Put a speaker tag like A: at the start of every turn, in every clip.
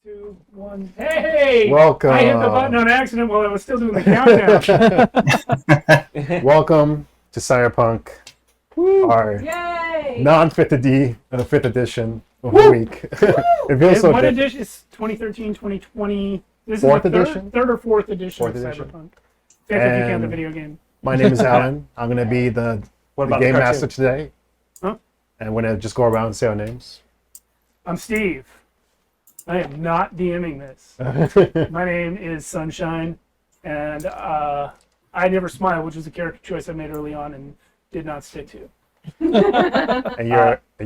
A: 2, 1. Hey!
B: Welcome.
A: I hit the button on accident while I was still doing the countdown.
B: Welcome to Cyberpunk, our
C: Yay!
B: non-fifth edition of the week. It feels so
A: What
B: good.
A: edition? It's 2013, 2020. This
B: Fourth
A: is the
B: edition?
A: third or fourth edition
B: Fourth
A: of
B: edition.
A: Cyberpunk. Fifth if you count
B: And
A: the video game.
B: My name is Alan. I'm going to be the
D: about
B: game
D: the
B: master
D: cartoon?
B: today.
A: Huh?
B: And we're going to just go around and say our names.
A: I'm Steve. I am not DMing this. My name is Sunshine, and I Never Smile, which was a character choice I made early on and did not stick to.
B: And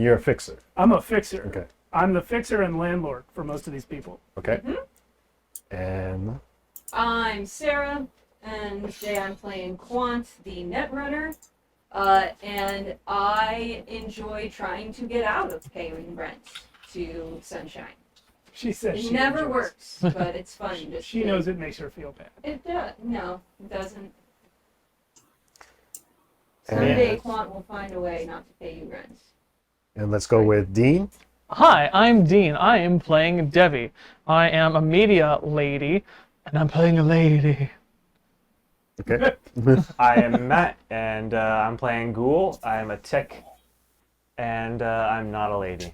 B: you're a fixer.
A: I'm a fixer.
B: Okay.
A: I'm the fixer and landlord for most of these people.
B: Okay. And
C: I'm Sarah, and today I'm playing Quant, the Netrunner, and I enjoy trying to get out of paying rent to Sunshine.
A: She says
C: It
A: she
C: never
A: enjoys
C: works, but it's fun.
A: it.
C: Just
A: She
C: to-
A: knows it makes her feel bad.
C: It does. No, it doesn't.
B: And-
C: Someday Quant will find a way not to pay you rent.
B: let's go with Dean.
E: Hi, I'm Dean. I am playing Devi. I am a media lady, and I'm playing a lady.
B: Okay.
D: I am Matt, and I'm playing Ghoul. I am a tech, and I'm not a lady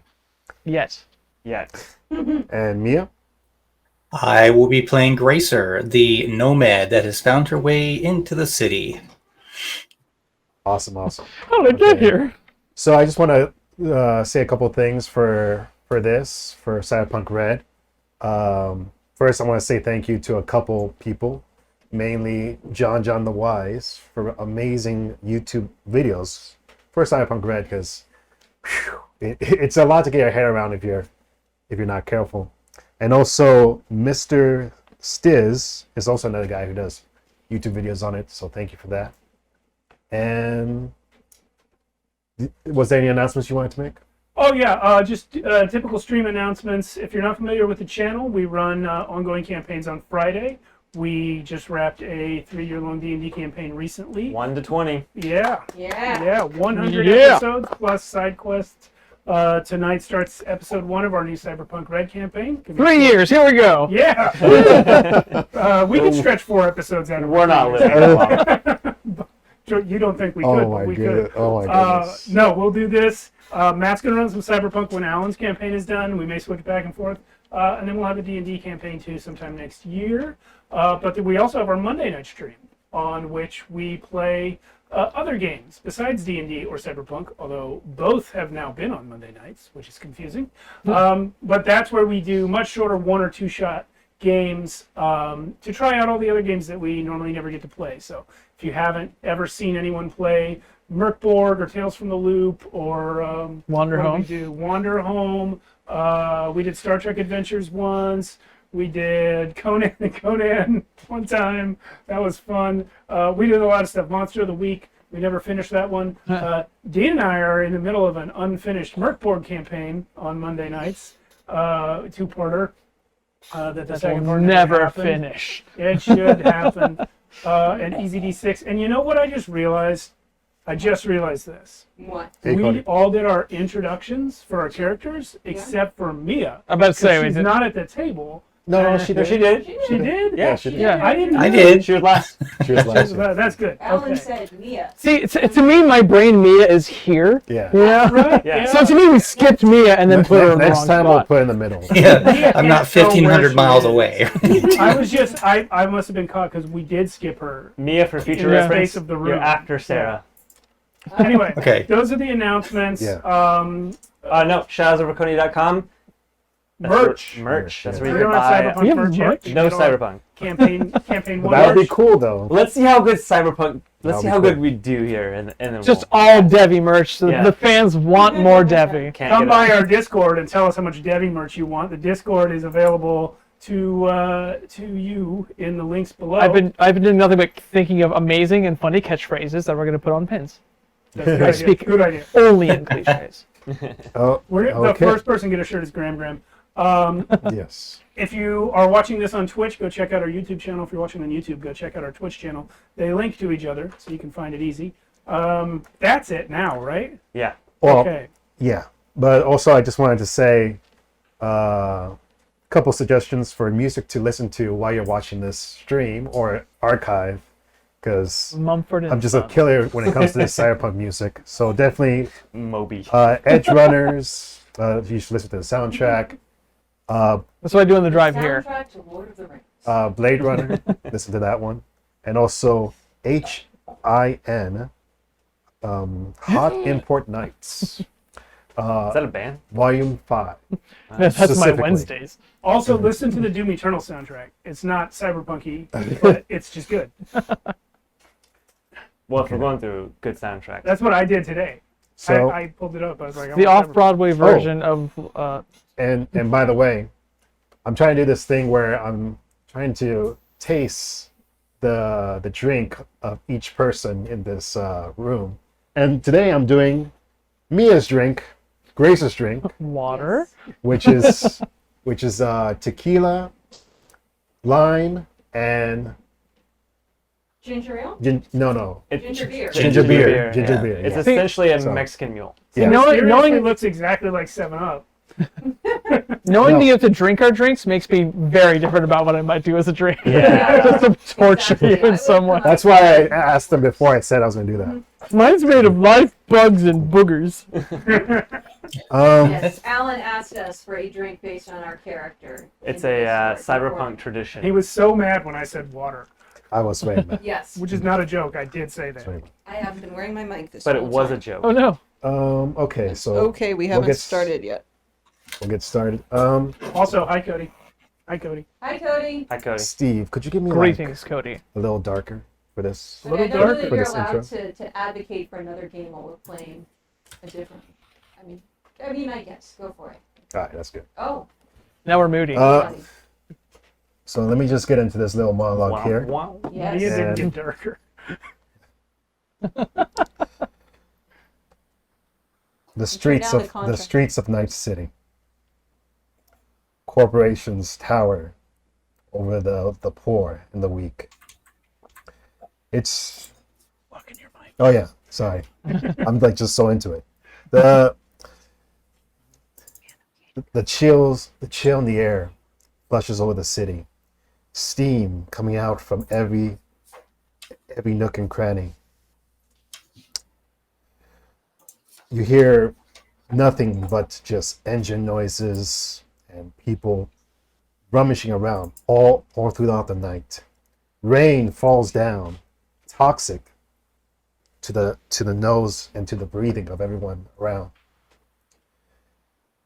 E: Yet.
D: yet.
B: And Mia.
F: I will be playing Gracer, the nomad that has found her way into the city.
B: Awesome.
E: How did I get
B: Okay.
E: here?
B: So I just want to say a couple of things for Cyberpunk Red. First, I want to say thank you to a couple people, mainly John the Wise, for amazing YouTube videos for Cyberpunk Red, because it's a lot to get your head around if you're not careful. And also, Mr. Stiz is also another guy who does YouTube videos on it, so thank you for that. And was there any announcements you wanted to make?
A: Oh yeah, just typical stream announcements. If you're not familiar with the channel, we run ongoing campaigns on Friday. We just wrapped a 3-year-long D&D campaign recently.
D: 1 to 20.
A: Yeah,
C: Yeah.
A: 100
E: Yeah.
A: episodes plus side quests. Tonight starts episode 1 of our new Cyberpunk Red campaign.
E: 3 years, here we go.
A: Yeah. We could stretch 4 episodes out of
D: We're not
A: 3 years.
D: living that long.
A: You don't think we could, but we could.
B: Oh my goodness.
A: No, we'll do this. Matt's going to run some Cyberpunk when Alan's campaign is done. We may switch back and forth. And then we'll have a D&D campaign too sometime next year. But we also have our Monday night stream on which we play other games besides D&D or Cyberpunk, although both have now been on Monday nights, which is confusing. But that's where we do much shorter 1 or 2 shot games to try out all the other games that we normally never get to play. So if you haven't ever seen anyone play Merkborg or Tales from the Loop or
E: Wander
A: what did
E: Home.
A: we do? Wander Home. We did Star Trek Adventures once. We did Conan one time. That was fun. We did a lot of stuff. Monster of the Week. We never finished that one. Dean and I are in the middle of an unfinished Merkborg campaign on Monday nights. 2-parter. That the second
E: Will
A: part
E: never
A: happened.
E: finish.
A: It should happen. And Easy D6. And you know what I just realized? I just realized this.
C: What?
B: Hey,
A: We
B: Cody.
A: all did our introductions for our characters except for Mia.
E: I'm about to say,
A: 'Cause
E: we
A: she's
E: did.
A: not at the table.
B: No, she
D: No,
B: did.
D: she did.
A: She did?
D: Yeah,
B: she did.
D: Yeah.
A: I didn't
F: I
A: know.
F: did.
D: She was last.
B: She was last.
A: That's good.
C: Alan
A: Okay.
C: said Mia.
E: See, to me, my brain Mia is here.
B: Yeah.
E: Yeah.
A: Right?
D: Yeah.
E: So to me, we skipped Mia and then put her in the
B: Next
E: wrong
B: time we'll
E: spot.
B: put in the middle.
F: Yeah, I'm not
A: can't know where
F: 1,500
A: she
F: miles
A: is.
F: away.
A: I was just, I must have been caught because we did skip her.
D: Mia, for future
A: In the
D: reference,
A: space of the
D: you're
A: room.
D: after Sarah.
A: Anyway,
F: Okay.
A: those are the announcements.
B: Yeah.
D: No, shadowsofarchonia.com.
A: Merch.
D: Merch. That's
B: Yeah.
D: where
A: We
D: you
A: don't
D: can
A: have
D: buy.
A: Cyberpunk
E: We have
A: merch yet.
E: merch?
A: You
D: No
A: get all
D: Cyberpunk.
A: Campaign one
B: That would be
A: merch.
B: cool, though.
D: Let's see how good Cyberpunk. Let's
B: That'll
D: see
B: be
D: how
B: cool.
D: good we do here, and then
E: Just
D: we'll,
E: all Devi merch.
D: Yeah.
E: The fans want more Devi.
D: can't
A: Come
D: get
A: by
D: it.
A: our Discord and tell us how much Devi merch you want. The Discord is available to you in the links below.
E: I've been doing nothing but thinking of amazing and funny catchphrases that we're going to put on pins.
A: That's a good
E: I
A: idea.
E: speak-
A: Good idea.
E: Only in cliches.
B: Oh,
A: The
B: okay.
A: first person to get a shirt is Graham.
B: Yes.
A: If you are watching this on Twitch, go check out our YouTube channel. If you're watching on YouTube, go check out our Twitch channel. They link to each other, so you can find it easy. That's it now, right?
D: Yeah.
B: Well,
A: Okay.
B: yeah. But also, I just wanted to say, couple suggestions for music to listen to while you're watching this stream or archive, because
E: Mumford and
B: I'm just a
E: Sons.
B: killer when it comes to this cyberpunk music. So definitely
D: Moby.
B: Edge Runners. You should listen to the soundtrack.
E: That's what I do on the drive here.
C: Soundtrack to Lord of the Rings.
B: Blade Runner. Listen to that one, and also HIN. Hot Import Nights.
D: Is that a band?
B: Volume 5.
E: That's my
B: Specifically.
E: Wednesdays.
A: Also, listen to the Doom Eternal soundtrack. It's not cyberpunky, but it's just good.
D: Well, if we're going through good soundtracks.
A: That's what I did today.
B: So
A: I pulled it up. I was like, I
E: The
A: want
E: off-Broadway version of
B: and by the way, I'm trying to do this thing where I'm trying to taste the drink of each person in this room. And today I'm doing Mia's drink, Grace's drink,
E: water.
B: which is tequila, lime, and
C: Ginger ale?
B: no
C: Ginger beer.
B: ginger beer. Ginger
D: yeah.
B: beer.
D: It's
B: Yeah.
D: essentially a
B: So-
D: Mexican mule.
B: Yeah.
E: You know,
A: Seriously,
E: knowing
A: looks exactly like 7-Up.
E: knowing
B: No.
E: that you have to drink our drinks makes me very different about what I might do as a drink.
D: Yeah.
E: Just to torture
C: Exactly.
E: you
C: I
E: in
C: would
E: some way.
C: come
B: That's why I asked them before I said I was going to do that.
E: Mine's made of live bugs and boogers.
C: Yes, Alan asked us for a drink based on our character.
D: It's
C: in
D: a
C: his story
D: cyberpunk tradition.
A: He was so mad when I said water,
B: I was waiting.
C: before. Yes,
A: which is not a joke. I did say that.
C: I have been wearing my mic this
D: but it
C: whole
D: was a
C: time.
D: joke.
E: Oh no.
B: Okay, so
G: Okay, we
B: we'll
G: haven't
B: get-
G: started yet.
B: we'll get started.
A: Also, hi, Cody. Hi, Cody.
C: Hi, Cody.
D: Hi, Cody.
B: Steve, could you give me like
E: Greetings, Cody.
B: a little darker for this?
A: A little
C: I don't
A: dark
C: know that
B: for
C: you're
B: this
C: allowed
B: intro.
C: to advocate for another game while we're playing a different. I mean, I guess. Go for it.
B: All right, that's good.
C: Oh,
E: Now we're moody.
C: funny.
B: So let me just get into this little monologue
D: Wow,
B: here.
D: wow.
A: Mia
C: Yes.
A: didn't
B: And-
A: get darker.
B: The streets
C: down the
B: of the
C: contract.
B: streets of Night City. Corporations tower over the poor and the weak. It's
A: Look in your mic.
B: oh yeah, sorry. I'm like just so into it. The chill in the air flushes over the city. Steam coming out from every nook and cranny. You hear nothing but just engine noises and people rummaging around all throughout the night. Rain falls down, toxic to the nose and to the breathing of everyone around.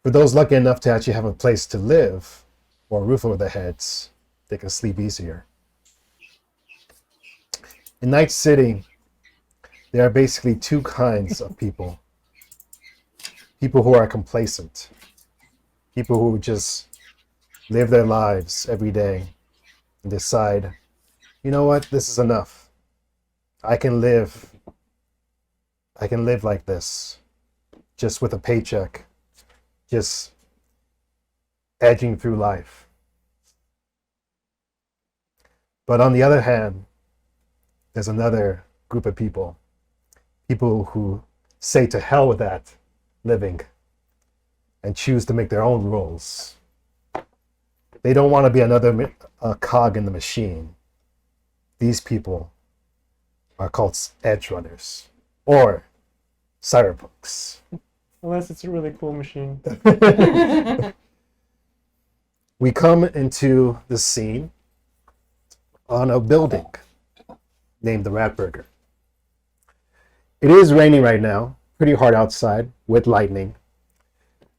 B: For those lucky enough to actually have a place to live or a roof over their heads, they can sleep easier. In Night City, there are basically two kinds of people. People who are complacent. People who just live their lives every day and decide, you know what, this is enough. I can live like this, just with a paycheck, just edging through life. But on the other hand, there's another group of people who say to hell with that living and choose to make their own rules. They don't want to be another cog in the machine. These people are called edge runners or cyberpunks.
D: Unless it's a really cool machine.
B: We come into the scene on a building named the Ratburger. It is raining right now, pretty hard outside with lightning.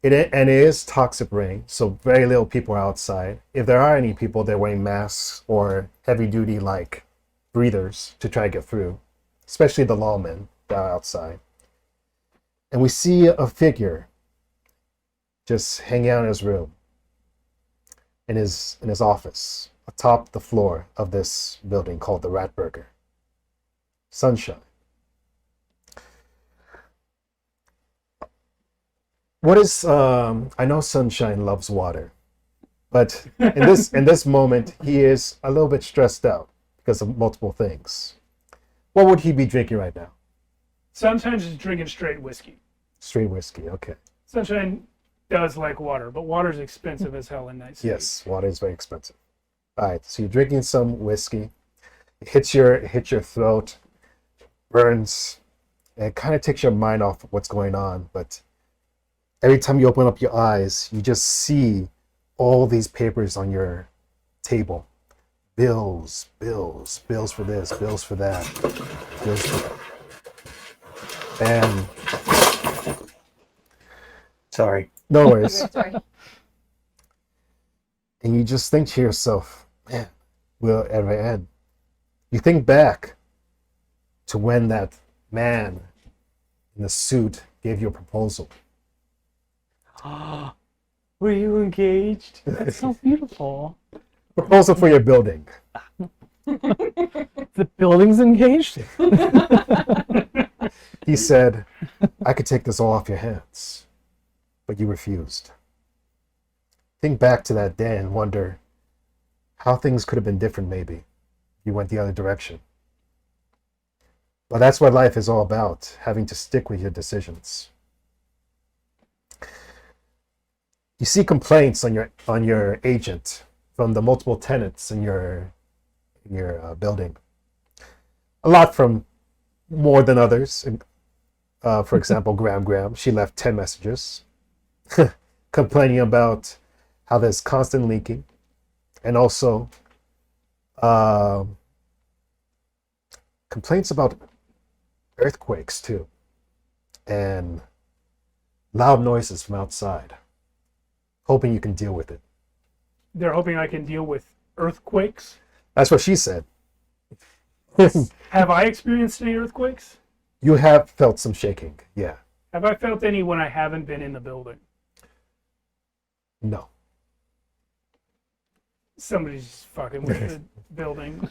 B: It is toxic rain, so very little people are outside. If there are any people, they're wearing masks or heavy duty like breathers to try to get through, especially the lawmen that are outside. And we see a figure just hanging out in his room, in his office, atop the floor of this building called the Ratburger. Sunshine. What is I know Sunshine loves water, but in this moment he is a little bit stressed out because of multiple things. What would he be drinking right now?
A: Sometimes just drinking straight whiskey.
B: Straight whiskey, okay.
A: Sunshine does like water, but water's expensive as hell in Night City.
B: Yes, water is very expensive. All right, so you're drinking some whiskey. It hits your throat, burns, and it kind of takes your mind off of what's going on. But every time you open up your eyes, you just see all these papers on your table. Bills for this, bills for that, bills for that. And
F: Sorry.
B: no worries.
C: Okay, sorry.
B: And you just think to yourself, man, will it ever end? You think back to when that man in the suit gave you a proposal.
D: Were you engaged?
E: That's so beautiful.
B: Proposal for your building.
E: The building's engaged.
B: He said, I could take this all off your hands, but you refused. Think back to that day and wonder how things could have been different maybe. You went the other direction. But that's what life is all about, having to stick with your decisions. You see complaints on your agent from the multiple tenants in your building. A lot from more than others. For example, Graham, she left 10 messages complaining about how there's constant leaking, and also complaints about earthquakes too, and loud noises from outside, hoping you can deal with it.
A: They're hoping I can deal with earthquakes.
B: That's what she said.
A: Have I experienced any earthquakes?
B: You have felt some shaking, yeah.
A: Have I felt any when I haven't been in the building?
B: No.
A: Somebody's just fucking with the building.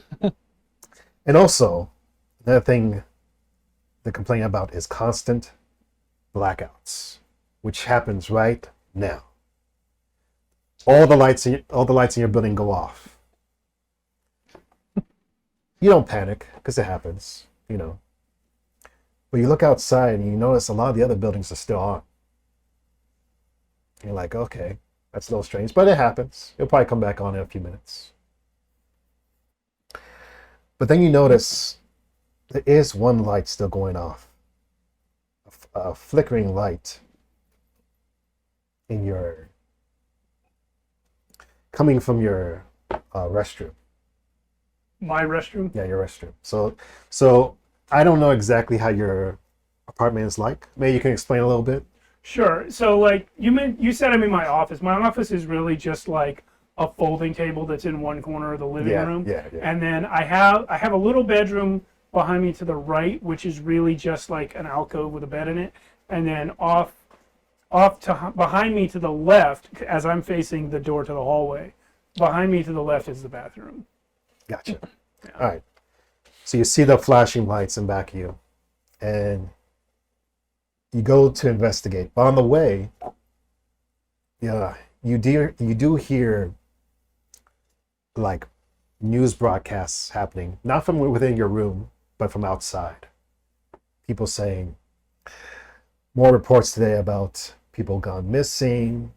B: And also, another thing they're complaining about is constant blackouts, which happens right now. All the lights in your building go off. You don't panic because it happens, you know. But you look outside and you notice a lot of the other buildings are still on. You're like, okay, that's a little strange, but it happens. It'll probably come back on in a few minutes. But then you notice there is one light still going off. A flickering light in your coming from your restroom.
A: My restroom?
B: Yeah, your restroom. So I don't know exactly how your apartment is like. Maybe you can explain a little bit.
A: Sure. So, like, you said I'm in my office. My office is really just like a folding table that's in one corner of the living room.
B: Yeah.
A: And then I have a little bedroom behind me to the right, which is really just like an alcove with a bed in it. And then behind me to the left, as I'm facing the door to the hallway, behind me to the left is the bathroom.
B: Gotcha. All right. So you see the flashing lights in back of you, and you go to investigate. But on the way, yeah, you do hear like news broadcasts happening, not from within your room, but from outside. People saying more reports today about people gone missing,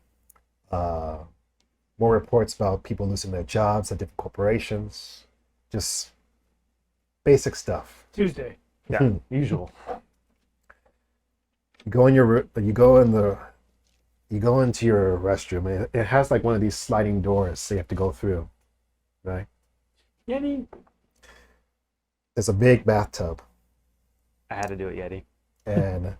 B: more reports about people losing their jobs at different corporations, just basic stuff.
A: Tuesday.
D: Yeah, usual.
B: You go into your restroom, and it has like one of these sliding doors, so you have to go through, right?
D: Yeti.
B: There's a big bathtub,
D: I had to do it, Yeti.
B: and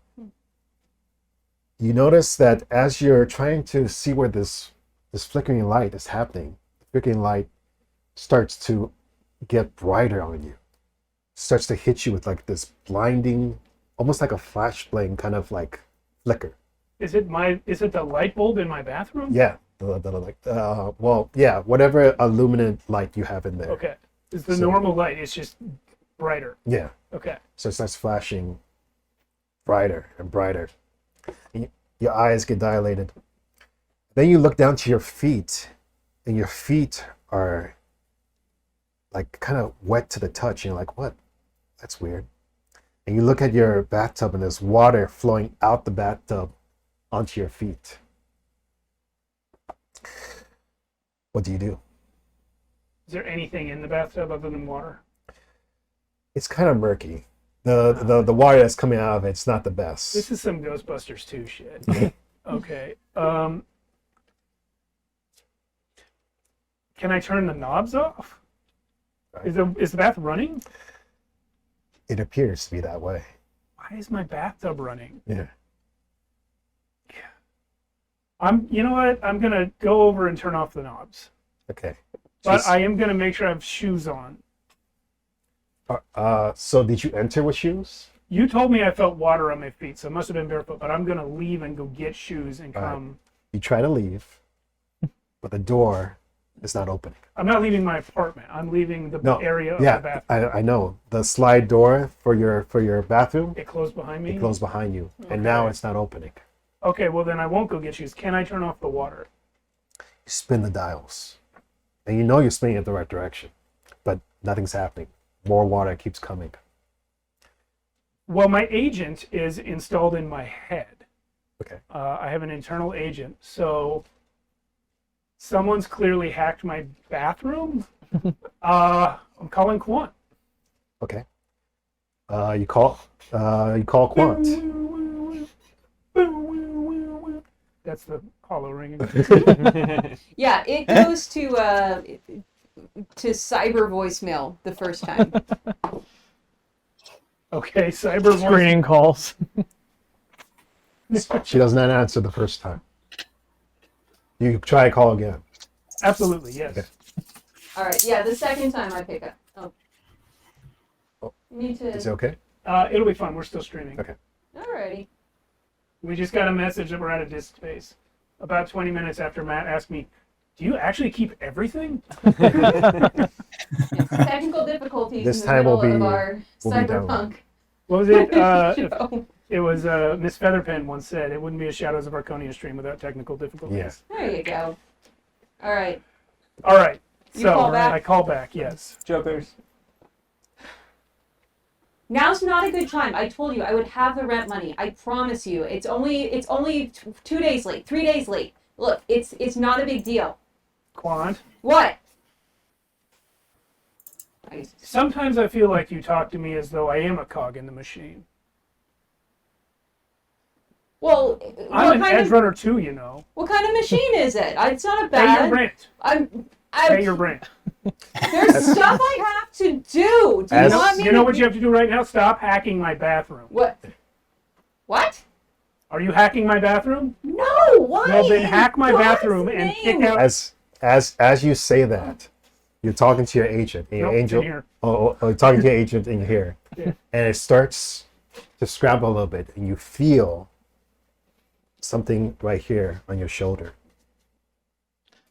B: you notice that as you're trying to see where this flickering light is happening, the flickering light starts to get brighter on you, starts to hit you with like this blinding, almost like a flashbang kind of like flicker.
A: Is it the light bulb in my bathroom?
B: Yeah, whatever illuminant light you have in there.
A: Okay. It's the
B: So-
A: normal light. It's just brighter.
B: Yeah.
A: Okay.
B: So it starts flashing brighter and brighter. And your eyes get dilated. Then you look down to your feet, and your feet are like kind of wet to the touch. And you're like, what? That's weird. And you look at your bathtub, and there's water flowing out the bathtub onto your feet. What do you do?
A: Is there anything in the bathtub other than water?
B: It's kind of murky. The water that's coming out of it's not the best.
A: This is some Ghostbusters 2 shit. Okay. Can I turn the knobs off? Is the bath running?
B: It appears to be that way.
A: Why is my bathtub running?
B: Yeah.
A: You know what? I'm gonna go over and turn off the knobs.
B: Okay.
A: But I am gonna make sure I have shoes on.
B: So did you enter with shoes?
A: You told me I felt water on my feet, so it must have been barefoot. But I'm gonna leave and go get shoes and
B: All right.
A: come.
B: You try to leave, but the door is not opening.
A: I'm not leaving my apartment. I'm leaving the
B: No.
A: area of the
B: Yeah,
A: bathroom.
B: I know. The slide door for your bathroom,
A: It closed behind me.
B: it closed behind you, and now
A: Okay.
B: it's not opening.
A: Okay, well then I won't go get shoes. Can I turn off the water?
B: You spin the dials, and you know you're spinning in the right direction, but nothing's happening. More water keeps coming.
A: Well, my agent is installed in my head.
B: Okay.
A: I have an internal agent, so someone's clearly hacked my bathroom. I'm calling Quant.
B: Okay. You call Quant.
A: That's the hollow ringing.
C: Yeah, it goes to cyber voicemail the first time.
A: Okay, cyber voice.
E: Screening calls.
B: She does not answer the first time. You try to call again.
A: Absolutely, yes.
B: Okay.
C: All right, yeah, the second time I pick up. Oh.
B: Oh.
C: You need to.
B: Is it okay?
A: It'll be fun. We're still streaming.
B: Okay.
C: Alrighty.
A: We just got a message that we're out of disk space. About 20 minutes after Matt asked me, "Do you actually keep everything?"
C: It's technical difficulties
B: This
C: in the
B: time
C: middle
B: we'll
C: of
B: be-
C: our
B: we'll be done.
C: cyberpunk
A: What was it?
C: show.
A: It was Miss Featherpen once said, "It wouldn't be a Shadows of Archonia stream without technical difficulties."
B: Yes.
C: There you go. All right.
A: All right.
C: You
A: So
C: call back?
A: I call back. Yes.
D: Jokers.
C: Now's not a good time. I told you I would have the rent money. I promise you. It's only 2 days late, 3 days late. Look, it's not a big deal.
A: Quant.
C: What?
A: Sometimes I feel like you talk to me as though I am a cog in the machine.
C: Well,
A: I'm an edge runner too, you know.
C: what kind of machine is it? It's not a
A: Pay your
C: bad.
A: rent. Pay your rent.
C: There's stuff I have to do. Do you
B: As-
C: want me
A: You know
C: to
A: what you have to do right now? Stop hacking my bathroom.
C: What? What?
A: Are you hacking my bathroom?
C: No. Why?
A: Well, then hack my
C: God's
A: bathroom and kick
C: name?
A: out.
B: As you say that, you're talking to your agent, and your
A: Nope, it's in
B: angel.
A: here.
B: You're talking to your agent in here,
A: Yeah.
B: and it starts to scramble a little bit, and you feel something right here on your shoulder.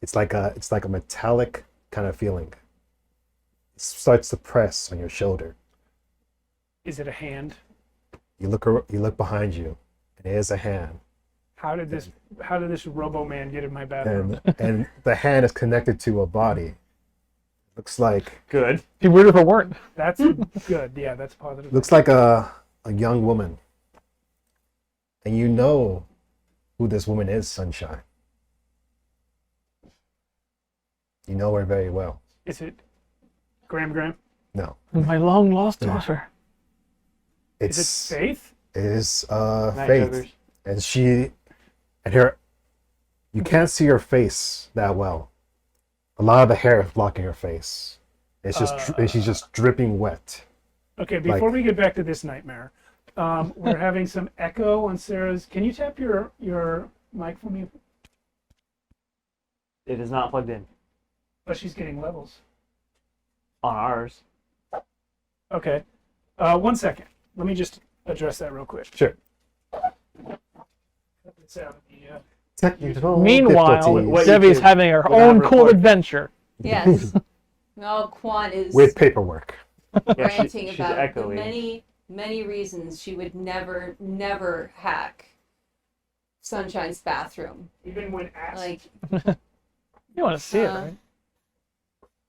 B: It's like a metallic kind of feeling. It starts to press on your shoulder.
A: Is it a hand?
B: You look behind you, and it is a hand,
A: How did this Robo Man get in my bathroom?
B: and the hand is connected to a body. Looks like
D: Good.
E: Be weird if it weren't.
A: That's good. Yeah, that's positive.
B: looks like a young woman, and you know who this woman is, Sunshine. You know her very well.
A: Is it Graham?
B: No,
E: My long lost daughter.
A: Is
B: it's
A: it Faith?
B: it is
D: Night
B: Faith,
D: jokers.
B: and her. You can't see her face that well. A lot of the hair is blocking her face. It's just and she's just dripping wet.
A: Okay, before we get back to this nightmare, we're having some echo on Sarah's. Can you tap your mic for me?
D: It is not plugged in
A: But she's getting levels.
D: on ours.
A: Okay. 1 second. Let me just address that real quick.
B: Sure.
A: Cut this out of the,
B: Technical
E: Meanwhile,
B: difficulties.
D: What you
E: Debbie's
D: could-
E: having her
D: without
E: own cool
D: record.
E: adventure.
C: Yes. No, Quan is
B: with paperwork.
D: Yeah, she-
C: ranting
D: she's
C: about the
D: echoing.
C: many reasons she would never hack Sunshine's bathroom.
A: even when asked.
C: Like,
E: You want to see it,
C: Uh,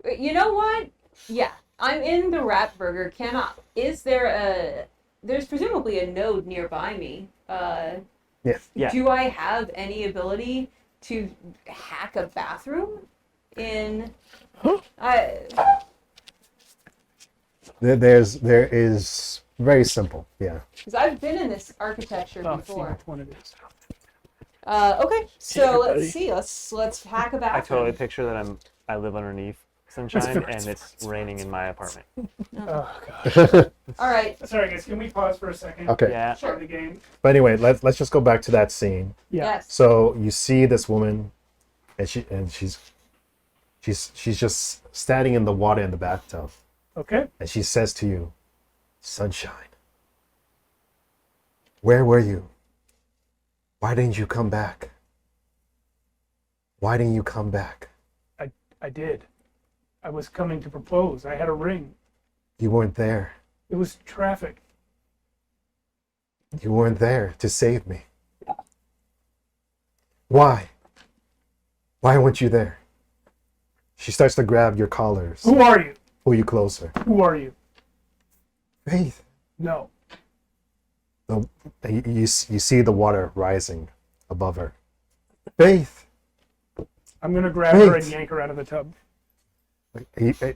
E: right?
C: you know what? Yeah, I'm in the Rat Burger. There's presumably a node nearby me.
B: Yes.
D: Yeah.
C: Do I have any ability to hack a bathroom in.
B: There is very simple. Yeah.
C: Because I've been in this architecture
A: Oh, see
C: before.
A: which one it is.
C: Okay, so
A: Everybody.
C: let's see. Let's hack a
D: I
C: bathroom.
D: totally picture that I live underneath sunshine
A: That's
D: and it's raining in my apartment.
A: Oh gosh.
C: All right.
A: Sorry guys, can we pause for a second?
B: Okay.
D: Yeah.
A: Start the game.
B: But anyway, let's just go back to that scene.
A: Yeah.
C: Yes.
B: So you see this woman, and she's just standing in the water in the bathtub,
A: Okay.
B: and she says to you, "Sunshine, where were you? Why didn't you come back? Why didn't you come back?
A: I did. I was coming to propose. I had a ring.
B: You weren't there.
A: It was traffic.
B: You weren't there to save me. Why? Why weren't you there?" She starts to grab your collars,
A: Who are you?
B: pull you closer.
A: Who are you?
B: Faith.
A: No.
B: You see the water rising above her. Faith.
A: I'm gonna grab her and
B: Wait.
A: yank her out of the tub.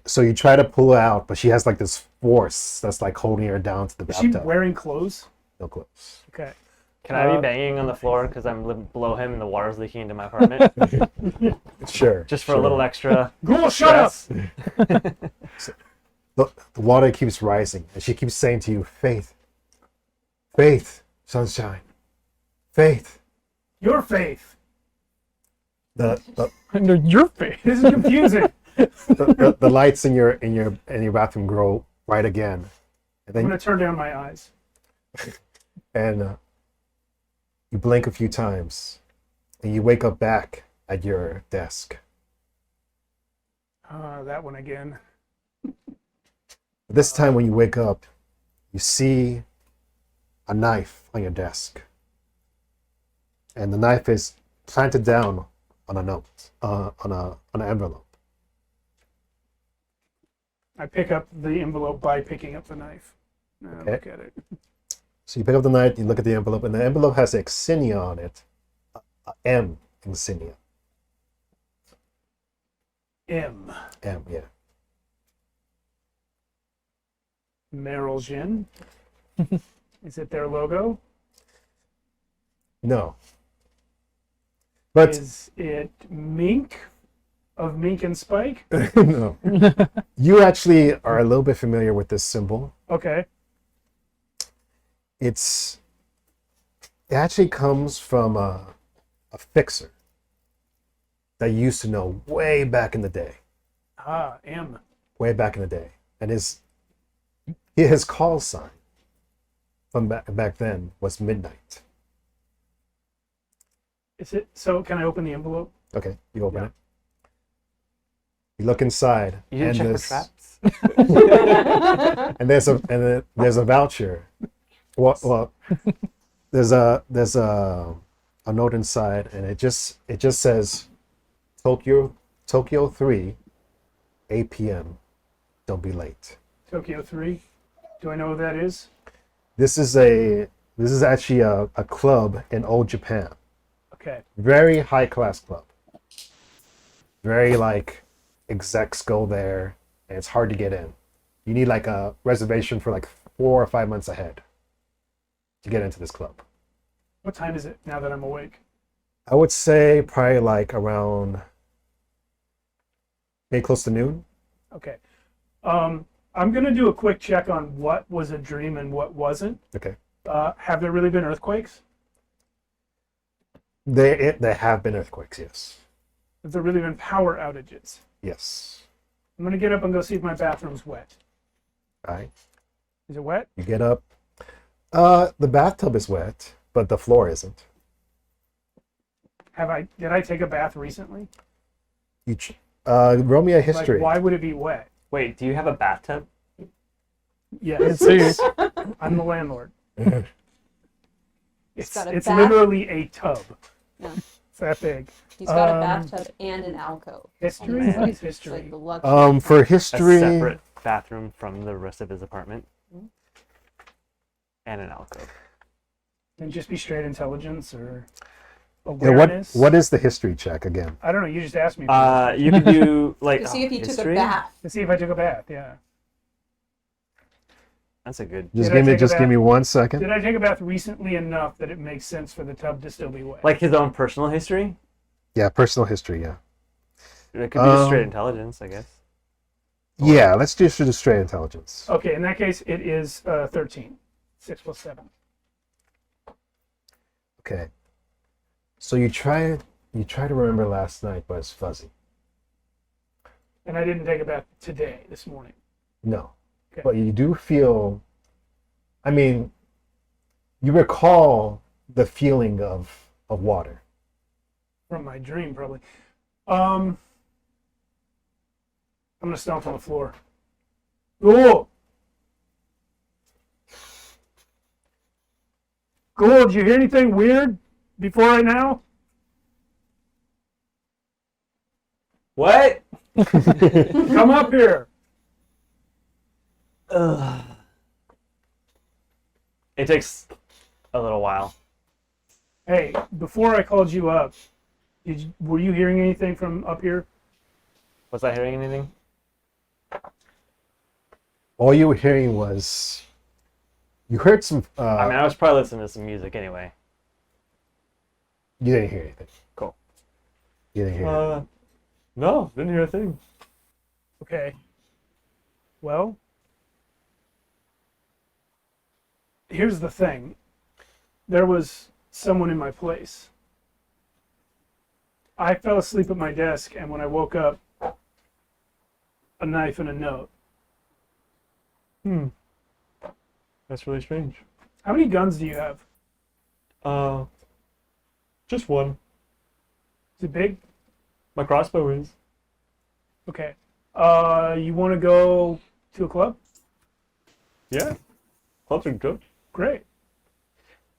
B: So you try to pull her out, but she has like this force that's like holding her down to the
A: Is she
B: bathtub.
A: wearing clothes?
B: No clothes.
A: Okay.
D: Can I be banging on the floor because I'm below him and the water's leaking into my apartment?
B: Sure.
D: Just for a little extra.
A: Ghoul, shut up!
D: stress.
B: The water keeps rising, and she keeps saying to you, "Faith, Faith, sunshine, Faith."
A: Your faith.
B: The
E: Under your face.
A: This is confusing.
B: the lights in your bathroom grow bright again, and
A: I'm
B: then
A: gonna turn down my eyes.
B: you blink a few times, and you wake up back at your desk.
A: That one again.
B: This time, when you wake up, you see a knife on your desk, and the knife is planted down on a note, on an envelope.
A: I pick up the envelope by picking up the knife.
B: Okay.
A: Look at it.
B: So you pick up the knife, you look at the envelope, and the envelope has an insignia on it, a M insignia.
A: M.
B: M, yeah.
A: Merrill Gin. Is it their logo?
B: No. But
A: Is it Mink of Mink and Spike?
B: no. You actually are a little bit familiar with this symbol.
A: Okay.
B: It actually comes from a fixer that you used to know way back in the day.
A: M.
B: Way back in the day. And his call sign from back then was midnight.
A: Is it? So can I open the envelope?
B: Okay, you open
A: Yeah.
B: it. You look inside,
D: You didn't check for traps?
B: and there's a voucher. Well, there's a note inside, and it just says Tokyo 3, 8 p.m. Don't be late.
A: Tokyo 3. Do I know what that is?
B: This is actually a club in old Japan.
A: Okay.
B: Very high class club. Very like execs go there, and it's hard to get in. You need like a reservation for like 4 or 5 months ahead to get into this club.
A: What time is it now that I'm awake?
B: I would say probably like around maybe close to noon.
A: Okay. I'm going to do a quick check on what was a dream and what wasn't.
B: Okay.
A: Have there really been earthquakes?
B: There have been earthquakes, yes.
A: Have there really been power outages?
B: Yes.
A: I'm going to get up and go see if my bathroom's wet.
B: All right.
A: Is it wet?
B: You get up. The bathtub is wet, but the floor isn't.
A: Did I take a bath recently?
B: Roll me a history.
A: Like, why would it be wet?
D: Wait, do you have a bathtub?
A: Yes.
E: See,
A: I'm the landlord. It's
C: got a
A: it's
C: bath?
A: literally a tub.
C: Yeah.
A: It's that big.
C: He's got a
A: Um,
C: bathtub and an alcove.
A: History?
C: It's
A: What
C: like-
A: is history?
C: It's like the luxury.
B: For
D: A
B: history,
D: separate bathroom from the rest of his apartment. And an alcove.
A: And just be straight intelligence, or
B: Yeah,
A: awareness.
B: what is the history check again?
A: I don't know. You just asked me
D: You could do like
G: To see if you took a
D: history?
G: bath.
A: to see if I took a bath. Yeah.
D: That's a good.
B: Just
A: Did I take a
B: give
A: bath?
B: me 1 second.
A: Did I take a bath recently enough that it makes sense for the tub to still be wet?
D: Like his own personal history.
B: Yeah, personal history. Yeah.
D: It could be just straight
B: Um,
D: intelligence, I guess.
B: Yeah, let's just do straight intelligence.
A: Okay, in that case, it is 13. 6 plus 7.
B: Okay. So you try to remember last night, but it's fuzzy.
A: And I didn't take a bath today, this morning.
B: No.
A: Okay.
B: But you do feel, I mean, you recall the feeling of water.
A: From my dream, probably. I'm gonna stomp on the floor. Ghoul! Ghoul, did you hear anything weird before right now?
D: What?
A: Come up here.
D: It takes a little while.
A: Hey, before I called you up, were you hearing anything from up here?
D: Was I hearing anything?
B: All you were hearing was, you heard some,
D: I mean, I was probably listening to some music anyway.
B: you didn't hear anything.
D: Cool.
B: You didn't hear anything.
D: No, didn't hear a thing.
A: Okay. Well, here's the thing. There was someone in my place. I fell asleep at my desk, and when I woke up, a knife and a note.
D: That's really strange.
A: How many guns do you have?
D: Just one.
A: Is it big?
D: My crossbow is.
A: Okay. You want to go to a club?
D: Yeah. Clubs are good.
A: Great.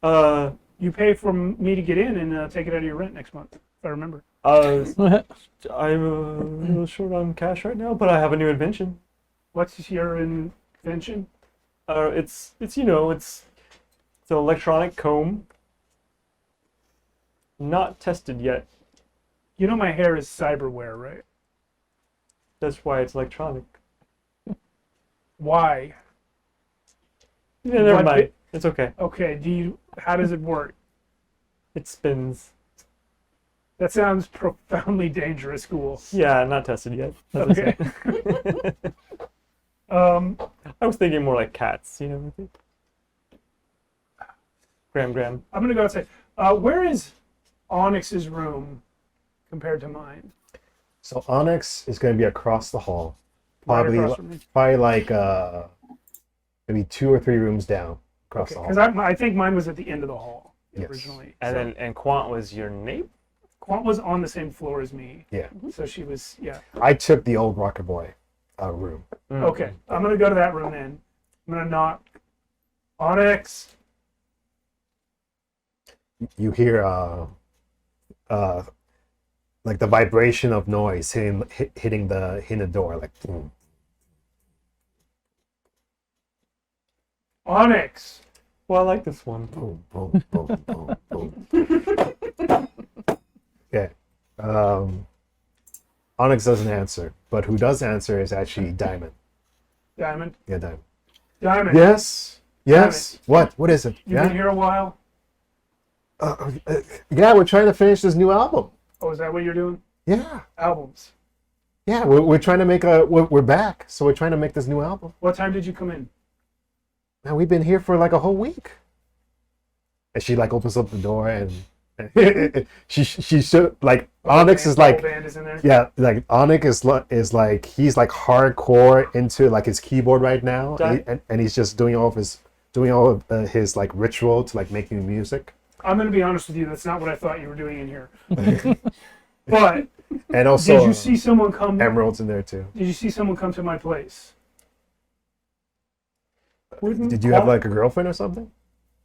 D: Uh,
A: You pay for me to get in and take it out of your rent next month, if I remember.
D: I'm a little short on cash right now, but I have a new invention.
A: What's your invention?
D: It's an electronic comb. Not tested yet.
A: You know my hair is cyberware, right?
D: That's why it's electronic.
A: Why?
D: Yeah, never
A: What
D: mind.
A: bit-
D: It's okay.
A: Okay, how does it work?
D: It spins.
A: That sounds profoundly dangerous, Ghoul.
D: Yeah, not tested yet.
A: Okay.
D: I was thinking more like cats, you know. Graham.
A: I'm gonna go outside. Where is Onyx's room compared to mine?
B: So Onyx is going to be across the hall.
A: Right
B: Probably,
A: across from me.
B: probably like maybe 2 or 3 rooms down across the hall.
A: Because I think mine was at the end of the hall
B: Yes.
A: originally.
D: And Quant was your neighbor?
A: Quant was on the same floor as me.
B: Yeah.
A: So she was, yeah.
B: I took the old Rocker Boy room.
A: Okay, I'm gonna go to that room then. I'm gonna knock. Onyx.
B: You hear like the vibration of noise hitting the door, like boom.
A: Onyx.
D: Well, I like this one.
B: Boom, boom, boom, boom, boom. Okay. Onyx doesn't answer, but who does answer is actually Diamond.
A: Diamond.
B: Yeah, Diamond.
A: Diamond.
B: Yes. Yes. What? What is it?
A: You've been
B: Yeah.
A: here a while.
B: Yeah, we're trying to finish this new album.
A: Oh, is that what you're doing?
B: Yeah.
A: Albums.
B: Yeah, we're trying to make we're back, so we're trying to make this new album.
A: What time did you come in?
B: Now we've been here for like a whole week. And she like opens up the door and she's like Onyx is like,
A: Band is in there.
B: yeah, like Onyx is like he's like hardcore into like his keyboard right now, and he's just doing all of his like ritual to like making music.
A: I'm gonna be honest with you. That's not what I thought you were doing in here. But
B: And also
A: did you see someone come?
B: Emerald's in there too.
A: Did you see someone come to my place?
B: Did you have like a girlfriend or something?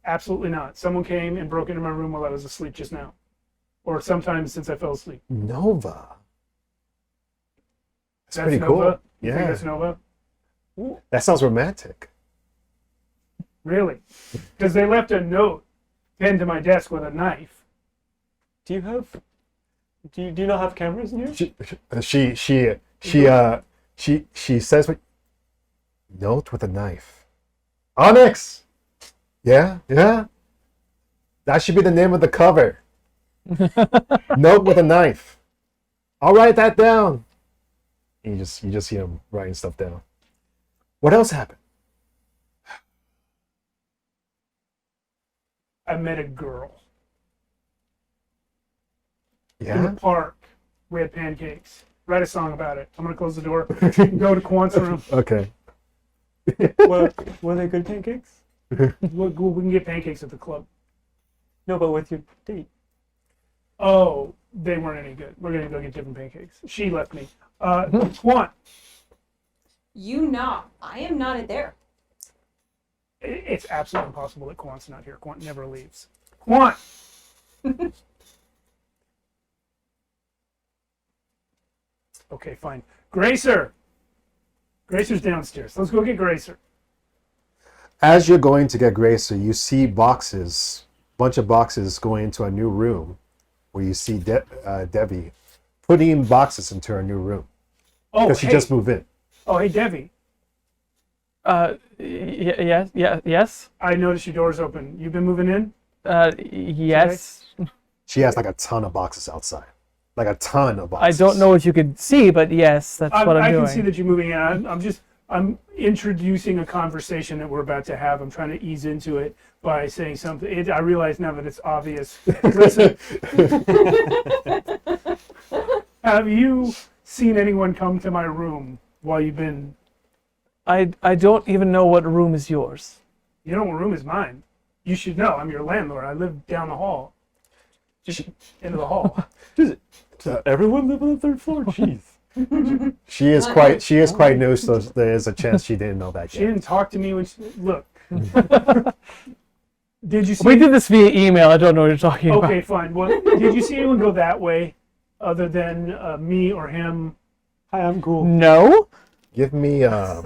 A: Absolutely not. Someone came and broke into my room while I was asleep just now, or sometimes since I fell asleep.
B: Nova. That's
A: That's
B: pretty
A: Nova?
B: cool.
A: You think
B: Yeah,
A: that's Nova?
B: that sounds romantic.
A: Really? Because they left a note pinned to my desk with a knife
D: Do you have? Do you not have cameras in here?
B: She says what? Note with a knife. Onyx. Yeah. That should be the name of the cover. Note with a knife. I'll write that down. And you just see him writing stuff down. What else happened?
A: I met a girl in
B: Yeah.
A: the park. We had pancakes. Write a song about it. I'm gonna close the door. Go to Quant's room.
B: Okay.
D: Were they good pancakes?
A: We can get pancakes at the club.
D: No, but with your date.
A: Oh, they weren't any good. We're gonna go get different pancakes. She left me. Quant,
C: You knock. I am not there.
A: it's absolutely impossible that Quant's not here. Quant never leaves. Quant. Okay, fine. Gracer. Gracer's downstairs. Let's go get Gracer.
B: As you're going to get Gracer, you see boxes, bunch of boxes going into a new room, where you see Debbie putting boxes into her new room
A: Oh,
B: because she
A: hey.
B: just moved in.
A: Oh, hey, Debbie.
E: Yes.
A: I noticed your door's open. You've been moving in?
E: Yes.
B: She has like a ton of boxes outside, like a ton of
E: I
B: boxes.
E: don't know what you could see, but yes, that's what I'm
A: I
E: doing.
A: can see that you're moving in. I'm introducing a conversation that we're about to have. I'm trying to ease into it by saying something. I realize now that it's obvious. Listen, have you seen anyone come to my room while you've been?
E: I don't even know what room is yours.
A: You know what room is mine? You should know. I'm your landlord. I live down the hall. Just into the hall.
D: Does everyone live on the third floor? Jeez.
B: She is quite new, so there's a chance she didn't know that
A: She
B: yet.
A: didn't talk to me when she. Look. Did you see?
E: We did this via email. I don't know what you're talking
A: Okay,
E: about.
A: fine. Well, did you see anyone go that way, other than me or him?
D: Hi, I'm Ghoul.
E: No.
B: Give me an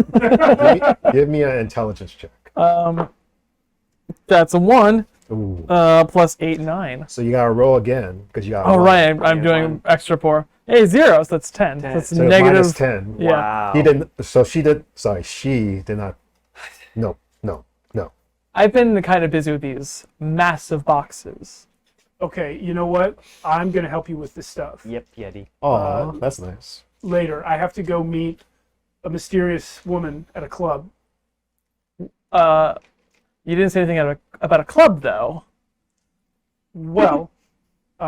B: intelligence check.
E: That's a 1.
B: Ooh.
E: Plus 8, 9.
B: So you gotta roll again because you got.
E: Oh right, I'm doing
D: one.
E: extra poor. Hey, 0. So that's 10.
D: 10.
E: That's
B: So
E: negative.
B: minus 10.
E: Yeah.
D: Wow.
B: He didn't. So she did. Sorry, she did not. No.
E: I've been kind of busy with these massive boxes.
A: Okay, you know what? I'm gonna help you with this stuff
D: Yep, Yeti.
B: Oh, that's nice.
A: later. I have to go meet a mysterious woman at a club.
E: You didn't say anything about a club though.
A: Well,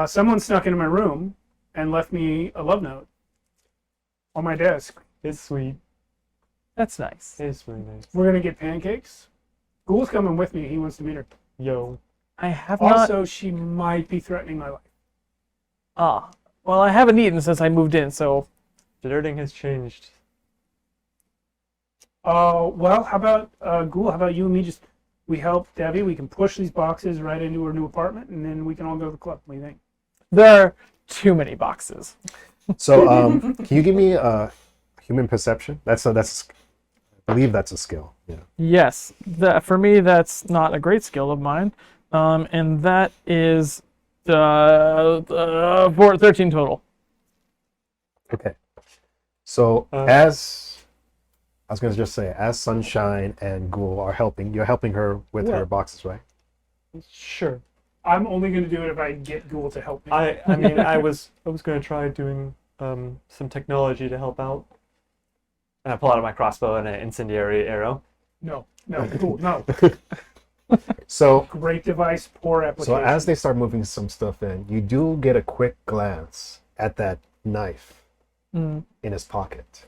A: someone snuck into my room and left me a love note on my desk.
D: It's sweet.
E: That's nice.
D: It's really nice.
A: We're gonna get pancakes. Ghoul's coming with me. He wants to meet her.
D: Yo.
E: I have not.
A: Also, she might be threatening my life.
E: Well, I haven't eaten since I moved in, so
D: Flirting has changed.
A: Well, how about Ghoul? How about you and me? We help Debbie. We can push these boxes right into her new apartment, and then we can all go to the club. What do you think?
E: there are too many boxes.
B: So, can you give me human perception? I believe that's a skill. Yeah.
E: Yes, for me that's not a great skill of mine, and that is 13 total.
B: Okay. So as I was gonna just say, as Sunshine and Ghoul are helping, you're helping her with her boxes, right?
D: Sure.
A: I'm only going to do it if I get Ghoul to help me.
D: I mean, I was gonna try doing some technology to help out. And I pull out my crossbow and an incendiary arrow.
A: No, Ghoul, no.
B: So
A: Great device, poor application.
B: So as they start moving some stuff in, you do get a quick glance at that knife in his pocket.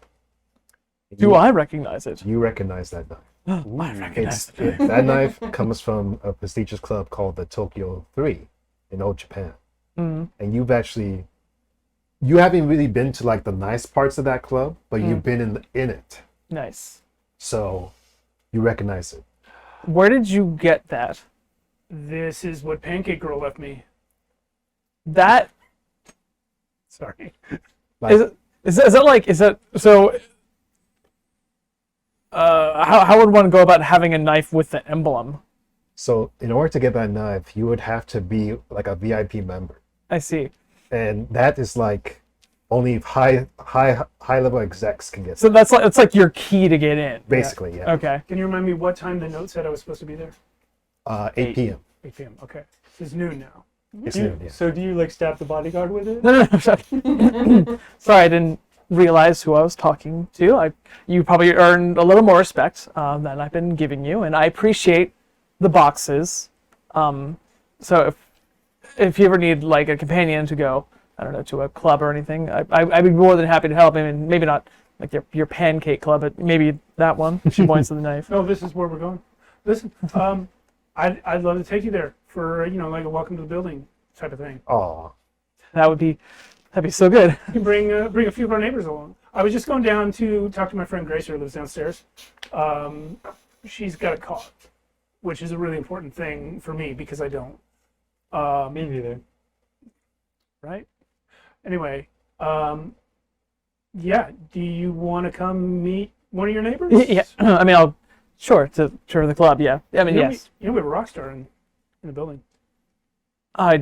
E: Do I recognize it?
B: You recognize that knife.
E: I recognize it.
B: That knife comes from a prestigious club called the Tokyo 3 in old Japan. And you haven't really been to like the nice parts of that club, but you've been in it.
E: Nice.
B: So you recognize it.
E: Where did you get that?
A: This is what Pancake Girl left me.
E: That
A: Sorry.
E: is that so? How would one go about having a knife with the emblem?
B: So in order to get that knife, you would have to be like a VIP member.
E: I see.
B: and that is like only high level execs can get.
E: So that's like your key to get in.
B: Basically, yeah.
E: Okay.
A: Can you remind me what time the note said I was supposed to be there?
B: 8 p.m.
A: 8 p.m. Okay. It's noon now.
B: It's noon, yeah.
D: So do you like stab the bodyguard with it?
E: No. Sorry. Sorry, I didn't realize who I was talking to. You probably earned a little more respect than I've been giving you, and I appreciate the boxes. So if you ever need like a companion to go, I don't know, to a club or anything, I'd be more than happy to help. I mean, maybe not like your pancake club, but maybe that one. She points to the knife.
A: No, this is where we're going. Listen, I'd love to take you there for like a welcome to the building type of thing.
B: Aw.
E: That'd be so good.
A: You can bring a few of our neighbors along. I was just going down to talk to my friend Grace, who lives downstairs. She's got a car, which is a really important thing for me because I don't.
D: Me neither.
A: Right? Anyway, yeah. Do you want to come meet one of your neighbors?
E: Yeah. I mean, I'll sure to the club. Yeah. I mean, yes.
A: We have a rock star in the building.
E: I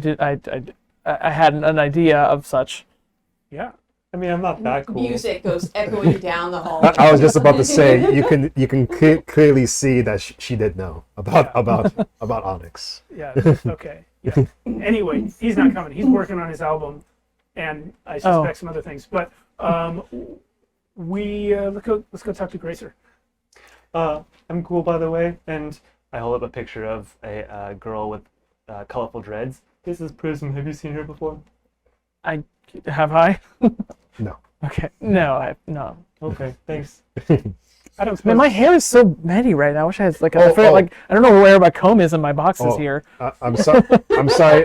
E: had an idea of such.
A: Yeah.
D: I mean, I'm not that cool.
C: Music goes echoing down the hall.
B: I was just about to say you can clearly see that she did know about Onyx.
A: Yeah. Okay. Yeah. Anyway, he's not coming. He's working on his album, and I suspect some other things. But let's go talk to Gracer.
D: I'm cool, by the way, and I hold up a picture of a girl with colorful dreads. This is Prism. Have you seen her before?
E: Have I?
B: No.
E: Okay. No. No.
D: Okay, thanks.
A: I don't.
E: Man, my hair is so matty right now. I wish I had like
B: Oh,
E: like I don't know where my comb is in my boxes here.
B: I'm sorry. I'm sorry.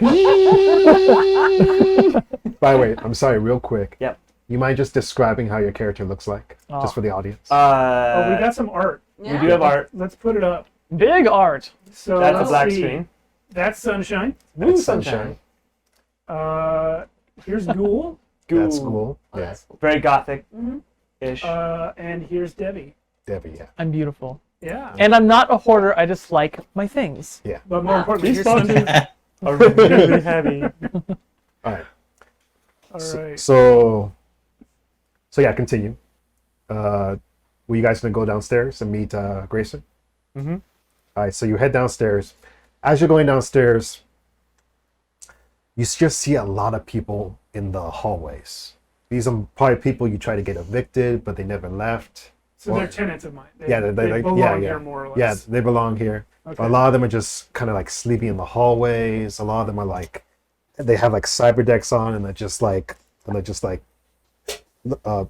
B: By the way, I'm sorry. Real quick.
D: Yep.
B: You mind just describing how your character looks like, just for the audience?
A: We got some art.
D: We do have art.
A: Let's put it up.
E: Big art.
A: So
D: That's a
A: let's
D: black
A: see.
D: screen.
A: That's Sunshine.
D: Woo,
B: That's
D: sunshine.
A: Here's Ghoul.
B: That's cool.
C: Oh,
B: Yeah.
C: that's cool.
D: Very gothic-ish.
A: And here's Debbie.
B: Debbie. Yeah.
E: I'm beautiful.
A: Yeah.
E: And I'm not a hoarder. I just like my things.
B: Yeah.
A: But more importantly,
D: These
A: here's Sunshine.
D: boxes are really heavy.
B: All right.
A: All right.
B: So yeah, continue. Were you guys gonna go downstairs and meet Grayson?
D: Mm-hmm.
B: All right. So you head downstairs. As you're going downstairs, you just see a lot of people in the hallways. These are probably people you try to get evicted, but they never left.
A: So they're tenants of mine. They
B: They
A: belong here more or less.
B: Yeah, they belong here.
A: Okay.
B: A lot of them are just kind of like sleeping in the hallways. A lot of them are like, they have like cyber decks on, and they're just like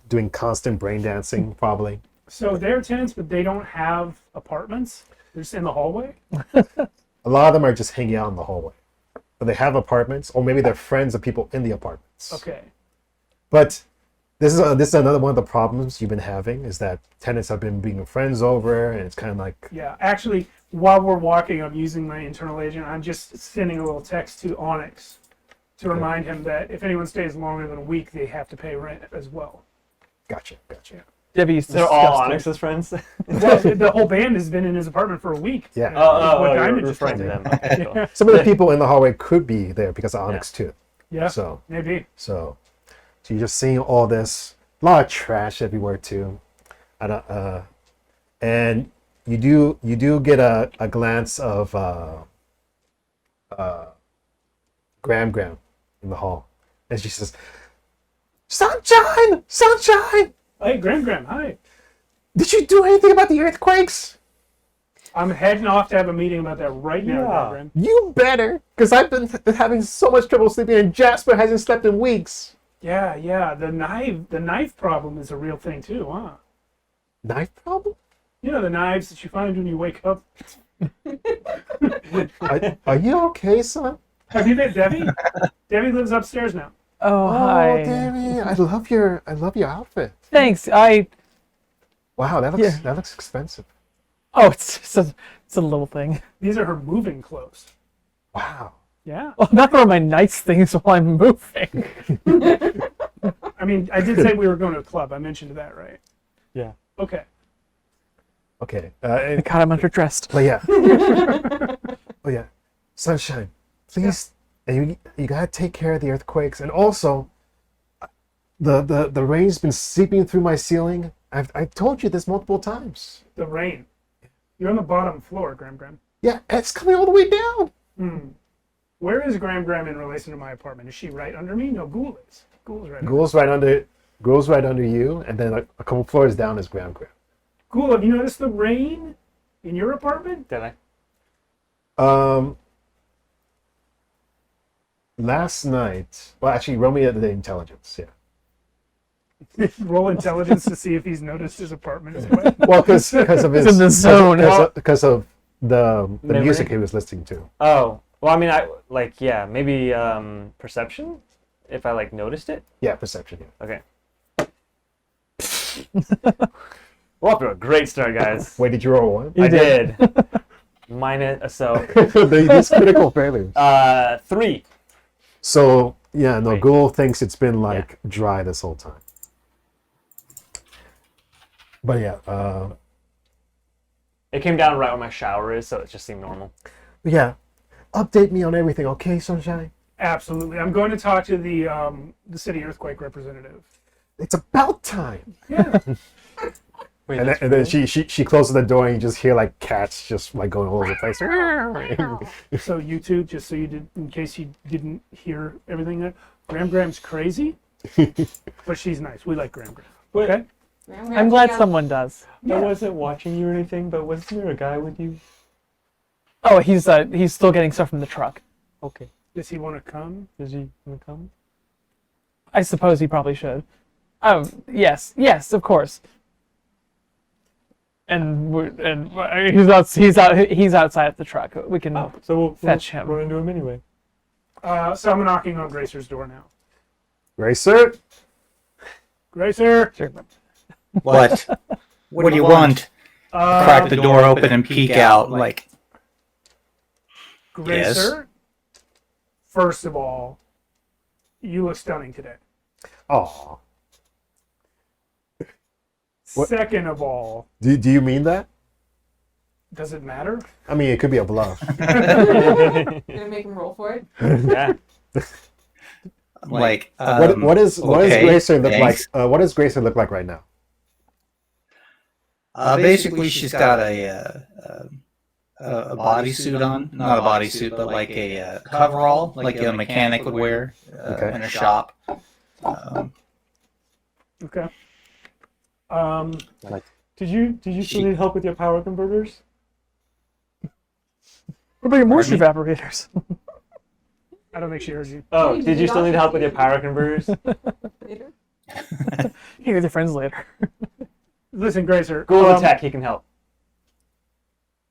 B: doing constant brain dancing, probably.
A: So they're tenants, but they don't have apartments. They're just in the hallway.
B: A lot of them are just hanging out in the hallway, but they have apartments, or maybe they're friends of people in the apartments.
A: Okay.
B: But this is another one of the problems you've been having, is that tenants have been bringing friends over, and it's kind of like,
A: Yeah. Actually, while we're walking, I'm using my internal agent. I'm just sending a little text to Onyx to remind him that if anyone stays longer than a week, they have to pay rent as well.
B: gotcha.
E: Debbie's
D: They're all
E: disgusting.
D: Onyx's friends.
A: Well, the whole band has been in his apartment for a week.
B: Yeah.
A: What
D: you're
A: Diamond just
D: referring
A: told
D: to
A: me.
D: them. Okay, cool.
B: Some of the people in the hallway could be there because of Onyx too.
A: Yeah.
B: So
A: Maybe.
B: you're just seeing all this, a lot of trash everywhere too. And you do get a glance of Graham in the hall, and she says, "Sunshine, sunshine!
A: Hey, Graham. Hi.
B: Did you do anything about the earthquakes?
A: I'm heading off to have a meeting about that right now,
D: Yeah.
A: Graham.
B: You better, because I've been having so much trouble sleeping, and Jasper hasn't slept in weeks."
A: Yeah. The knife problem is a real thing too, huh?
B: Knife problem?
A: You know the knives that you find when you wake up.
B: Are you okay, son?
A: Have you met Debbie? Debbie lives upstairs now.
E: Oh,
B: Oh,
E: hi.
B: Davey, I love your outfit.
E: Thanks.
B: Wow, that looks expensive.
E: Oh, it's a little thing.
A: These are her moving clothes.
B: Wow.
A: Yeah.
E: Well, I'm not throwing my nice things while I'm moving.
A: I mean, I did say we were going to a club. I mentioned that, right?
D: Yeah.
A: Okay.
B: Okay.
E: God, I'm underdressed.
B: But yeah. Sunshine, please. and you gotta take care of the earthquakes, and also the rain's been seeping through my ceiling. I've told you this multiple times.
A: The rain. You're on the bottom floor, Graham Graham.
B: Yeah, it's coming all the way down.
A: Where is Graham Graham in relation to my apartment? Is she right under me? No, Ghoul is. Ghoul's right under me.
B: Ghoul's right under you, and then a couple floors down is Graham Graham.
A: Ghoul, have you noticed the rain in your apartment?
D: Did I?
B: Last night, well, actually, roll me the intelligence. Yeah.
A: Roll intelligence to see if he's noticed his apartment is wet.
B: Well, because of his
E: It's in the zone.
B: because of the
D: Memory?
B: music he was listening to.
D: Oh, well, I mean, maybe perception, if I noticed it.
B: Yeah, perception. Yeah.
D: Okay. We're off to a great start, guys.
B: Wait, did you roll one?
E: You
D: I
E: did.
D: did. So
B: These critical failures.
D: 3.
B: So yeah, no,
D: Wait.
B: Ghoul thinks it's been dry this whole time. But yeah,
D: It came down right where my shower is, so it just seemed normal.
B: yeah. Update me on everything, okay, Sunshine?
A: Absolutely. I'm going to talk to the city earthquake representative.
B: It's about time.
A: Yeah.
D: Wait,
B: And
D: that's
B: then
D: real?
B: she closes the door and you just hear cats just going all over the place.
A: So you two, just so you did, in case you didn't hear everything there, Graham Graham's crazy, but she's nice. We like Graham Graham.
D: Wait,
A: Okay.
E: I'm glad someone does.
D: I wasn't watching you or anything, but wasn't there a guy with you?
E: Oh, he's still getting stuff from the truck.
D: Okay.
A: Does he want to come?
D: Does he want to come?
E: I suppose he probably should. Yes, of course. And he's outside of the truck. We can
D: So we'll
E: fetch him.
D: run into him anyway.
A: So I'm knocking on Gracer's door now.
B: Racer?
A: Gracer.
E: Sure.
F: What? What do you want? Crack the door open and peek out.
A: Gracer. First of all, you look stunning today.
B: Aw. What?
A: Second of all,
B: Do you mean that?
A: does it matter?
B: I mean, it could be a bluff.
C: Gonna make him roll for it.
D: Yeah.
B: What does
F: okay,
B: Gracer look
F: thanks.
B: like? What does Gracer look like right now?
F: Basically, she's got a bodysuit on. Not a bodysuit, but a coverall, like a mechanic would wear in a shop.
A: Okay.
D: Did you still need help with your power converters?
E: What about your moisture
F: Pardon
E: evaporators?
A: I don't think she heard you.
D: Oh,
C: Hey,
D: did you still need help with your power converters?
C: Later.
E: Here with your friends later.
A: Listen, Gracer.
D: Go attack, he can help.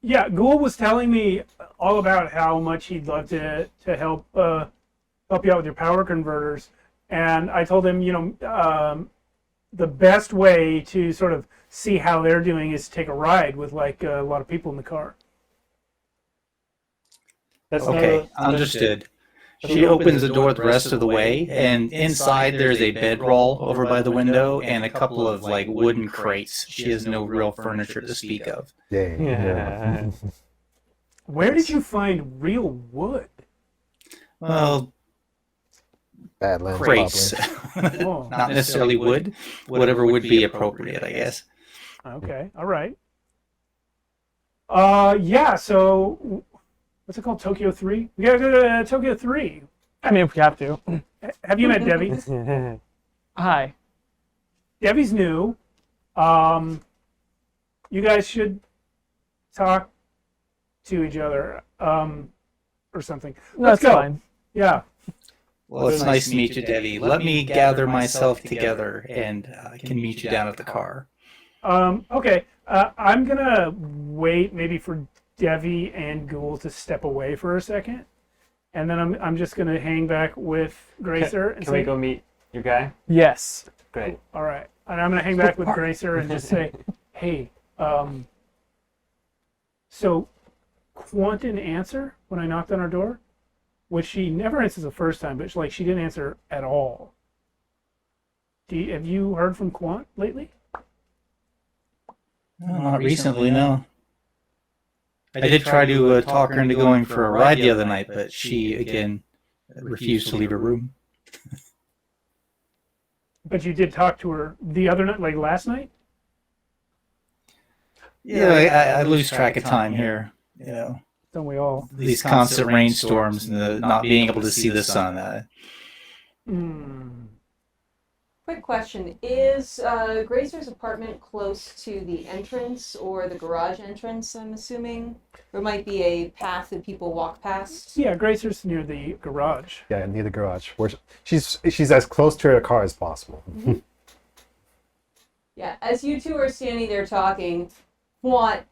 A: Yeah, Ghoul was telling me all about how much he'd love to help you out with your power converters, and I told him, the best way to sort of see how they're doing is to take a ride with a lot of people in the car.
D: That's
F: Okay, understood. She opens the door the rest of the way, and inside there's a bedroll over by the window and a couple of wooden crates. She has no real furniture to speak of.
D: Yeah.
A: Where did you find real wood?
F: Well,
B: Badlands,
F: crates.
B: probably.
A: Oh,
F: Not necessarily wood. Whatever would be appropriate, I guess.
A: okay, all right. Yeah. So, what's it called? Tokyo 3. We gotta go to Tokyo 3.
E: I mean, if we have to.
A: Have you met Debbie?
E: Hi.
A: Debbie's new. You guys should talk to each other, or something. Let's
E: That's
A: go.
E: fine.
A: Yeah.
F: Well, it's nice to meet you, Debbie. Let me gather myself together, and I can meet you down at the car.
A: Okay. I'm gonna wait maybe for Devi and Ghoul to step away for a second, and then I'm just gonna hang back with Gracer and
D: Can
A: say,
D: we go meet your guy?
E: Yes.
D: Great.
A: all right. And I'm gonna hang back with Gracer and just say, hey, so Quant didn't answer when I knocked on her door, which she never answers the first time, but she didn't answer at all. Have you heard from Quant lately?
F: No, not recently, no. I did try to talk her into going for a ride the other night, but she, again, refused to leave her room.
A: But you did talk to her the other night, like last night?
F: Yeah, I lose track of time here. You know,
A: Don't we all?
F: these constant rainstorms and the not being able to see the sun.
C: Quick question. Is Grazer's apartment close to the entrance or the garage entrance, I'm assuming? There might be a path that people walk past.
A: Yeah, Gracer's near the garage.
B: Yeah, near the garage. Where she's as close to her car as possible.
C: Yeah, as you two are standing there talking, Quant,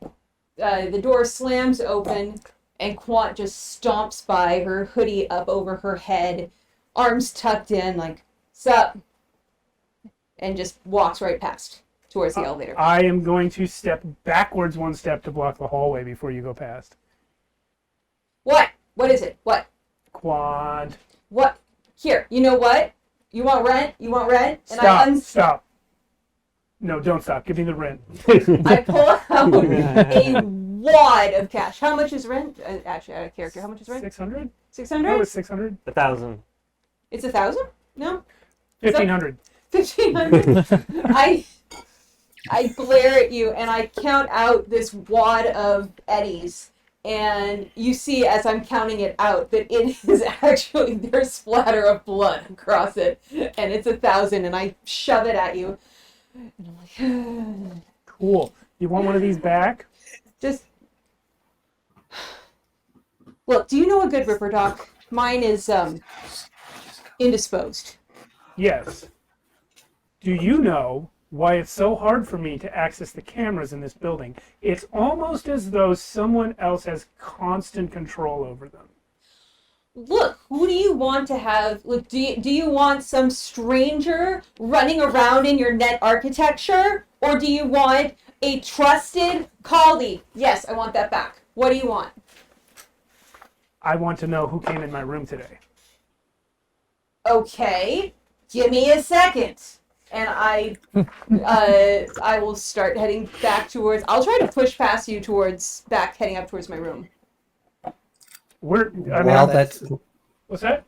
C: the door slams open, and Quant just stomps by, her hoodie up over her head, arms tucked in, like, sup, and just walks right past towards the elevator.
A: I am going to step backwards one step to block the hallway before you go past.
C: What? What is it? What?
A: Quad.
C: What? Here, you know what? You want rent? You want rent? And
A: Stop. Stop. No, don't stop. Give me the rent.
C: I pull out a wad of cash. How much is rent? Actually, out of character. How much is rent?
A: 600?
C: 600?
A: Oh, it's 600?
D: 1,000.
C: It's 1,000? No?
A: 1,500.
C: 1,500? I glare at you and I count out this wad of eddies. And you see, as I'm counting it out, that it is actually, there's splatter of blood across it. And it's 1,000, and I shove it at you. And I'm like,
A: Cool. You want one of these back?
C: just look. Do you know a good Ripper Doc? Mine is indisposed.
A: Yes. Do you know why it's so hard for me to access the cameras in this building? It's almost as though someone else has constant control over them.
C: Look, who do you want to have? Look, do you want some stranger running around in your net architecture, or do you want a trusted colleague? Yes, I want that back. What do you want?
A: I want to know who came in my room today.
C: Okay, give me a second. And I will start heading back towards. I'll try to push past you heading up towards my room.
F: That's.
A: What's that?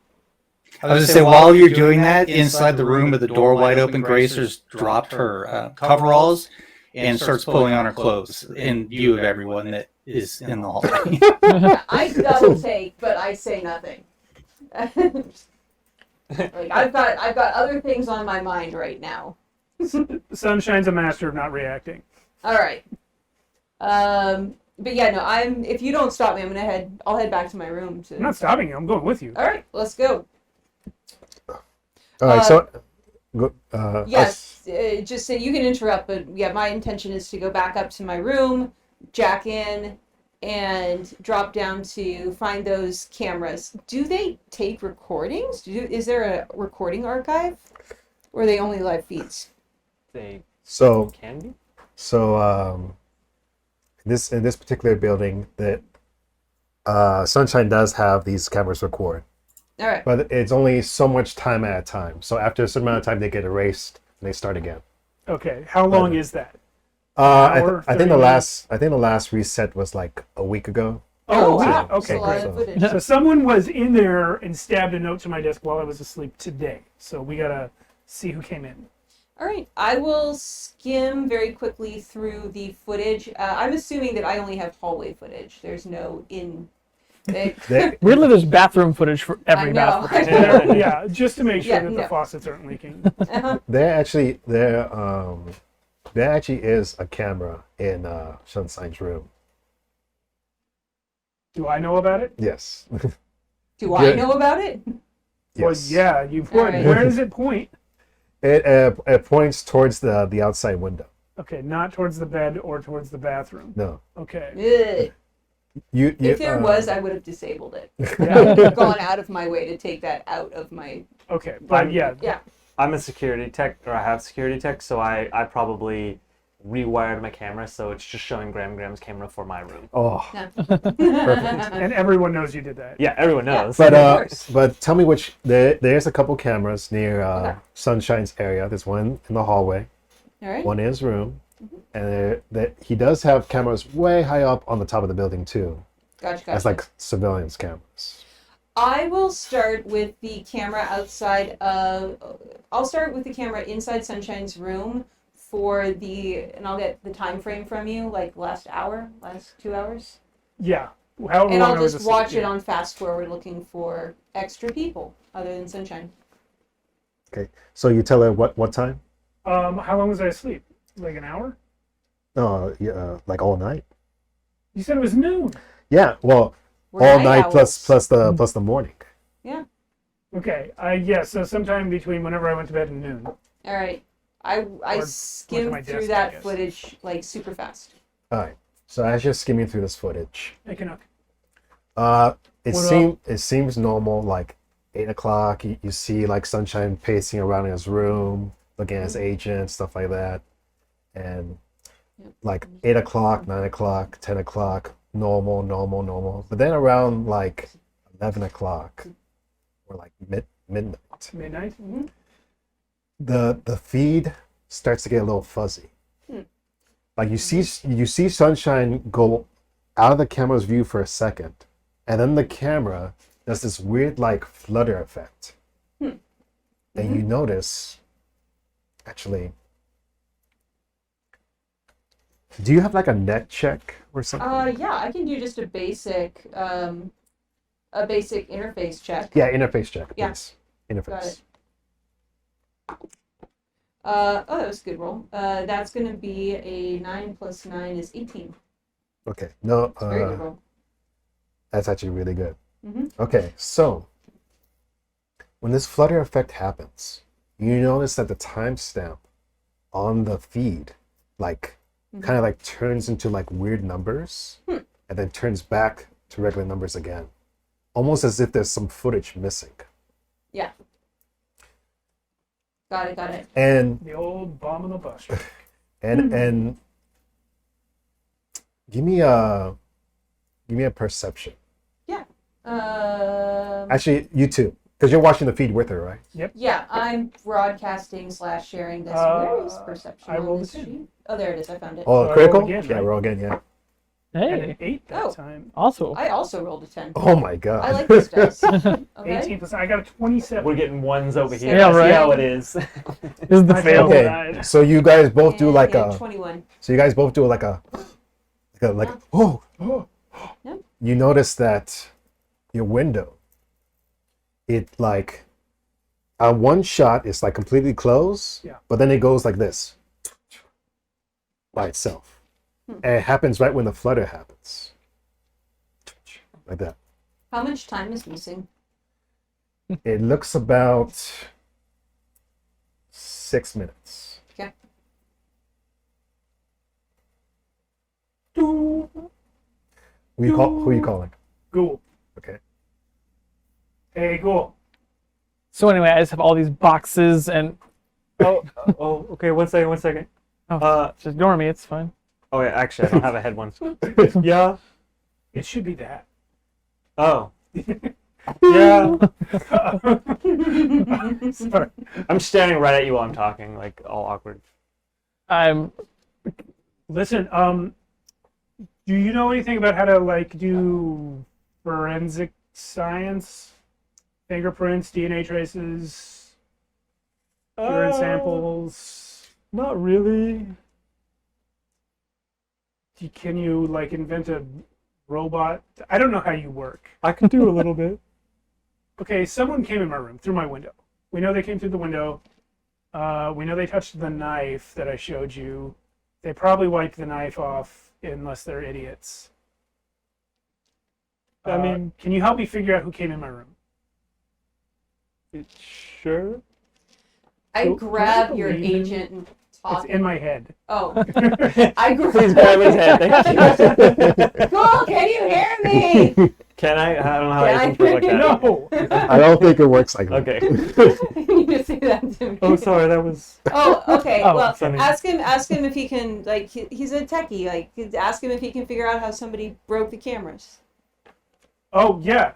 F: I was going to say, while you're doing that, inside the room with the door wide open, Gracer's dropped her coveralls and starts pulling on her clothes in view of everyone that is in the hallway.
C: Yeah, I double take, but I say nothing. Like I've got other things on my mind right now.
A: Sunshine's a master of not reacting.
C: All right. But yeah, no. If you don't stop me, I'll head back to my room.
A: I'm not stopping you. I'm going with you.
C: All right, let's go.
B: All right, so
C: Yes, just say you can interrupt, but yeah, my intention is to go back up to my room, jack in, and drop down to find those cameras. Do they take recordings? Is there a recording archive, or are they only live feeds?
D: They
B: so
D: can be.
B: So in this particular building, that Sunshine does have these cameras record,
C: All right.
B: but it's only so much time at a time. So after a certain amount of time, they get erased and they start again.
A: Okay. How long is that?
B: I think the last reset was like a week ago.
C: Oh,
A: was it?
C: wow.
A: Okay,
C: That's a lot
A: great.
C: of footage.
A: So someone was in there and stabbed a note to my desk while I was asleep today. So we gotta see who came in.
C: All right, I will skim very quickly through the footage. I'm assuming that I only have hallway footage. There's no
E: Weirdly, there's bathroom footage for every
C: I know.
E: bathroom.
A: Yeah, just to make sure
C: Yeah,
A: that the
C: no.
A: faucets aren't leaking.
C: Uh-huh.
B: There actually is a camera in Sunshine's room.
A: Do I know about it?
B: Yes.
C: Do I
B: Yeah.
C: know about it?
A: Well,
B: Yes.
A: yeah, you would.
C: Alright.
A: Where does it point?
B: It points towards the outside window.
A: Okay, not towards the bed or towards the bathroom.
B: No.
A: Okay.
C: Ugh.
B: You
C: If there was, I would have disabled it.
A: Yeah.
C: Gone out of my way to take that out of my.
A: Okay, but yeah.
C: Yeah.
D: I'm a security tech, or I have security tech, so I probably rewired my camera so it's just showing Graham's camera for my room.
B: Oh,
A: And everyone knows you did that.
D: Yeah, everyone
C: Yeah.
D: knows.
B: but
C: Of course.
B: but tell me which there's a couple cameras near
C: Okay.
B: Sunshine's area. There's one in the hallway,
C: All right.
B: one in his room, and that he does have cameras way high up on the top of the building too.
C: Gotcha.
B: That's like surveillance cameras.
C: I will start with the camera outside of. I'll start with the camera inside Sunshine's room and I'll get the time frame from you, like last 2 hours.
A: Yeah. However
C: And
A: long
C: I'll
A: I was
C: just
A: asleep,
C: watch it
A: yeah.
C: on fast forward looking for extra people other than Sunshine.
B: Okay. So you tell her what time?
A: How long was I asleep? Like an hour?
B: Yeah, like all night.
A: You said it was noon.
B: Yeah. Well,
C: We're
B: all
C: night
B: night
C: owls.
B: plus the morning.
C: Yeah.
A: Okay. Yeah. So sometime between whenever I went to bed and noon.
C: All right. I
A: Or went to my
C: skimmed
A: desk,
C: through
A: I
C: that
A: guess.
C: footage like super fast.
B: All right. So as you're skimming through this footage,
A: Hey, Canuck.
B: it seems normal. Like 8 o'clock, you see like Sunshine pacing around in his room, looking at his agent, stuff like that, and like 8 o'clock, 9 o'clock, 10 o'clock, normal. But then around like 11 o'clock or like midnight,
A: Midnight.
C: Mm-hmm.
B: the feed starts to get a little fuzzy.
C: Hmm.
B: Like you see Sunshine go out of the camera's view for a second, and then the camera does this weird like flutter effect.
C: Hmm.
B: And you notice, actually, do you have like a net check or something?
C: Yeah, I can do just a basic interface check.
B: Yeah, interface check,
C: Yeah.
B: please. Interface.
C: Got it. That was a good roll. That's gonna be a 9 plus 9 is 18.
B: Okay. No,
C: It's a very good roll.
B: that's actually really good.
C: Mm-hmm.
B: Okay, so when this flutter effect happens, you notice that the timestamp on the feed, like, kind of like turns into like weird numbers, and then turns back to regular numbers again, almost as if there's some footage missing.
C: Yeah. Got it.
B: And
A: The old bomb on the bus.
B: and give me a perception. Actually, you too, because you're watching the feed with her, right?
C: Yeah, I'm broadcasting / sharing this. Where is perception
A: I
C: on
A: rolled
C: this
A: a 10.
C: sheet? Oh, there it is. I found it.
B: Oh,
A: roll
B: critical?
A: again,
B: Yeah,
A: right?
B: roll again. Yeah.
A: And
E: Hey,
A: an 8 that
C: Oh.
A: time.
E: also.
C: I also rolled a 10.
B: Oh my god.
C: I like this dice.
A: 18
C: Okay.
A: plus. I got a 27.
D: We're getting ones over here.
E: Yeah,
D: I see
E: right.
D: how it is.
E: This is the
A: I
E: fail.
A: failed.
B: Okay,
A: Died.
B: so you guys both do like
C: And
B: a.
C: 21.
B: So you guys both do like oh.
C: Yep.
B: You notice that your window, it like, on one shot it's like completely closed,
A: Yeah.
B: but then it goes like this by itself, and it happens right when the flutter happens, like that.
C: How much time is missing?
B: It looks about 6 minutes.
C: Okay.
A: Doo.
B: Who are you calling?
A: Ghoul.
B: Okay.
A: Hey, Ghoul.
E: So anyway, I just have all these boxes and
D: Okay, 1 second.
E: just ignore me. It's fine.
D: Oh, yeah, actually, I don't have a head one. Yeah.
A: It should be that.
D: Oh. Yeah.
A: Sorry.
D: I'm staring right at you while I'm talking, like all awkward.
E: I'm
A: Listen, do you know anything about how to like do forensic science? Fingerprints, DNA traces, urine samples.
D: Not really.
A: Can you like invent a robot? I don't know how you work.
D: I could do a little bit.
A: Okay, someone came in my room through my window. We know they came through the window. We know they touched the knife that I showed you. They probably wiped the knife off unless they're idiots.
D: I mean-
A: can you help me figure out who came in my room?
D: Sure.
C: I
A: Can I
C: grab your
A: believe him?
C: agent and
A: It's
C: talk.
A: in my head.
C: Oh. I
D: Please grab his head. Thank you.
C: Cool, can you hear me?
D: Can I? I don't know how
C: Can I
D: agents work like that.
A: No.
B: I don't think it works like that.
D: Okay.
C: You just say that to me.
D: Oh, sorry. That was.
C: Oh, okay.
E: Oh,
C: well,
D: funny.
C: ask him if he can, like, he's a techie. Like, ask him if he can figure out how somebody broke the cameras.
A: Oh yeah.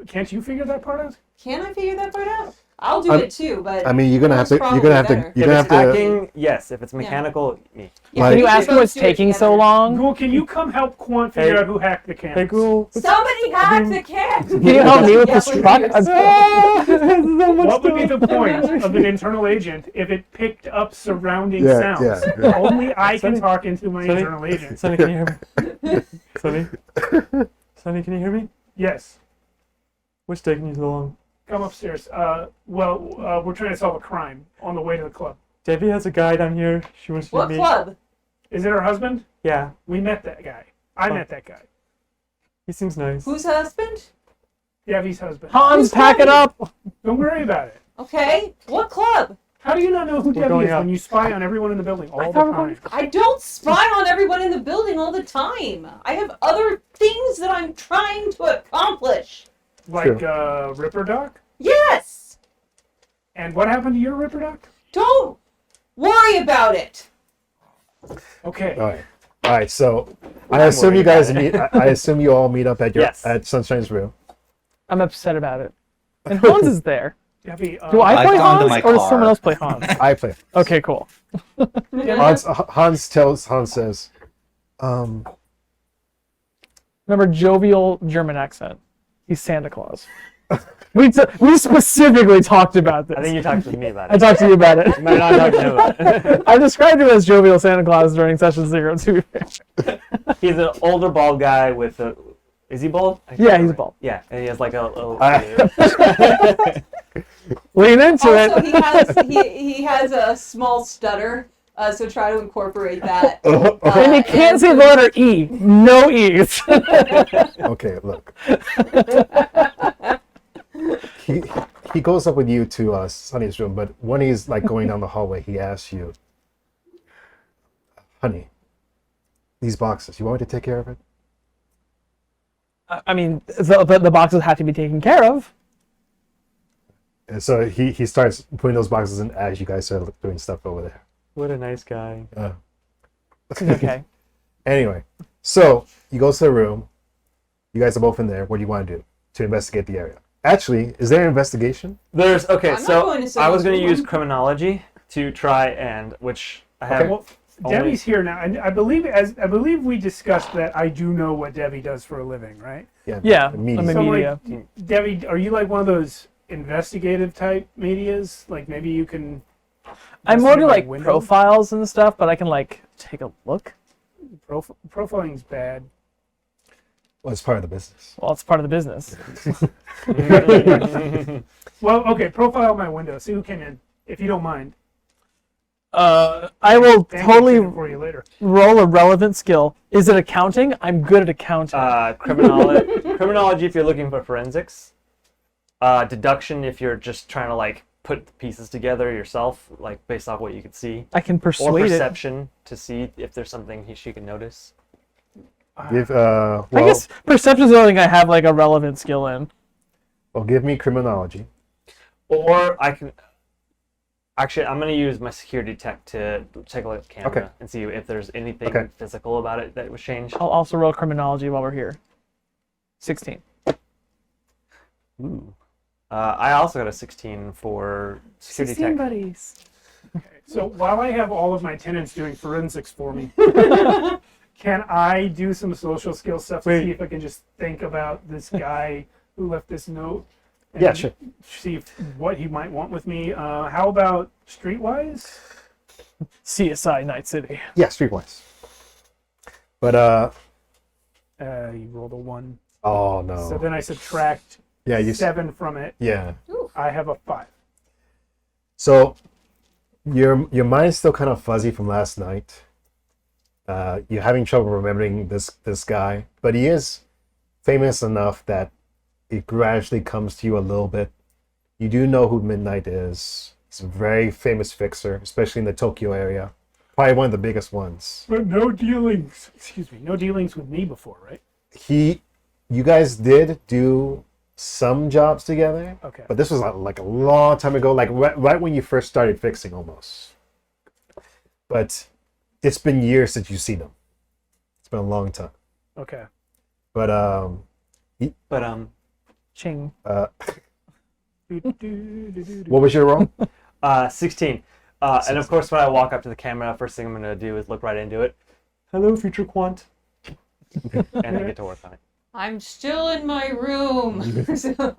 A: Can't you figure that part out?
C: Can I figure that part out? I'll do it too, but
B: I mean, you're gonna have to.
C: One's
B: You're gonna have to.
C: probably
B: You're
D: If
B: gonna
D: it's
B: have to.
D: hacking, yes. If it's mechanical, me.
C: yeah,
B: Like-
E: Can you
C: we
E: ask
C: should
E: him what's
C: both do it
E: taking so
C: together.
E: long?
A: Ghoul, can you come help Quant figure
D: Hey.
A: out who hacked the cameras?
D: Hey, Ghoul.
C: Somebody hacked the can.
E: Can you help me with
C: Yeah,
E: this
C: please.
E: truck?
A: What would be the point of an internal agent if it picked up surrounding sounds?
B: yeah.
A: Only I can
D: Sonny.
A: talk into my
D: Sonny.
A: internal agent.
D: Sonny, can you hear me? Sonny? Sonny, can you hear me?
A: Yes.
D: What's taking you so long?
A: Come upstairs. We're trying to solve a crime on the way to the club.
D: Debbie has a guy down here. She wants to
C: What
D: meet.
C: club?
A: Is it her husband?
D: Yeah,
A: We met that guy. I met that guy.
D: he seems nice.
C: Whose husband?
A: Debbie's husband.
E: Hans, pack it up.
A: Don't worry about it.
C: Okay. What club?
A: How do you not know who Debbie
D: going
A: is
D: up.
A: when you spy on everyone in the building all the
E: thought we were
A: time?
C: I don't spy on everyone in the building all the time. I have other things that I'm trying to accomplish.
A: Like Ripper Doc?
C: Yes.
A: And what happened to your Ripper Doc?
C: Don't worry about it.
A: Okay.
B: All right. So I assume you guys meet. I assume you all meet up at your
D: Yes.
B: at Sunshine's room.
E: I'm upset about it. And Hans is there.
A: Debbie,
E: Do I
F: I've
E: play
F: gone to
E: Hans
F: my
E: or does
F: car.
E: someone else play Hans?
B: I play.
E: Okay, cool.
B: Hans says,
E: Remember, jovial German accent. He's Santa Claus. We specifically talked about this.
D: I think you talked to me about
E: I
D: it.
E: talked to you about it.
D: You might not talk to him about it.
E: I described him as jovial Santa Claus during session 0, too.
D: He's an older bald guy with a. Is he bald? I can't
E: Yeah, he's
D: remember.
E: bald.
D: Yeah, and he has like a little.
E: Lean into
C: Also,
E: it.
C: he has a small stutter, so try to incorporate that.
E: And he can't say the letter E. No E's.
B: "Okay, look." He goes up with you to Sonny's room, but when he's like going down the hallway, he asks you, "Honey, these boxes, you want me to take care of it?"
E: I mean, the boxes have to be taken care of.
B: And so he starts putting those boxes in as you guys are doing stuff over there.
D: What a nice guy.
E: Okay.
B: Anyway, so you go to the room. You guys are both in there. What do you want to do to investigate the area? Actually, is there an investigation?
D: There's okay.
C: I'm not
D: So
C: going to say
D: I was
C: what's
D: going to
C: going
D: use
C: on.
D: criminology to try and which I have.
B: Okay.
A: Well,
D: only-
A: Debbie's here now, and I believe we discussed that I do know what Debbie does for a living, right?
E: Yeah,
B: media.
E: I'm a
A: So, like,
E: media.
A: Debbie, are you like one of those investigative type medias? Like maybe you can.
E: I'm more to
A: investigate
E: like
A: windows?
E: profiles and stuff, but I can like take a look.
A: Profiling's bad.
B: Well, it's part of the business.
E: Well, it's part of the business.
A: Well, okay, profile my window. See who came in, if you don't mind.
E: I will
A: Bang
E: totally
A: it for you later.
E: roll a relevant skill. Is it accounting? I'm good at accounting.
D: Criminology if you're looking for forensics. Deduction if you're just trying to like put the pieces together yourself, like based off what you could see.
E: I can
D: Or
E: persuade it.
D: perception to see if there's something she can notice.
B: Give
E: I guess perception's the only thing I have like a relevant skill in.
B: well, give me criminology.
D: Or I can. Actually, I'm going to use my security tech to take a look at the camera
B: Okay.
D: and see if there's anything
B: Okay.
D: physical about it that was changed.
E: I'll also roll criminology while we're here. 16.
D: Ooh. I also got a 16 for security
E: 16
D: tech.
E: buddies.
A: So while I have all of my tenants doing forensics for me, can I do some social skill stuff to
D: Wait.
A: see if I can just think about this guy who left this note? And
B: Yeah, sure.
A: See what he might want with me. How about streetwise?
E: CSI Night City.
B: Yeah, streetwise. But
A: You rolled a 1.
B: oh no.
A: So then I subtract
B: yeah, you
A: 7 from it.
B: yeah.
A: I have a 5.
B: So your mind's still kind of fuzzy from last night. You're having trouble remembering this guy, but he is famous enough that it gradually comes to you a little bit. You do know who Midnight is. He's a very famous fixer, especially in the Tokyo area. Probably one of the biggest ones.
A: But no dealings. Excuse me. No dealings with me before, right?
B: You guys did do some jobs together,
A: Okay.
B: but this was like a long time ago, like right when you first started fixing almost. But it's been years since you've seen him. It's been a long time.
A: Okay.
B: But
D: But
E: Ching.
B: What was your roll?
D: 16. And of course, when I walk up to the camera, first thing I'm going to do is look right into it. Hello, future Quant. And then get to work on it.
C: I'm still in my room. So-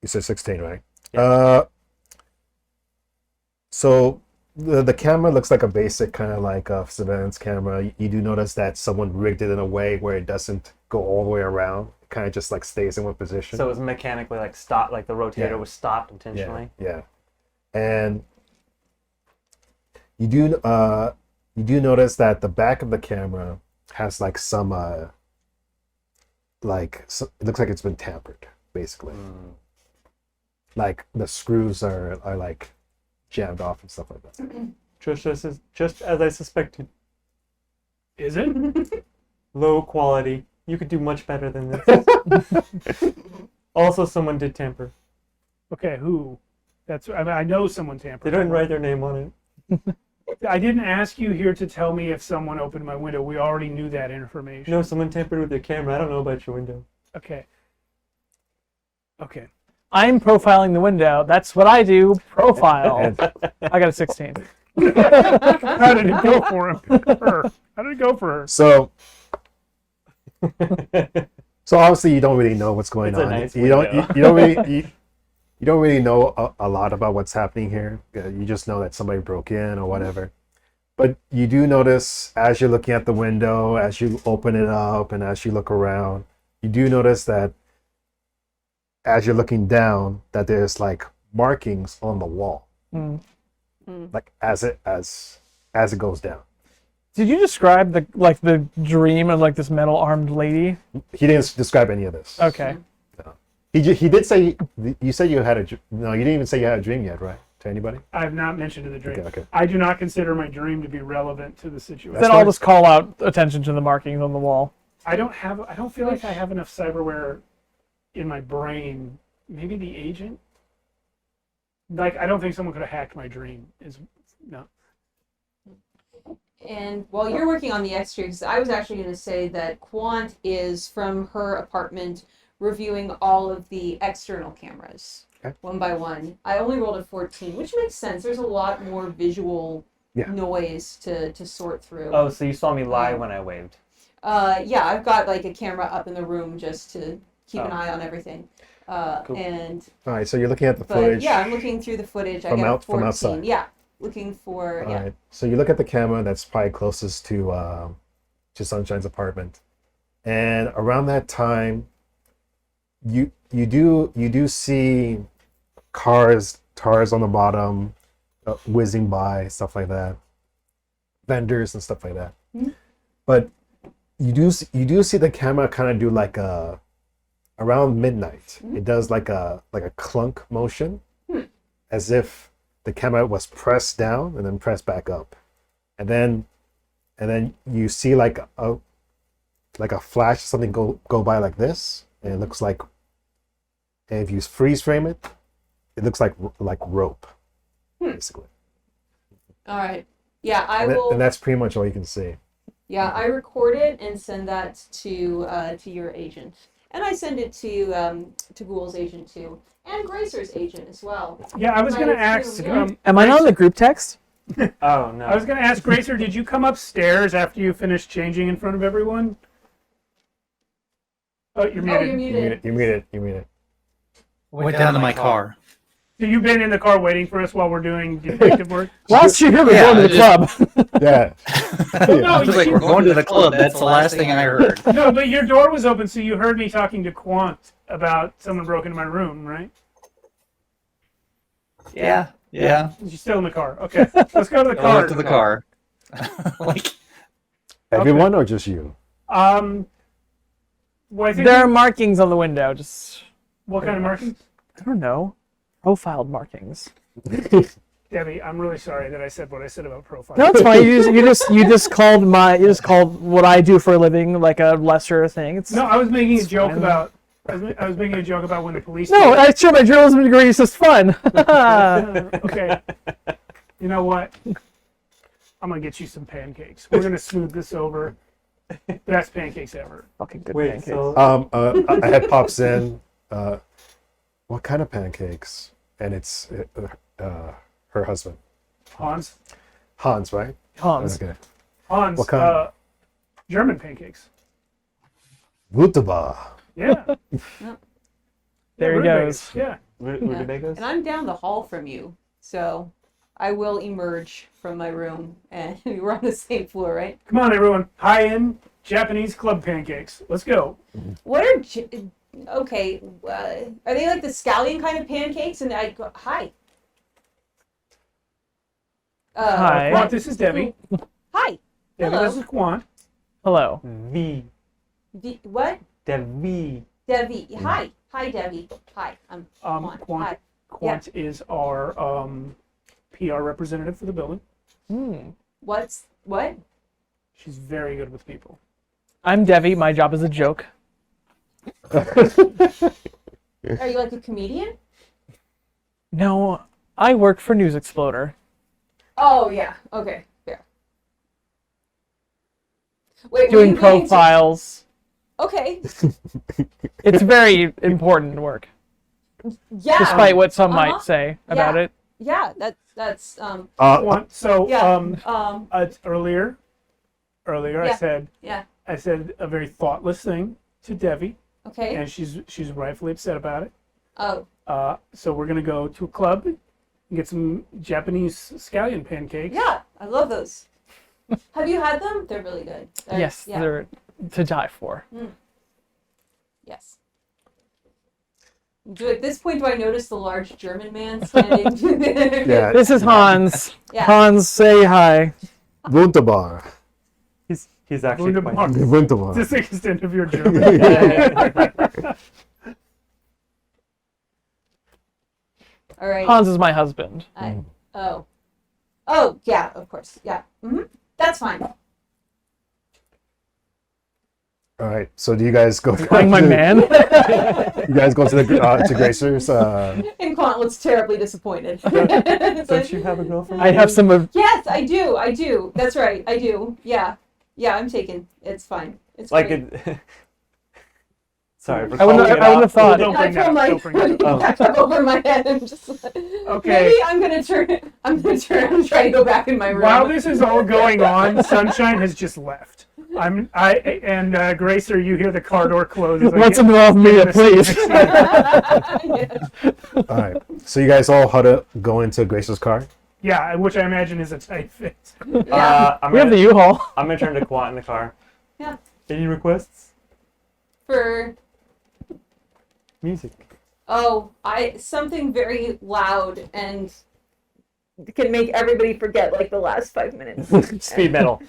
B: You said 16, right?
D: Yeah.
B: So the camera looks like a basic kind of like a surveillance camera. You do notice that someone rigged it in a way where it doesn't go all the way around. It kind of just like stays in one position.
D: So it was mechanically like stopped, like the rotator
B: Yeah.
D: was stopped intentionally.
B: Yeah. And you do notice that the back of the camera has like some it looks like it's been tampered, basically. Like the screws are like jammed off and stuff like that.
D: Just as I suspected.
A: Is it?
D: Low quality. You could do much better than this. Also, someone did tamper.
A: Okay, who? I know someone
D: They
A: tampered.
D: didn't write their name on it.
A: I didn't ask you here to tell me if someone opened my window. We already knew that information.
D: No, someone tampered with your camera. I don't know about your window.
A: Okay. Okay.
E: I'm profiling the window. That's what I do. Profile.
B: And
E: I got a 16.
A: How did it go for him? Her. How did it go for her?
B: so obviously you don't really know what's going
D: It's a
B: on.
D: nice
B: you don't
D: window.
B: you don't really know a lot about what's happening here. You just know that somebody broke in or whatever. But you do notice as you're looking at the window, as you open it up and as you look around, you do notice that as you're looking down, that there's like markings on the wall, like as it goes down.
E: Did you describe the dream of like this metal armed lady?
B: He didn't describe any of this.
E: Okay.
B: He did say you said you had no, you didn't even say you had a dream yet, right? To anybody?
A: I have not mentioned the dream.
B: Okay.
A: I do not consider my dream to be relevant to the situation.
E: Then I'll just call out attention to the markings on the wall.
A: I don't feel like I have enough cyberware in my brain. Maybe the agent? Like, I don't think someone could have hacked my dream. No.
C: And while you're working on the extras, I was actually going to say that Quant is from her apartment reviewing all of the external cameras, one by one. I only rolled a 14, which makes sense. There's a lot more visual noise to sort through.
D: Oh, so you saw me lie when I waved.
C: Yeah, I've got like a camera up in the room just to keep an eye on everything.
D: Cool.
C: And
B: All right, so you're looking at the
C: but
B: footage.
C: yeah, I'm looking through the footage. I
B: From
C: got a
B: out- from
C: 14.
B: outside.
C: Yeah, looking for
B: All right. So you look at the camera that's probably closest to Sunshine's apartment, and around that time, you do see cars on the bottom, whizzing by, stuff like that, vendors and stuff like that. But you do see the camera kind of do like a around midnight. It does like a clunk motion, as if the camera was pressed down and then pressed back up, and then you see like a flash, something go by like this, and it looks like, and if you freeze frame it, it looks like rope, basically.
C: All right. Yeah,
B: And that's pretty much all you can see.
C: Yeah, I record it and send that to your agent, and I send it to Ghoul's agent too, and Gracer's agent as well.
A: Yeah, I was going to
C: Might
A: ask.
C: assume,
E: Am I not on the group text?
D: Oh, no.
A: I was going to ask Gracer, did you come upstairs after you finished changing in front of everyone? Oh, you're muted.
C: you're muted.
B: You mean it.
F: Went down to my car.
A: So you've been in the car waiting for us while we're doing detective work?
E: Last year we were
F: Yeah,
E: going to the club.
B: Yeah.
A: No,
F: I was like, we're going to the club. That's the last thing I heard.
A: No, but your door was open, so you heard me talking to Quant about someone broke into my room, right?
F: Yeah. Yeah.
A: You're still in the car. Okay, let's go to the
F: I
A: car.
F: went to the car. Like,
B: Everyone or just you?
A: Well, I think
E: There are markings on the window. Just
A: what kind of markings?
E: I don't know, profiled markings.
A: Debbie, I'm really sorry that I said what I said about profile.
E: No, it's fine. You just called what I do for a living like a lesser thing. It's
A: No, I was making a joke
E: fine.
A: about. I was making a joke about when the police.
E: No, I sure my journalism degree is just fun.
A: Okay. You know what? I'm gonna get you some pancakes. We're gonna smooth this over. Best pancakes ever.
E: Fucking good
D: Wait,
E: pancakes.
D: so
B: A head pops in. What What kind of pancakes? And it's her husband.
A: Hans.
B: Hans, right?
E: Hans.
B: Okay.
A: Hans.
B: What kind?
A: German pancakes.
B: Wunderbar.
A: Yeah.
E: There he
A: Rutabagas,
E: goes.
A: Yeah.
D: Rutabagas?
C: And I'm down the hall from you, so I will emerge from my room, and we're on the same floor, right?
A: Come on, everyone. High-end Japanese club pancakes. Let's go.
C: What are okay? Are they like the scallion kind of pancakes? And I go, hi.
E: Hi.
A: Quant, this is Debbie.
C: Hi.
A: Debbie,
C: Hello.
A: this is Quant.
E: Hello.
D: V.
C: What?
D: Devi.
C: Debbie. Hi. Hi, Debbie. Hi. I'm
A: Quant,
C: Hi.
A: Quant is our PR representative for the building.
C: What?
A: She's very good with people.
E: I'm Devi. My job is a joke.
C: Are you like a comedian?
E: No, I work for News Exploder.
C: Oh yeah. Okay. Fair. Wait.
E: Doing
C: were you going to-
E: profiles.
C: Okay.
E: It's very important work,
C: Yeah.
E: despite what some
C: Uh-huh.
E: might say about it.
C: Yeah. That's
A: Quant, so
C: yeah.
A: earlier
C: Yeah.
A: I said a very thoughtless thing to Debbie,
C: Okay.
A: and she's rightfully upset about it.
C: Oh.
A: So we're gonna go to a club and get some Japanese scallion pancakes.
C: Yeah. I love those. Have you had them? They're really good.
E: Yes,
C: Yeah.
E: they're to die for.
C: Yes. At this point, do I notice the large German man standing there?
B: Yeah.
E: This is Hans.
C: Yeah.
E: Hans, say hi.
B: Wunderbar.
D: He's actually
A: Wunderbar.
D: quite...
B: Wunderbar.
A: This extent of your German.
C: All right.
E: Hans is my husband.
C: Oh. Oh, yeah, of course. Yeah. That's fine.
B: All right. So do you guys go?
E: Playing my man.
B: You guys go to the to Gracers.
C: And Quant looks terribly disappointed.
D: Don't you have a girlfriend?
E: I have some of.
C: Yes, I do. I do. That's right. I do. Yeah. Yeah, I'm taken. It's fine. It's
D: Like
C: great.
D: it... Sorry for
E: I wouldn't
D: calling it
E: have
D: out.
E: thought.
A: Don't
C: I
A: bring that
C: feel
A: up.
C: like
A: Don't bring that up.
C: back up over my head and just like,
A: Okay.
C: maybe I'm gonna turn and try to go back in my room.
A: While this is all going on, Sunshine has just left. Gracer, you hear the car door close. as I
E: Let's
A: get-
E: involve Mia,
A: get
E: please.
C: Yes.
B: all right. So you guys all huddle go into Gracer's car.
A: Yeah, which I imagine is a tight fit.
C: Yeah.
D: I'm
E: We have the
D: gonna,
E: U-Haul.
D: I'm gonna turn to Quant in the car.
C: Yeah.
D: Any requests?
C: For
D: Music.
C: something very loud and can make everybody forget like the last 5 minutes.
D: Speed metal.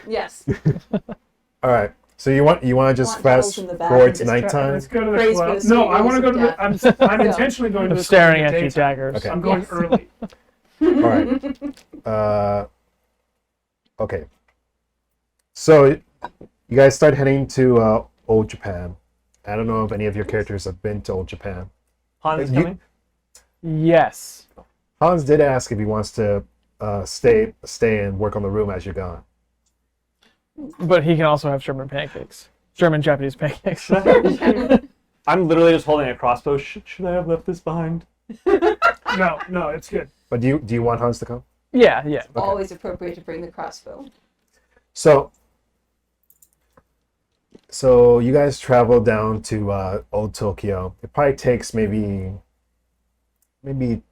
C: Yes.
B: All right. So you want to just
C: Want bells
B: fast
C: in the back
B: forward
C: and
B: to
C: just try-
B: nighttime?
A: Let's go to the
C: Praise
A: club.
C: for the
A: No, I want to go to
C: sweet
A: the.
C: music,
A: I'm
C: Go.
A: intentionally going to
E: I'm
A: the
E: staring
A: club in
E: at
A: the
E: you,
A: daytime.
E: daggers.
B: Okay.
A: I'm going
C: Yes.
A: early.
B: All right. Okay. So you guys start heading to Old Japan. I don't know if any of your characters have been to Old Japan.
D: Hans
B: You-
D: coming?
E: Yes.
B: Hans did ask if he wants to stay and work on the room as you're gone.
E: But he can also have German pancakes. German Japanese pancakes.
D: I'm literally just holding a crossbow. Should I have left this behind?
A: No, it's good.
B: But do you want Hans to come?
E: Yeah, yeah.
C: Always appropriate to bring the crossbow.
B: So you guys travel down to Old Tokyo. It probably takes maybe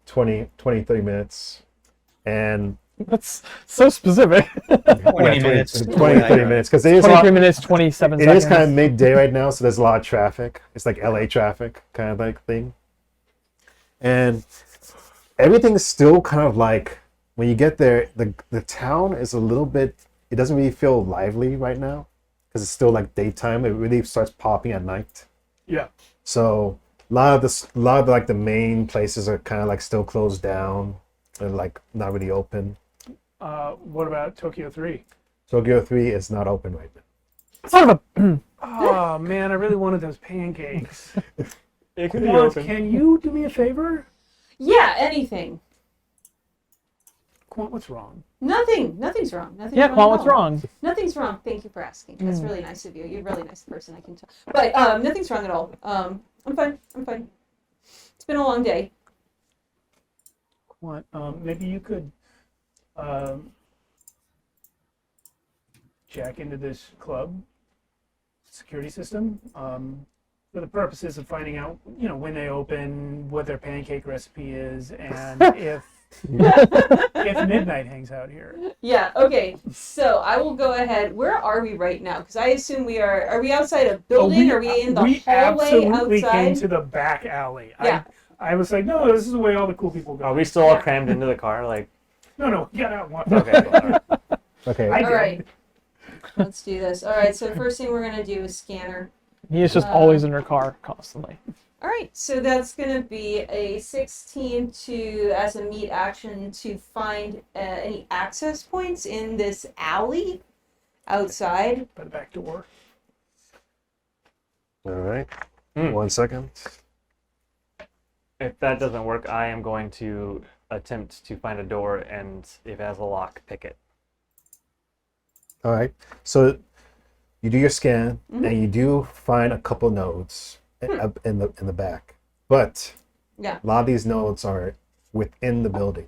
B: 20, 30 minutes. And
E: That's so specific.
F: 20 minutes.
B: 20, 30 minutes. Because it is
E: 23 minutes, 27
B: it
E: seconds.
B: is kind of midday right now, so there's a lot of traffic. It's like LA traffic kind of like thing. And everything's still kind of like, when you get there, the town is a little bit, it doesn't really feel lively right now because it's still like daytime. It really starts popping at night.
A: Yeah.
B: So a lot of like the main places are kind of like still closed down and like not really open.
A: What about Tokyo 3?
B: Tokyo 3 is not open right now.
E: Sort of a.
A: Oh man, I really wanted those pancakes.
D: It could be
A: Quant,
D: open.
A: can you do me a favor?
C: Yeah, anything.
A: Quant, what's wrong?
C: Nothing's wrong. Nothing's
E: Yeah,
C: wrong
E: Quan,
C: at
E: what's
C: all.
E: wrong?
C: Nothing's wrong. Thank you for asking. That's really nice of you. You're a really nice person, I can tell. But nothing's wrong at all. I'm fine. It's been a long day.
A: Quant, maybe you could jack into this club security system for the purposes of finding out, when they open, what their pancake recipe is, and if midnight hangs out here.
C: Yeah, okay. So I will go ahead. Where are we right now? Because I assume we are we outside a building? Are we in the
A: we
C: hallway
A: absolutely
C: outside?
A: came to the back alley.
C: Yeah.
A: I was like, no, this is the way all the cool people go.
D: Are we still all crammed into the car? Like,
A: No, get out and walk.
D: okay. All right.
B: Okay.
A: I did.
C: All right. Let's do this. All right, so the first thing we're going to do is scanner.
E: He is just always in her car constantly.
C: All right, so that's going to be a 16 as a meat action to find any access points in this alley outside.
A: By the back door.
B: All right.
D: Mm.
B: 1 second.
D: If that doesn't work, I am going to attempt to find a door, and if it has a lock, pick it.
B: All right. So you do your scan, and you do find a couple nodes up in the back, but
C: Yeah.
B: a lot of these nodes are within the building.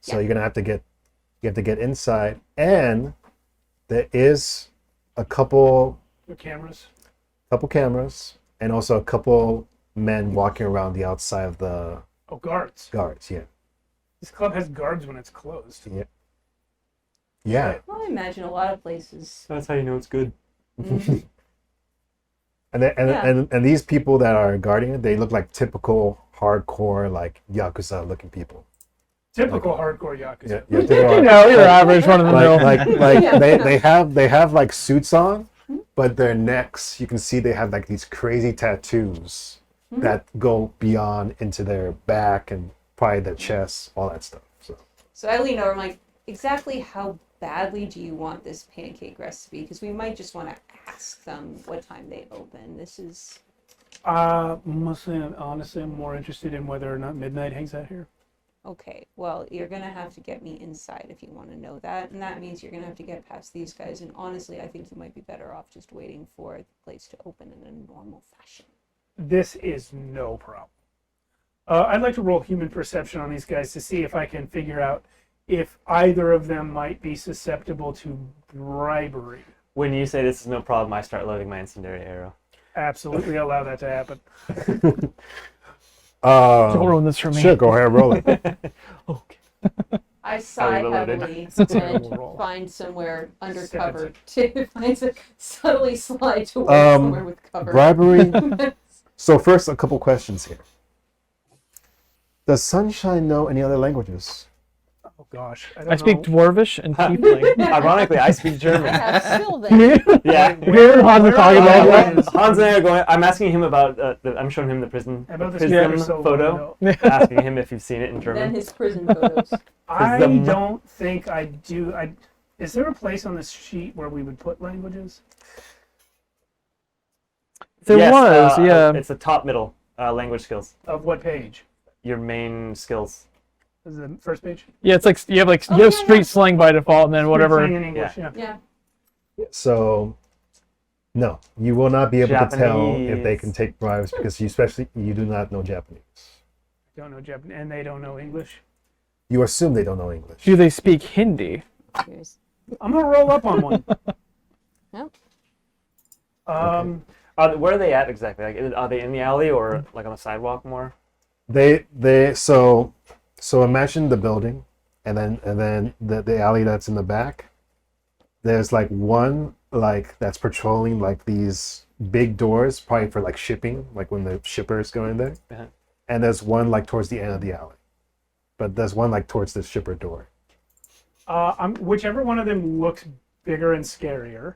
B: So
C: Yeah.
B: you're gonna have to get inside, and there is a couple
A: The cameras.
B: cameras, and also a couple men walking around the outside of the
A: Oh, guards.
B: guards. Yeah.
A: This club has guards when it's closed.
B: Yeah.
C: Well, I imagine a lot of places.
D: That's how you know it's good.
C: Mhm.
B: And then,
C: Yeah.
B: and these people that are guarding it, they look like typical hardcore, like Yakuza looking people.
A: Typical hardcore Yakuza.
B: Yeah, typical
E: You know, your average one of the mill.
B: like
C: Yeah.
B: they have like suits on, but their necks, you can see they have like these crazy tattoos that go beyond into their back and probably their chest, all that stuff.
C: So I lean over, I'm like, exactly how badly do you want this pancake recipe? Because we might just want to ask them what time they open. This is...
A: Honestly, I'm more interested in whether or not midnight hangs out here.
C: Okay, well, you're going to have to get me inside if you want to know that. And that means you're going to have to get past these guys. And honestly, I think you might be better off just waiting for the place to open in a normal fashion.
A: This is no problem. I'd like to roll human perception on these guys to see if I can figure out if either of them might be susceptible to bribery.
D: When you say this is no problem, I start loading my incendiary arrow.
A: Absolutely allow that to happen.
E: Don't ruin this for me.
B: Sure, go ahead, roll it.
D: Okay.
C: I sigh
D: reloaded?
C: heavily
A: terrible
C: and
A: roll.
C: find somewhere undercover
A: 17.
C: to subtly slide towards somewhere with cover.
B: Bribery. So first, a couple questions here. Does Sunshine know any other languages?
A: Oh gosh,
E: I speak Dwarvish and Tiefling.
D: Ironically, I speak German.
C: Have Sylvan.
D: Yeah.
E: We're on the talking about that.
D: Hans and I are going. I'm asking him about. I'm showing him the prison
A: About this
D: prism
A: character so
D: photo.
A: well.
D: Asking him if you've seen it in
C: Then
D: German.
C: his prison photos.
A: I
D: the-
A: don't think I do. Is there a place on this sheet where we would put languages?
E: There
D: Yes,
E: was, yeah.
D: It's the top middle language skills.
A: Of what page?
D: Your main skills.
A: Is it the first page?
E: Yeah, it's like you have
C: Oh, yeah,
E: street
C: yeah.
E: slang by default, and then whatever.
A: Slang in English, yeah.
C: Yeah.
B: So, no, you will not be able to tell if they
D: Japanese.
B: can take bribes because you do not know Japanese.
A: Don't know Japanese, and they don't know English.
B: You assume they don't know English.
E: Do they speak Hindi?
C: Here's...
A: I'm gonna roll up on one.
C: Nope.
D: Where are they at exactly? Like, are they in the alley or like on the sidewalk more?
B: So imagine the building, and then the alley that's in the back. There's like one that's patrolling like these big doors, probably for like shipping, like when the shippers go in there.
D: Uh-huh.
B: And there's one like towards the end of the alley, but there's one like towards the shipper door.
A: Whichever one of them looks bigger and scarier,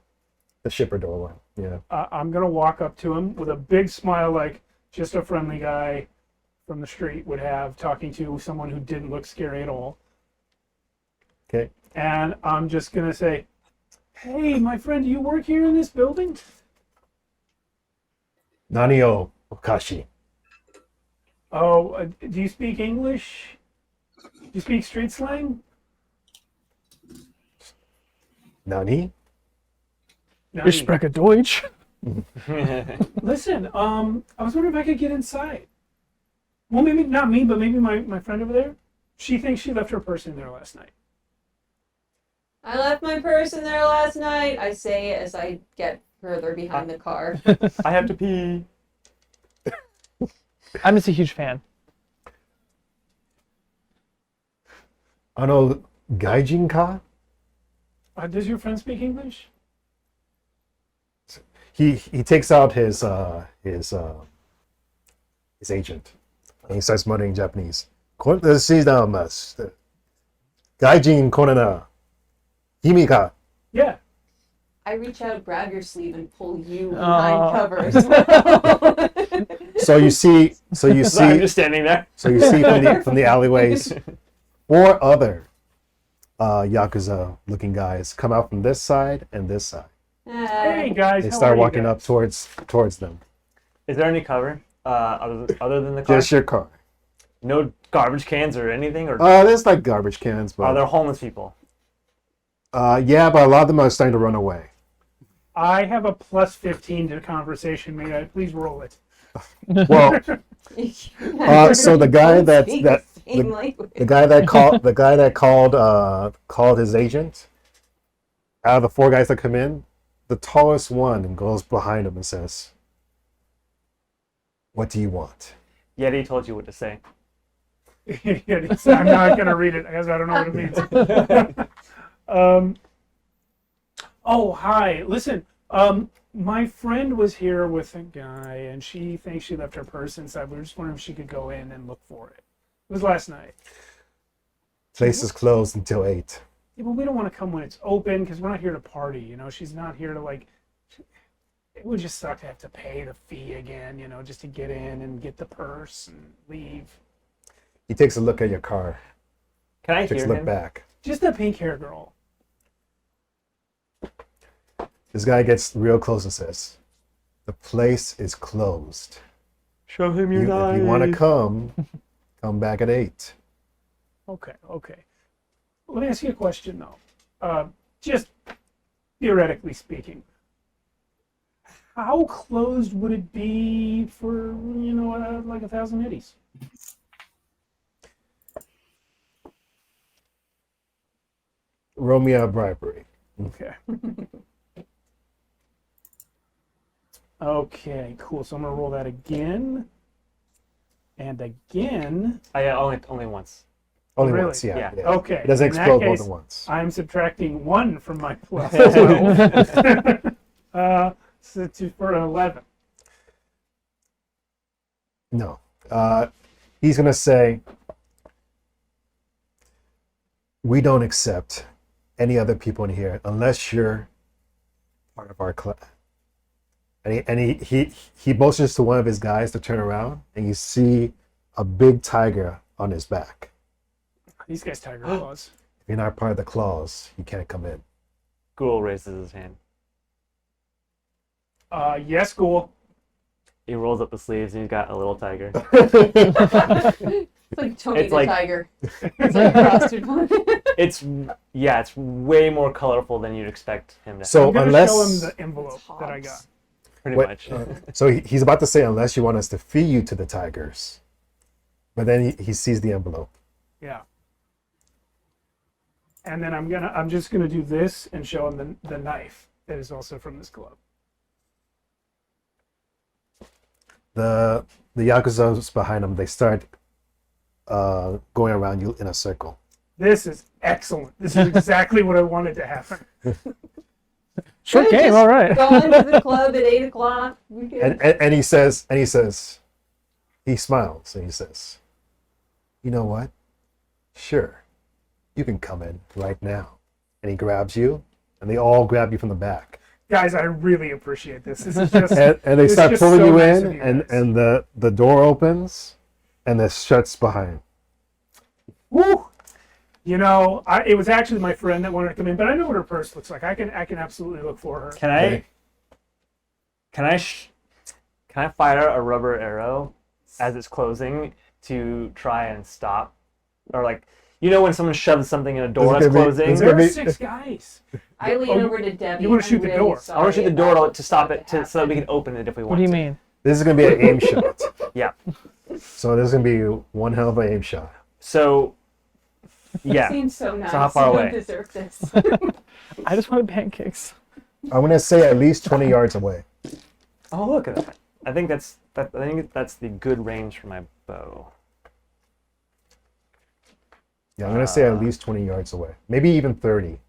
B: The shipper door one, yeah.
A: I'm gonna walk up to him with a big smile, like just a friendly guy from the street would have, talking to someone who didn't look scary at all.
B: Okay.
A: And I'm just gonna say, "Hey, my friend, do you work here in this building?"
B: Nani o Okashi.
A: Oh, do you speak English? Do you speak street slang?
B: Nani?
A: Now
E: Ich
A: you-
E: spreche Deutsch.
A: Listen, I was wondering if I could get inside. Well, maybe not me, but maybe my friend over there. She thinks she left her purse in there last night.
C: I left my purse in there last night, I say as I get further behind the car.
D: I have to pee.
E: I'm just a huge fan.
B: Gaijin ka?
A: Does your friend speak English?
B: He takes out his agent and he starts muttering in Japanese. Gaijin konana. Himi ka?
A: Yeah.
C: I reach out, grab your sleeve, and pull you
E: Oh.
C: behind cover as well.
B: So you see
D: I'm just standing there.
B: from the alleyways, 4 other Yakuza looking guys come out from this side and this side.
A: Hey guys,
B: They
A: how
B: start
A: are you
B: walking
A: guys?
B: up towards them.
D: Is there any cover other than the car?
B: Just your car.
D: No garbage cans or anything, or
B: There's like garbage cans,
D: are
B: but
D: there homeless people?
B: yeah, but a lot of them are starting to run away.
A: I have a plus 15 to conversation. May I please roll it?
B: Well, so the guy that called his agent, out of the 4 guys that come in, the tallest one goes behind him and says, "What do you want?"
D: Yeti told you what to say.
A: I'm not going to read it because I don't know what it means. Oh, hi. Listen, my friend was here with a guy, and she thinks she left her purse inside. We were just wondering if she could go in and look for it. It was last night.
B: Place is closed until 8.
A: Yeah, but we don't want to come when it's open because we're not here to party. She's not here to like. It would just suck to have to pay the fee again. Just to get in and get the purse and leave.
B: He takes a look at your car,
D: Can I
B: takes
D: hear
B: a look
D: him?
B: back.
A: Just the pink hair girl.
B: This guy gets real close and says, "The place is closed.
D: Show him your
B: If you want to come back at 8."
A: Okay. Let me ask you a question though. Just theoretically speaking, how closed would it be for like 1,000 eddies?
B: Roll me a bribery.
A: Okay. Okay, cool. So I'm gonna roll that again, and again.
D: Yeah, only once.
B: Only
A: Really?
B: once, yeah.
D: Yeah.
A: Okay.
B: It doesn't
A: in that
B: explode more
A: case,
B: than once.
A: I'm subtracting 1 from my plus as well. So for an 11.
B: No. He's going to say, "We don't accept any other people in here unless you're part of our club." And he motions to one of his guys to turn around, and you see a big tiger on his back.
A: These guys tiger claws.
B: If you're not part of the claws, you can't come in.
D: Ghoul raises his hand.
A: Yes, cool.
D: He rolls up the sleeves and he's got a little tiger.
C: It's like Tony
D: It's
C: the
D: like-
C: Tiger. It's like a frosted one.
D: It's way more colorful than you'd expect him to.
B: So
A: I'm gonna
B: unless
A: show him the envelope that I got.
C: Tops.
D: pretty
B: Wait,
D: much.
B: so he's about to say, "Unless you want us to feed you to the tigers," but then he sees the envelope.
A: Yeah. And then I'm just gonna do this and show him the knife that is also from this glove.
B: The Yakuza's behind him. They start going around you in a circle.
A: This is excellent. This is exactly what I wanted to happen.
E: Short
C: Could've
E: game,
C: just
E: all right.
C: Gone to the club at 8 o'clock. We could.
B: And he says, he smiles and he says, "You know what? Sure, you can come in right now." And he grabs you, and they all grab you from the back.
A: Guys, I really appreciate this. This is just
B: And they
A: It's
B: start
A: just
B: pulling
A: so
B: you
A: nice
B: in,
A: of you
B: and
A: guys.
B: the door opens, and it shuts behind.
A: woo. It was actually my friend that wanted to come in, but I know what her purse looks like. I can absolutely look for her.
D: Can I?
B: Okay.
D: Can I fire a rubber arrow as it's closing to try and stop, or like You know when someone shoves something in a door
B: This
D: that's
B: is gonna be-
D: closing?
B: this is
A: There
B: gonna
A: are
B: be-
A: 6 guys.
C: I lean
A: Oh,
C: over to Debbie.
A: you wanna shoot
C: I'm
A: the
C: really
A: door.
C: sorry
D: I want to shoot the door
C: about
D: to stop
C: what
D: it so that we can
C: happened.
D: open it if we want
E: What do you
D: to.
E: mean?
B: This is gonna be an aim shot.
D: Yeah.
B: So this is gonna be one hell of an aim shot.
D: So, yeah.
C: Seems so nice.
D: how far
C: You
D: away?
C: don't deserve this.
E: I just wanted pancakes.
B: I'm gonna say at least 20 yards away.
D: Oh, look at that. I think that's the good range for my bow.
B: Yeah, I'm gonna say at least 20 yards away. Maybe even 30.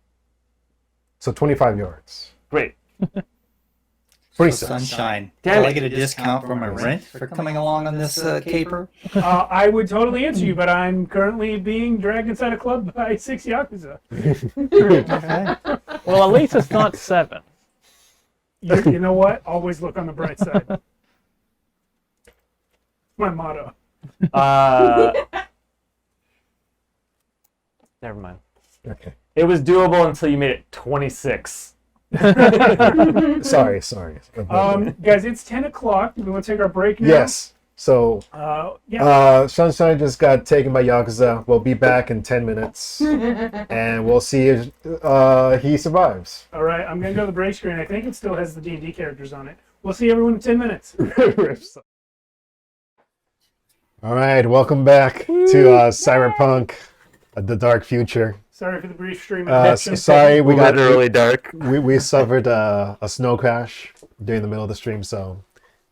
B: So 25 yards.
D: Great.
B: 26.
F: Sunshine.
D: Damn
F: Will I
D: it.
F: get a discount for my rent for coming along on this caper?
A: I would totally answer you, but I'm currently being dragged inside a club by 6 Yakuza.
E: Well, at least it's not 7.
A: You know what? Always look on the bright side. My motto.
D: Never mind.
B: Okay.
D: It was doable until you made it 26.
B: Sorry.
A: Guys, it's 10 o'clock. We want to take our break now.
B: Yes. So
A: Yeah.
B: Sunshine just got taken by Yakuza. We'll be back in 10 minutes. And we'll see if he survives.
A: All right. I'm going to go to the break screen. I think it still has the D&D characters on it. We'll see everyone in 10 minutes.
B: All right, welcome back to Cyberpunk, the dark future.
A: Sorry for the brief stream.
B: Sorry, we got
D: Literally dark.
B: we suffered a snow crash during the middle of the stream. So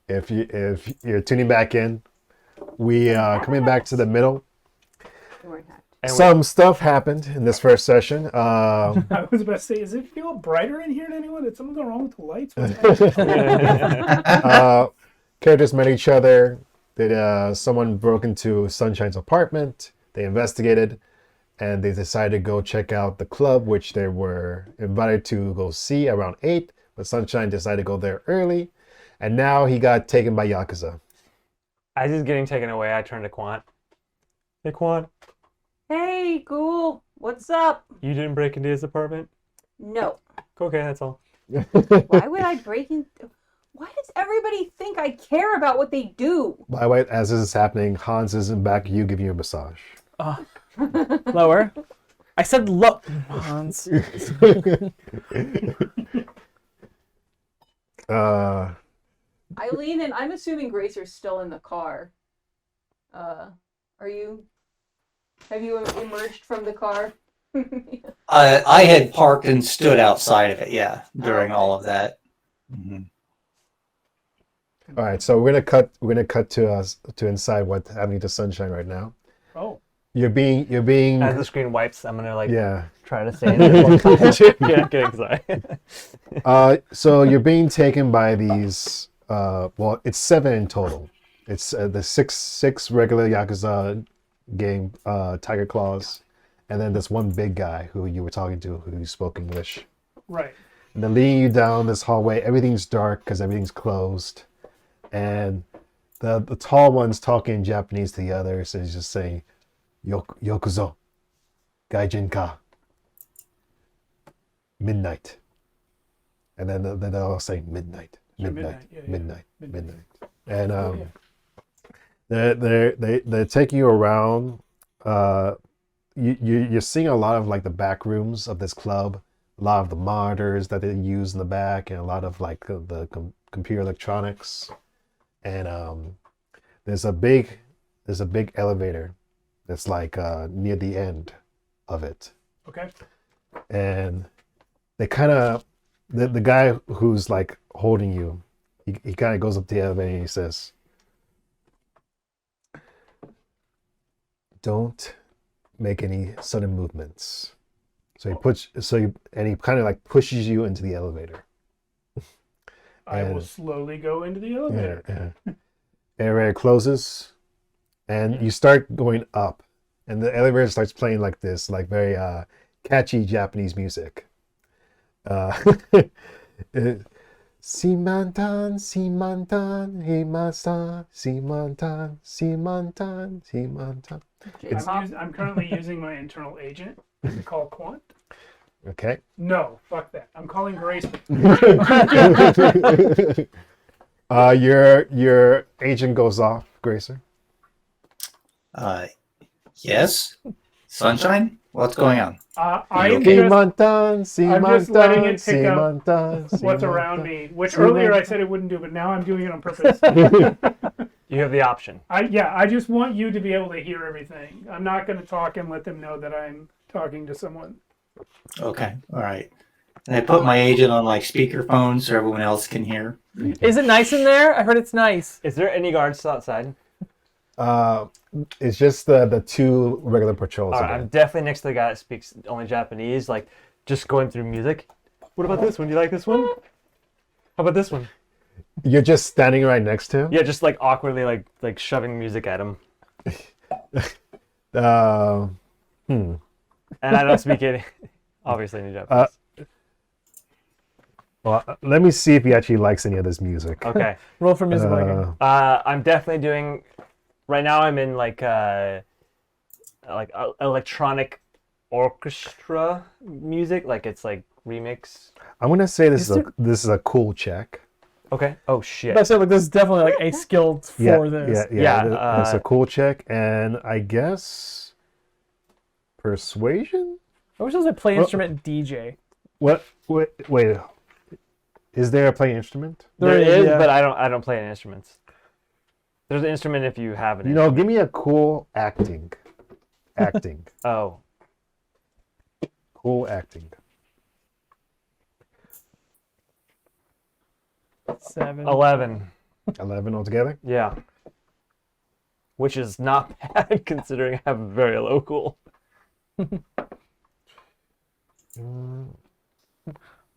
B: if you're tuning back in, we are coming back to the middle. Some stuff happened in this first session.
A: I was about to say, does it feel brighter in here to anyone? Did something go wrong with the lights? What's happening?
B: Characters met each other. Someone broke into Sunshine's apartment. They investigated, and they decided to go check out the club, which they were invited to go see around 8. But Sunshine decided to go there early, and now he got taken by Yakuza.
D: As he's getting taken away, I turn to Quant. Hey, Quant,
C: Hey, Ghoul. What's up?
D: you didn't break into his apartment?
C: No.
D: Okay, that's all.
C: Why would I break in? Why does everybody think I care about what they do?
B: By the way, as this is happening, Hans is in back. You giving you a massage.
E: Lower. I said low. Hans.
C: Eileen and I'm assuming Grace are still in the car. Have you emerged from the car?
F: I had parked and stood outside of it, yeah, during all of that. Mhm.
B: All right, so we're gonna cut to inside what's happening to Sunshine right now.
A: Oh.
B: You're being
D: As the screen wipes, I'm gonna
B: yeah.
D: try to stay in it. Getting sorry.
B: So you're being taken by these. Well, it's 7 in total. It's the six regular Yakuza gang Tiger Claws, and then this one big guy who you were talking to who spoke English.
A: Right.
B: And they're leading you down this hallway. Everything's dark because everything's closed, and the tall one's talking in Japanese to the others, and he's just saying, "Yokuzo, gaijin ka, midnight," and then they're all saying midnight, midnight,
A: midnight, yeah,
B: midnight,
A: yeah.
B: midnight, and
A: Yeah.
B: they take you around. You're seeing a lot of like the back rooms of this club, a lot of the monitors that they use in the back, and a lot of like the computer electronics, and there's a big elevator that's like near the end of it,
A: Okay.
B: and they kind of the guy who's like holding you, he kind of goes up to the elevator and he says, "Don't make any sudden movements." So he kind of like pushes you into the elevator.
A: I will
B: And-
A: slowly go into the elevator.
B: Yeah. Elevator closes, and you start going up, and the elevator starts playing like this, like very catchy Japanese music. Simantan, simantan, himasa, simantan, simantan, simantan.
A: I'm currently using my internal agent to call Quant.
B: Okay.
A: No, fuck that. I'm calling Grace.
B: Your agent goes off, Gracer.
F: Yes. Sunshine? What's going on?
A: I am
B: Simontan,
A: I'm just letting it
B: Simontan,
A: pick up
B: Simontan,
A: what's
B: Simontan.
A: around me, which
B: See
A: earlier
B: what-
A: I said it wouldn't do, but now I'm doing it on purpose.
D: You have the option.
A: I just want you to be able to hear everything. I'm not going to talk and let them know that I'm talking to someone.
F: Okay, all right. And I put my agent on like speakerphone so everyone else can hear.
E: Is it nice in there? I heard it's nice.
D: Is there any guards outside?
B: It's just the two regular patrols.
D: All right,
B: again.
D: I'm definitely next to the guy that speaks only Japanese, like just going through music. What about this one? Do you like this one? How about this one?
B: You're just standing right next to him.
D: Yeah, just like awkwardly like shoving music at him.
B: Hmm.
D: And I don't speak any, obviously any Japanese.
B: Well, let me see if he actually likes any of this music.
D: Okay.
E: Roll for music liking.
D: I'm definitely doing. Right now, I'm in like electronic orchestra music, like it's like remix.
B: I'm gonna say this is a cool check.
D: Okay. Oh shit.
E: But I said like this is definitely like a skilled for this.
B: Yeah. It's a cool check, and I guess persuasion.
E: I wish it was a play instrument DJ.
B: What? Wait. Is there a play instrument?
D: There is,
E: yeah.
D: but I don't play any instruments. There's an instrument if you have an
B: You know, give me a cool acting. Acting.
D: Oh.
B: Cool acting.
E: 7.
D: 11.
B: 11 altogether.
D: Yeah. Which is not bad considering I have a very low cool.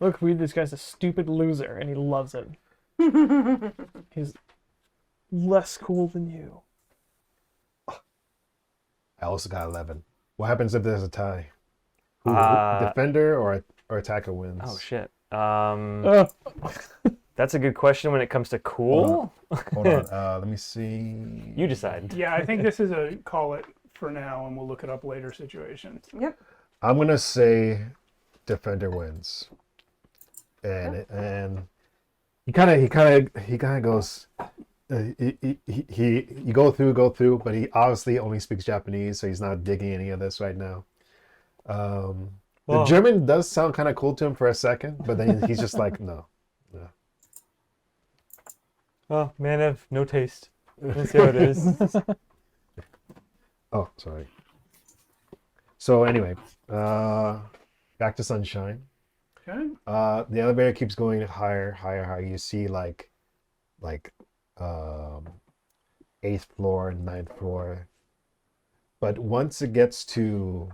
E: Look, this guy's a stupid loser, and he loves it. He's less cool than you.
B: I also got 11. What happens if there's a tie?
D: Uh,
B: Defender or attacker wins?
D: Oh shit.
E: Oh,
D: That's a good question when it comes to cool.
B: Hold on. Let me see.
D: You decide.
A: Yeah, I think this is a call it for now, and we'll look it up later situation.
C: Yep.
B: I'm gonna say defender wins, and he kind of goes. You go through, but he obviously only speaks Japanese, so he's not digging any of this right now. The
D: Well-
B: German does sound kind of cool to him for a second, but then he's just like, no.
D: Oh, man of no taste. Let's see how it is.
B: Oh, sorry. So anyway, back to Sunshine.
A: Okay.
B: The elevator keeps going higher. You see like 8th floor, 9th floor. But once it gets to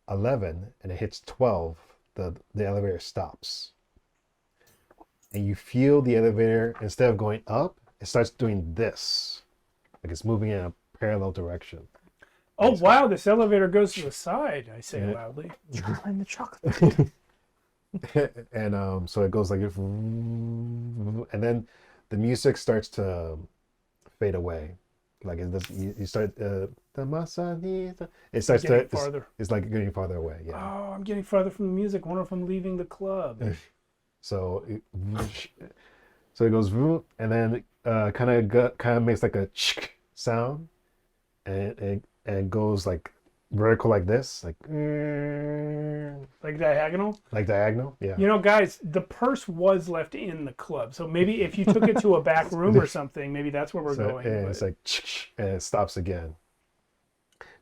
B: 11 and it hits 12, the elevator stops. And you feel the elevator, instead of going up, it starts doing this. Like it's moving in a parallel direction.
A: Oh wow, this elevator goes to the side. I say loudly.
E: Charlie the chocolate.
B: And so it goes like, and then the music starts to fade away. Like it does, you start it starts
A: Getting
B: to
A: farther.
B: it's like getting farther away. Yeah.
A: Oh, I'm getting farther from the music. I wonder if I'm leaving the club.
B: So it goes and then kind of makes like a sound, and it goes like vertical like this, like
A: Diagonal.
B: diagonal. Yeah.
A: You know, guys, the purse was left in the club, so maybe if you took it to a back room or something, maybe that's where we're
B: So,
A: going.
B: and
A: but-
B: it's like and it stops again.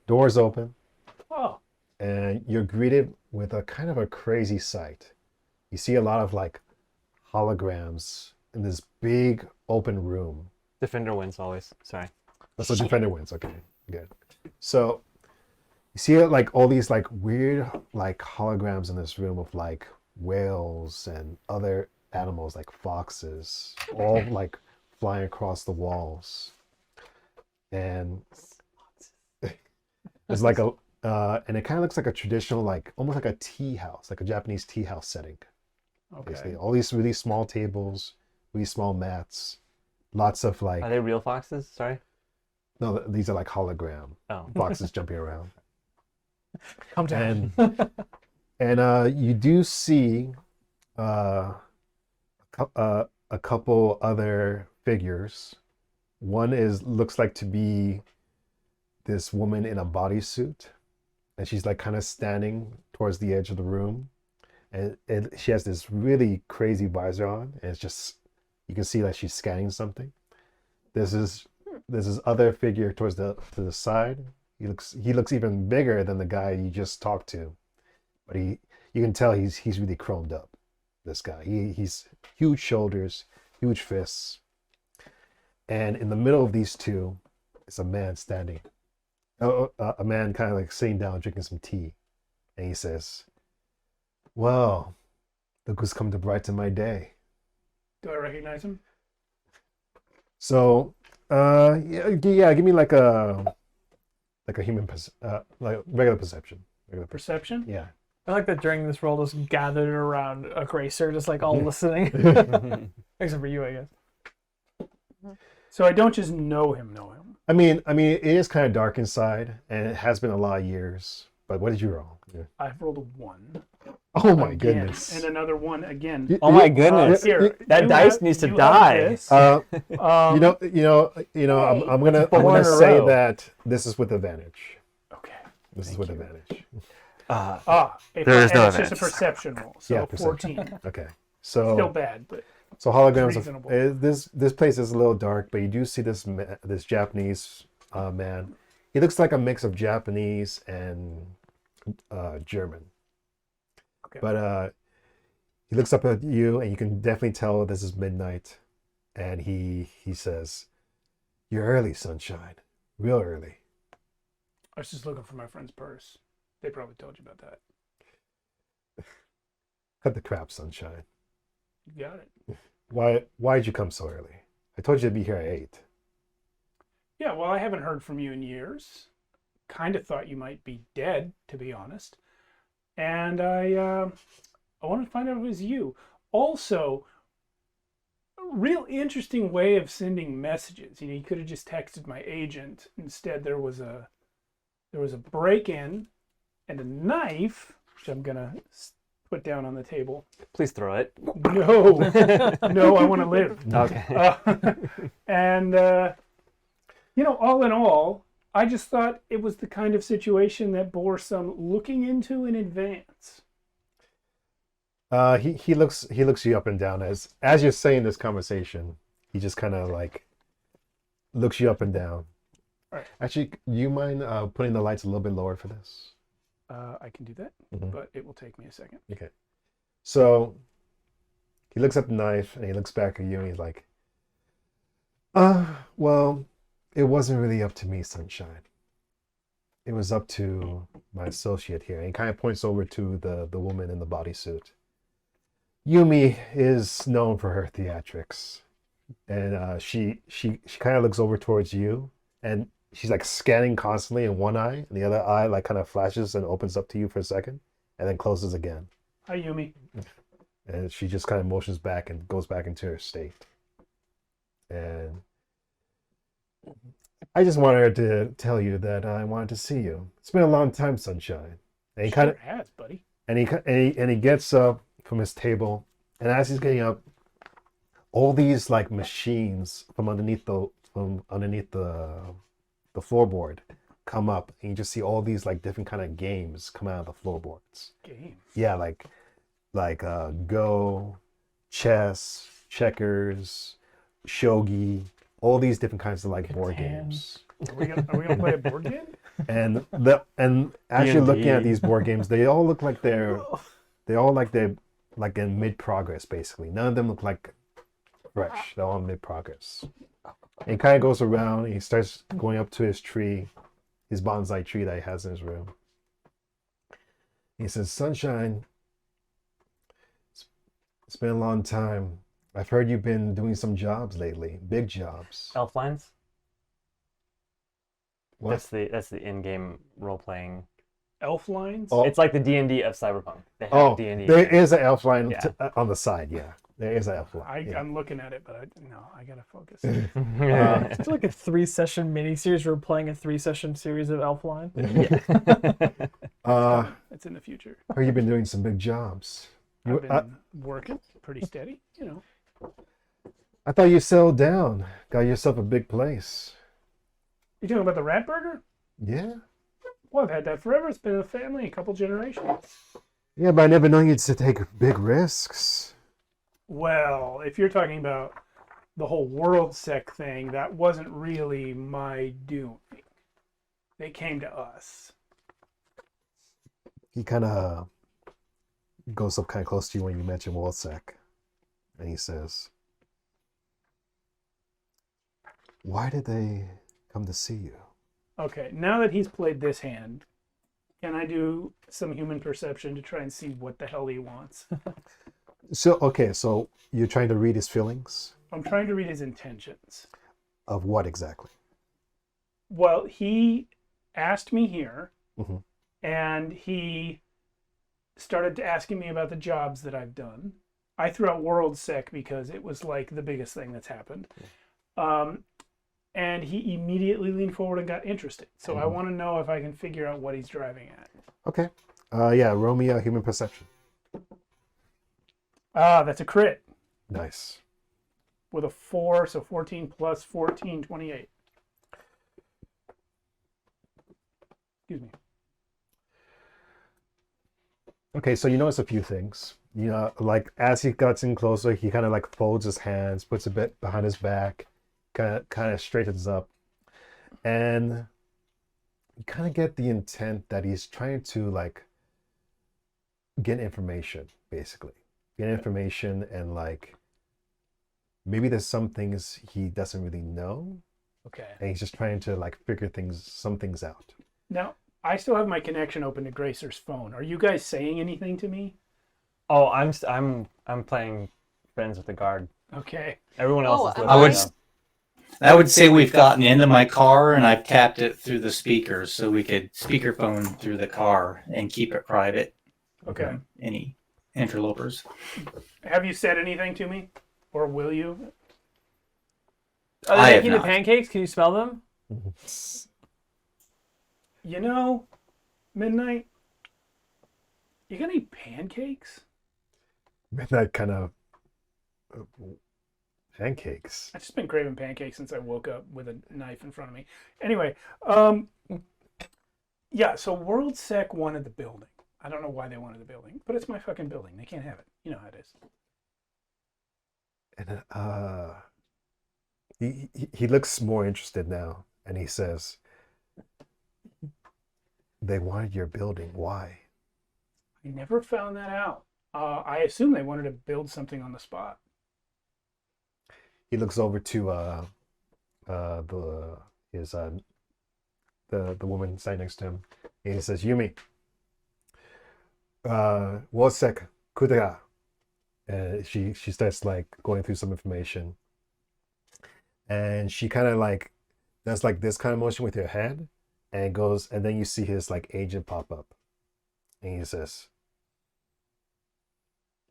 B: Doors open,
A: oh,
B: and you're greeted with a kind of a crazy sight. You see a lot of like holograms in this big open room.
D: Defender wins always. Sorry.
B: So defender wins. Okay, good. So you see like all these like weird like holograms in this room of like whales and other animals like foxes, all like flying across the walls. And it's like a and it kind of looks like a traditional, like almost like a tea house, like a Japanese tea house setting. Basically,
A: okay.
B: all these really small tables, really small mats, lots of like
D: Are they real foxes? Sorry.
B: no, these are like hologram
D: Oh.
B: boxes jumping around.
E: Calm down.
B: And you do see a couple other figures. One looks like to be this woman in a bodysuit, and she's like kind of standing towards the edge of the room, and she has this really crazy visor on, and it's just you can see that she's scanning something. There's this other figure to the side. He looks even bigger than the guy you just talked to, but you can tell he's really chromed up. This guy, he's huge shoulders, huge fists, and in the middle of these two is a man standing. A man kind of like sitting down drinking some tea, and he says, "Well, look who's come to brighten my day."
A: Do I recognize him?
B: So, yeah, give me like a human, like regular perception.
A: Perception?
B: Yeah.
E: I like that during this roll, just gathered around a Gracer, just like all listening. Except for you, I guess.
A: So I don't just know him.
B: I mean, it is kind of dark inside, and it has been a lot of years. But what did you roll? Yeah.
A: I've rolled a 1.
B: Oh my
A: Again,
B: goodness!
A: and another 1 again.
D: Oh my goodness.
A: Here,
D: That
A: you
D: dice
A: have-
D: needs to
A: you have
D: die.
A: this.
B: You know. I'm gonna
D: Four in a
B: say
D: row.
B: that this is with advantage.
A: Okay.
B: This is with advantage.
D: There is no
A: it's just a
D: advantage.
A: perception roll. So
B: Yeah, perception.
A: 14.
B: Okay.
A: Still
B: So
A: bad, but
B: holograms.
A: reasonable.
B: This place is a little dark, but you do see this Japanese man. He looks like a mix of Japanese and German.
A: Okay.
B: But he looks up at you, and you can definitely tell this is midnight. And he says, "You're early, sunshine. Real early."
A: I was just looking for my friend's purse. They probably told you about that.
B: Cut the crap, sunshine.
A: You got it.
B: Why'd you come so early? I told you to be here at 8.
A: Yeah, well, I haven't heard from you in years. Kind of thought you might be dead, to be honest. And I wanted to find out if it was you. Also, a real interesting way of sending messages. You could have just texted my agent. Instead, there was a break-in and a knife, which I'm gonna put down on the table.
D: Please throw it.
A: No, no, I want to live.
D: Okay.
A: And all in all, I just thought it was the kind of situation that bore some looking into in advance.
B: He looks you up and down as you're saying this conversation. He just kind of like looks you up and down.
A: All right.
B: Actually, do you mind putting the lights a little bit lower for this?
A: I can do that,
B: Mhm.
A: but it will take me a second.
B: Okay. So he looks at the knife and he looks back at you and he's like, well, it wasn't really up to me, sunshine. It was up to my associate here." And he kind of points over to the woman in the bodysuit. Yumi is known for her theatrics, and she kind of looks over towards you, and she's like scanning constantly in one eye, and the other eye like kind of flashes and opens up to you for a second, and then closes again.
A: Hi, Yumi.
B: And she just kind of motions back and goes back into her state. And I just wanted to tell you that I wanted to see you. It's been a long time, sunshine. And he kind of
A: Sure has, buddy.
B: and he gets up from his table, and as he's getting up, all these like machines from underneath the floorboard come up, and you just see all these like different kind of games come out of the floorboards.
A: Game.
B: Yeah, like Go, chess, checkers, shogi, all these different kinds of like board
E: Catan.
B: games.
A: Are we gonna play a board game?
B: And as you're looking at
D: D&D.
B: these board games, they all look like they're like in mid progress basically. None of them look like fresh. They're all mid progress. And he kind of goes around and he starts going up to his tree, his bonsai tree that he has in his room. He says, "Sunshine, it's been a long time. I've heard you've been doing some jobs lately, big jobs."
D: Elf lines.
B: What?
D: That's the in-game role-playing.
A: Elf lines?
B: Oh.
D: It's like the D&D of Cyberpunk. They have
B: Oh,
D: D&D.
B: there is an elf line
D: Yeah.
B: on the side. Yeah, there is an elf line. Yeah.
A: I'm looking at it, but I gotta focus.
E: It's like a 3-session miniseries. We're playing a 3-session series of Elfline.
A: It's in the future.
B: Heard you've been doing some big jobs.
A: I've been working pretty steady,
B: I thought you settled down, got yourself a big place.
A: You talking about the rat burger?
B: Yeah.
A: Well, I've had that forever. It's been in the family a couple generations.
B: Yeah, but I never known you to take big risks.
A: Well, if you're talking about the whole world sec thing, that wasn't really my doing. They came to us.
B: He kind of goes up kind of close to you when you mention WorldSec, and he says, "Why did they come to see you?"
A: Okay, now that he's played this hand, can I do some human perception to try and see what the hell he wants?
B: So okay, so you're trying to read his feelings
A: I'm trying to read his intentions.
B: of what exactly?
A: Well, he asked me here,
B: Mhm.
A: and he started asking me about the jobs that I've done. I threw out World Sec because it was like the biggest thing that's happened. And he immediately leaned forward and got interested. So I want to know if I can figure out what he's driving at.
B: Okay. Yeah, roll me a human perception.
A: Ah, that's a crit
B: Nice.
A: with a 4, so 14 plus 14, 28. Excuse me.
B: Okay, so you notice a few things. You know, like as he gets in closer, he kind of like folds his hands, puts a bit behind his back, kind of straightens up, and you kind of get the intent that he's trying to like get information, basically. Get information and like maybe there's some things he doesn't really know,
A: Okay.
B: and he's just trying to like figure some things out.
A: Now, I still have my connection open to Gracer's phone. Are you guys saying anything to me?
D: Oh, I'm playing friends with the guard.
A: Okay.
D: Everyone else
C: Oh,
D: is
C: am
D: listening.
F: I would say we've gotten into my car and I've tapped it through the speakers so we could speakerphone through the car and keep it private.
A: Okay.
F: from Any interlopers.
A: Have you said anything to me? Or will you?
E: Are
F: I
E: they
F: have
E: making the
F: not.
E: pancakes? Can you smell them?
A: You know, Midnight, you got any pancakes?
B: That kind of pancakes.
A: I've just been craving pancakes since I woke up with a knife in front of me. Anyway, yeah, so World Sec wanted the building. I don't know why they wanted the building, but it's my fucking building. They can't have it. You know how it is.
B: And he looks more interested now, and he says, "They wanted your building. Why?"
A: I never found that out. I assume they wanted to build something on the spot.
B: He looks over to the woman sitting next to him, and he says, "Yumi, Wosek Kudera." And she starts like going through some information, and she kind of like does like this kind of motion with her head, and goes, and then you see his like agent pop up, and he says,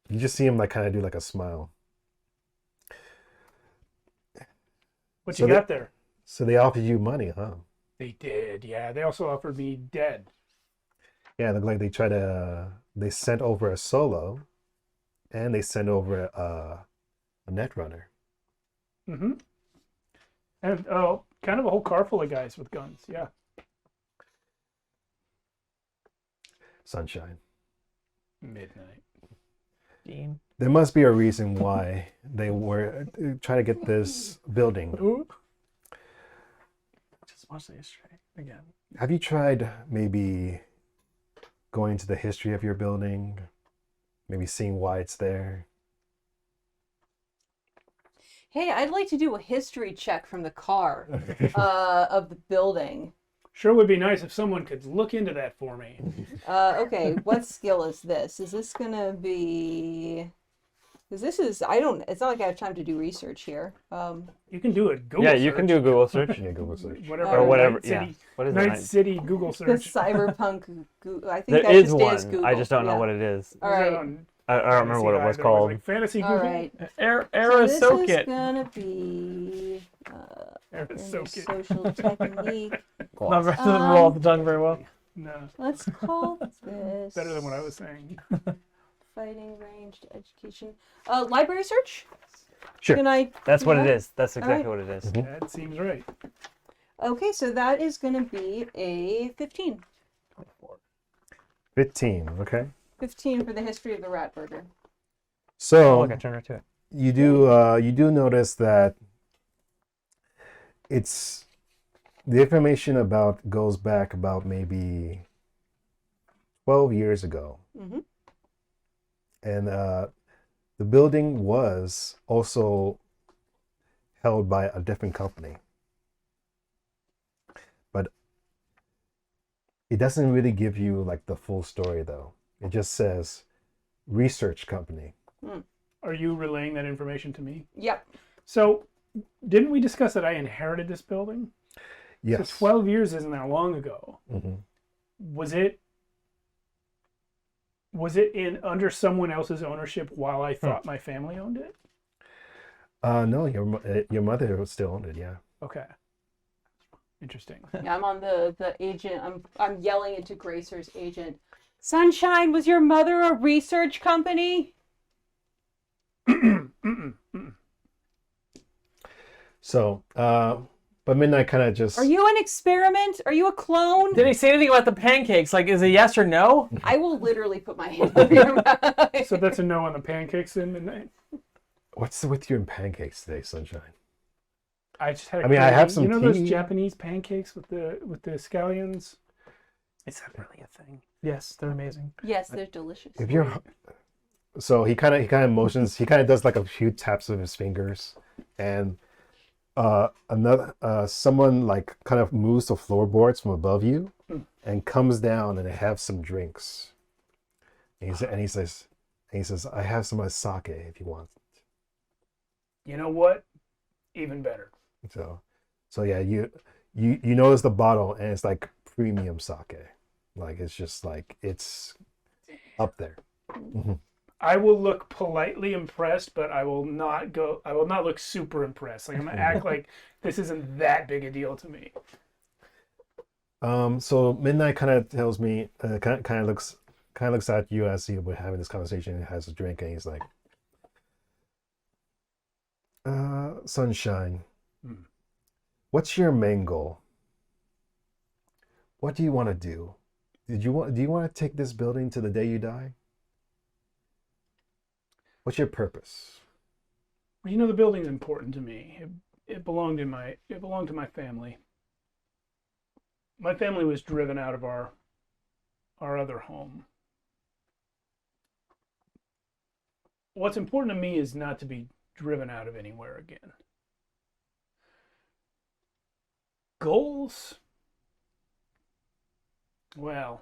B: you just see him like kind of do like a smile.
A: What
B: So
A: you
B: they-
A: got there?
B: So they offered you money, huh?
A: They did, yeah. They also offered me dead.
B: Yeah, it looked like they sent over a solo, and they sent over a netrunner.
A: Mm-hmm. And kind of a whole car full of guys with guns, yeah.
B: Sunshine.
A: Midnight.
E: Dean.
B: There must be a reason why they were trying to get this building.
A: Ooh.
E: Just watch the history again.
B: Have you tried maybe going into the history of your building? Maybe seeing why it's there?
C: Hey, I'd like to do a history check from the car of the building.
A: Sure would be nice if someone could look into that for me.
C: Okay, what skill is this? Is this gonna be? Because this is, it's not like I have time to do research here.
A: You can do a Google
D: Yeah,
A: search.
D: you can do a Google search.
B: Yeah, Google search.
A: Whatever.
C: Or
D: whatever,
A: Night
D: yeah.
A: City,
D: What is it?
A: Night City Google
C: The
A: search.
C: Cyberpunk, I think
D: There
C: that
D: is
C: just
D: one.
C: is Google.
D: I just don't know
C: yeah.
D: what it is.
C: All right.
D: I don't remember what it was called.
A: Like Fantasy
C: All
A: Google.
C: right.
E: Era
C: So this is
E: Soakit.
C: gonna be
A: Soak it.
C: social technique.
E: Not very, doesn't roll off the tongue very well.
A: No,
C: Let's call this
A: better than what I was saying.
C: fighting ranged education. Library search.
B: Sure.
C: Can I?
D: That's
C: do
D: what it
C: that?
D: is. That's exactly what it is.
A: That seems right.
C: Okay, so that is gonna be a 15.
B: 15. Okay.
G: 15 for the history of the rat burger.
D: Oh,
B: So
D: look, I turned right to it.
B: you do notice that it's the information about goes back about maybe 12 years ago,
G: Mm-hmm.
B: and the building was also held by a different company, but it doesn't really give you like the full story though. It just says research company.
A: Are you relaying that information to me?
G: Yep.
A: So, didn't we discuss that I inherited this building?
B: Yes.
A: So 12 years isn't that long ago.
B: Hmm.
A: Was it in under someone else's ownership while I thought my family owned it?
B: No, your mother still owned it. Yeah.
A: Okay. Interesting.
G: Yeah, I'm on the agent. I'm yelling into Gracer's agent. Sunshine, was your mother a research company?
B: So, but Midnight kind of just.
G: Are you an experiment? Are you a clone?
E: Did he say anything about the pancakes? Like, is it yes or no?
G: I will literally put my hand over your mouth.
A: So that's a no on the pancakes in midnight.
B: What's with you and pancakes today, Sunshine?
A: I just had.
B: I mean, I have some
A: You know those
B: tea.
A: Japanese pancakes with the scallions?
E: Is that really a thing? Yes, they're amazing.
G: Yes, they're delicious.
B: If you're, so he kind of motions. He kind of does like a few taps of his fingers, and another someone like kind of moves the floorboards from above you, and comes down and have some drinks. And he says, I have some sake if you want.
A: You know what? Even better.
B: So yeah, you notice the bottle and it's like premium sake, like it's just like it's up there.
A: I will look politely impressed, but I will not look super impressed. Like I'm gonna act like this isn't that big a deal to me.
B: So Midnight kind of tells me, kind of looks at you as we're having this conversation and has a drink, and he's like, Sunshine, what's your main goal? What do you want to do? Do you want to take this building to the day you die? What's your purpose?
A: Well, you know, the building's important to me. It belonged to my family. My family was driven out of our other home. What's important to me is not to be driven out of anywhere again. Goals? Well,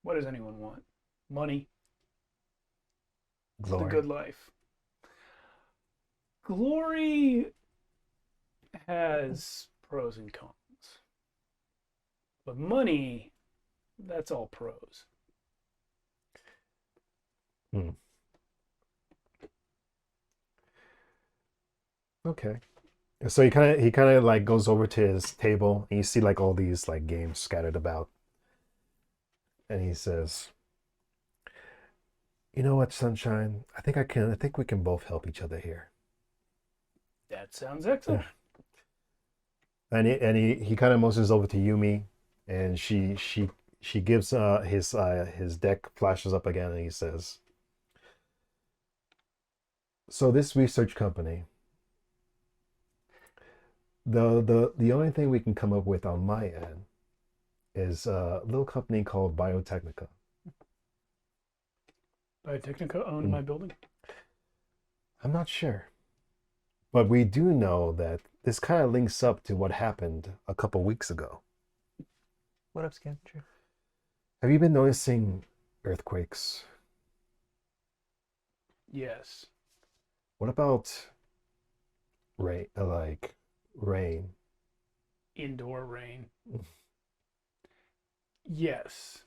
A: what does anyone want? Money.
B: Glory.
A: The good life. Glory has pros and cons. But money, that's all pros.
B: Okay. So he kind of like goes over to his table and you see like all these like games scattered about. And he says, "You know what, Sunshine? I think we can both help each other here."
A: That sounds excellent.
B: And he kind of motions over to Yumi, and she gives his deck flashes up again, and he says, "So this research company, the only thing we can come up with on my end is a little company called Biotechnica."
A: Biotechnica owned my building.
B: I'm not sure. But we do know that this kind of links up to what happened a couple weeks ago.
D: What up, Scan? True.
B: Have you been noticing earthquakes?
A: Yes.
B: What about rain? Like rain?
A: Indoor rain. Yes.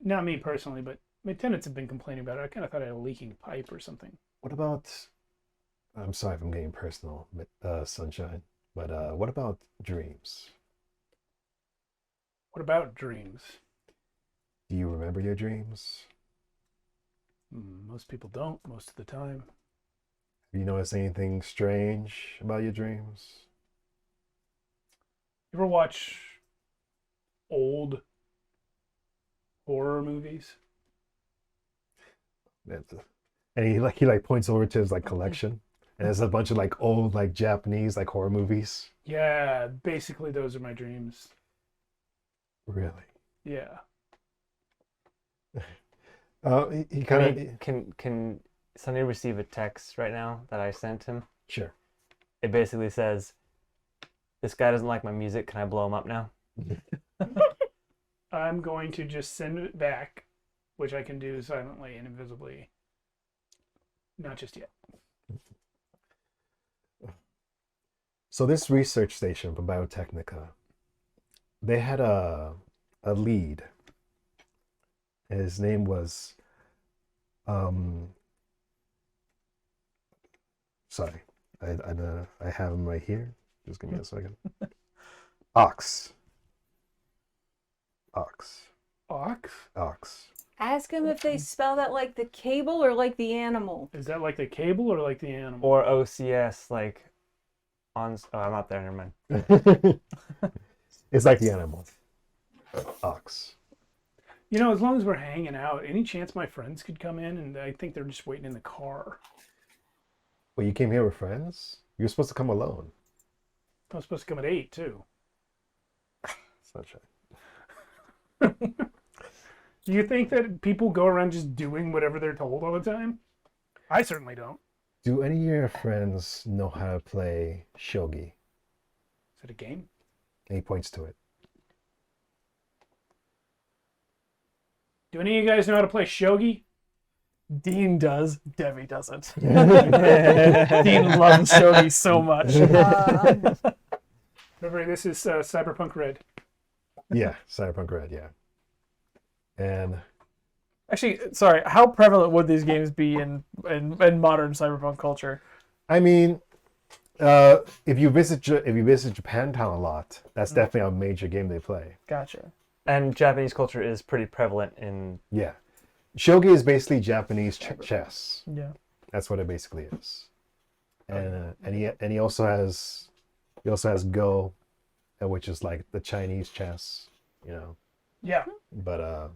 A: Not me personally, but my tenants have been complaining about it. I kind of thought I had a leaking pipe or something.
B: What about? I'm sorry if I'm getting personal, Sunshine. But what about dreams?
A: What about dreams?
B: Do you remember your dreams?
A: Most people don't most of the time.
B: Have you noticed anything strange about your dreams?
A: You ever watch old Horror movies.
B: And he points over to his like collection, and there's a bunch of like old like Japanese like horror movies.
A: Yeah, basically those are my dreams.
B: Really?
A: Yeah.
B: He kind of
D: Can Sonny receive a text right now that I sent him?
B: sure.
D: It basically says, "This guy doesn't like my music. Can I blow him up now?"
A: I'm going to just send it back, which I can do silently and invisibly. Not just yet.
B: So this research station for Biotechnica, they had a lead. His name was sorry, I have him right here. Just give me a second. Ox.
G: Ask him if they spell that like the cable or like the animal.
A: Is that like the cable or like the animal?
D: Or OCS, like on. Oh, I'm not there. Never mind.
B: It's like the animal. Ox.
A: You know, as long as we're hanging out, any chance my friends could come in, and I think they're just waiting in the car.
B: Well, you came here with friends? You were supposed to come alone.
A: I was supposed to come at 8 too.
B: Sunshine.
A: Do you think that people go around just doing whatever they're told all the time? I certainly don't.
B: Do any of your friends know how to play shogi?
A: Is it a game?
B: And he points to it.
A: Do any of you guys know how to play shogi?
E: Dean does. Debbie doesn't. Dean loves shogi so much.
A: Remember, this is Cyberpunk Red.
B: Yeah, Cyberpunk Red, yeah. And
E: Actually, sorry. How prevalent would these games be in modern cyberpunk culture?
B: I mean, if you visit Japantown a lot, that's definitely a major game they play.
E: Gotcha.
D: And Japanese culture is pretty prevalent in.
B: Yeah, shogi is basically Japanese chess.
E: Yeah.
B: That's what it basically is. And he also has Go, which is like the Chinese chess, you know.
A: Yeah.
B: But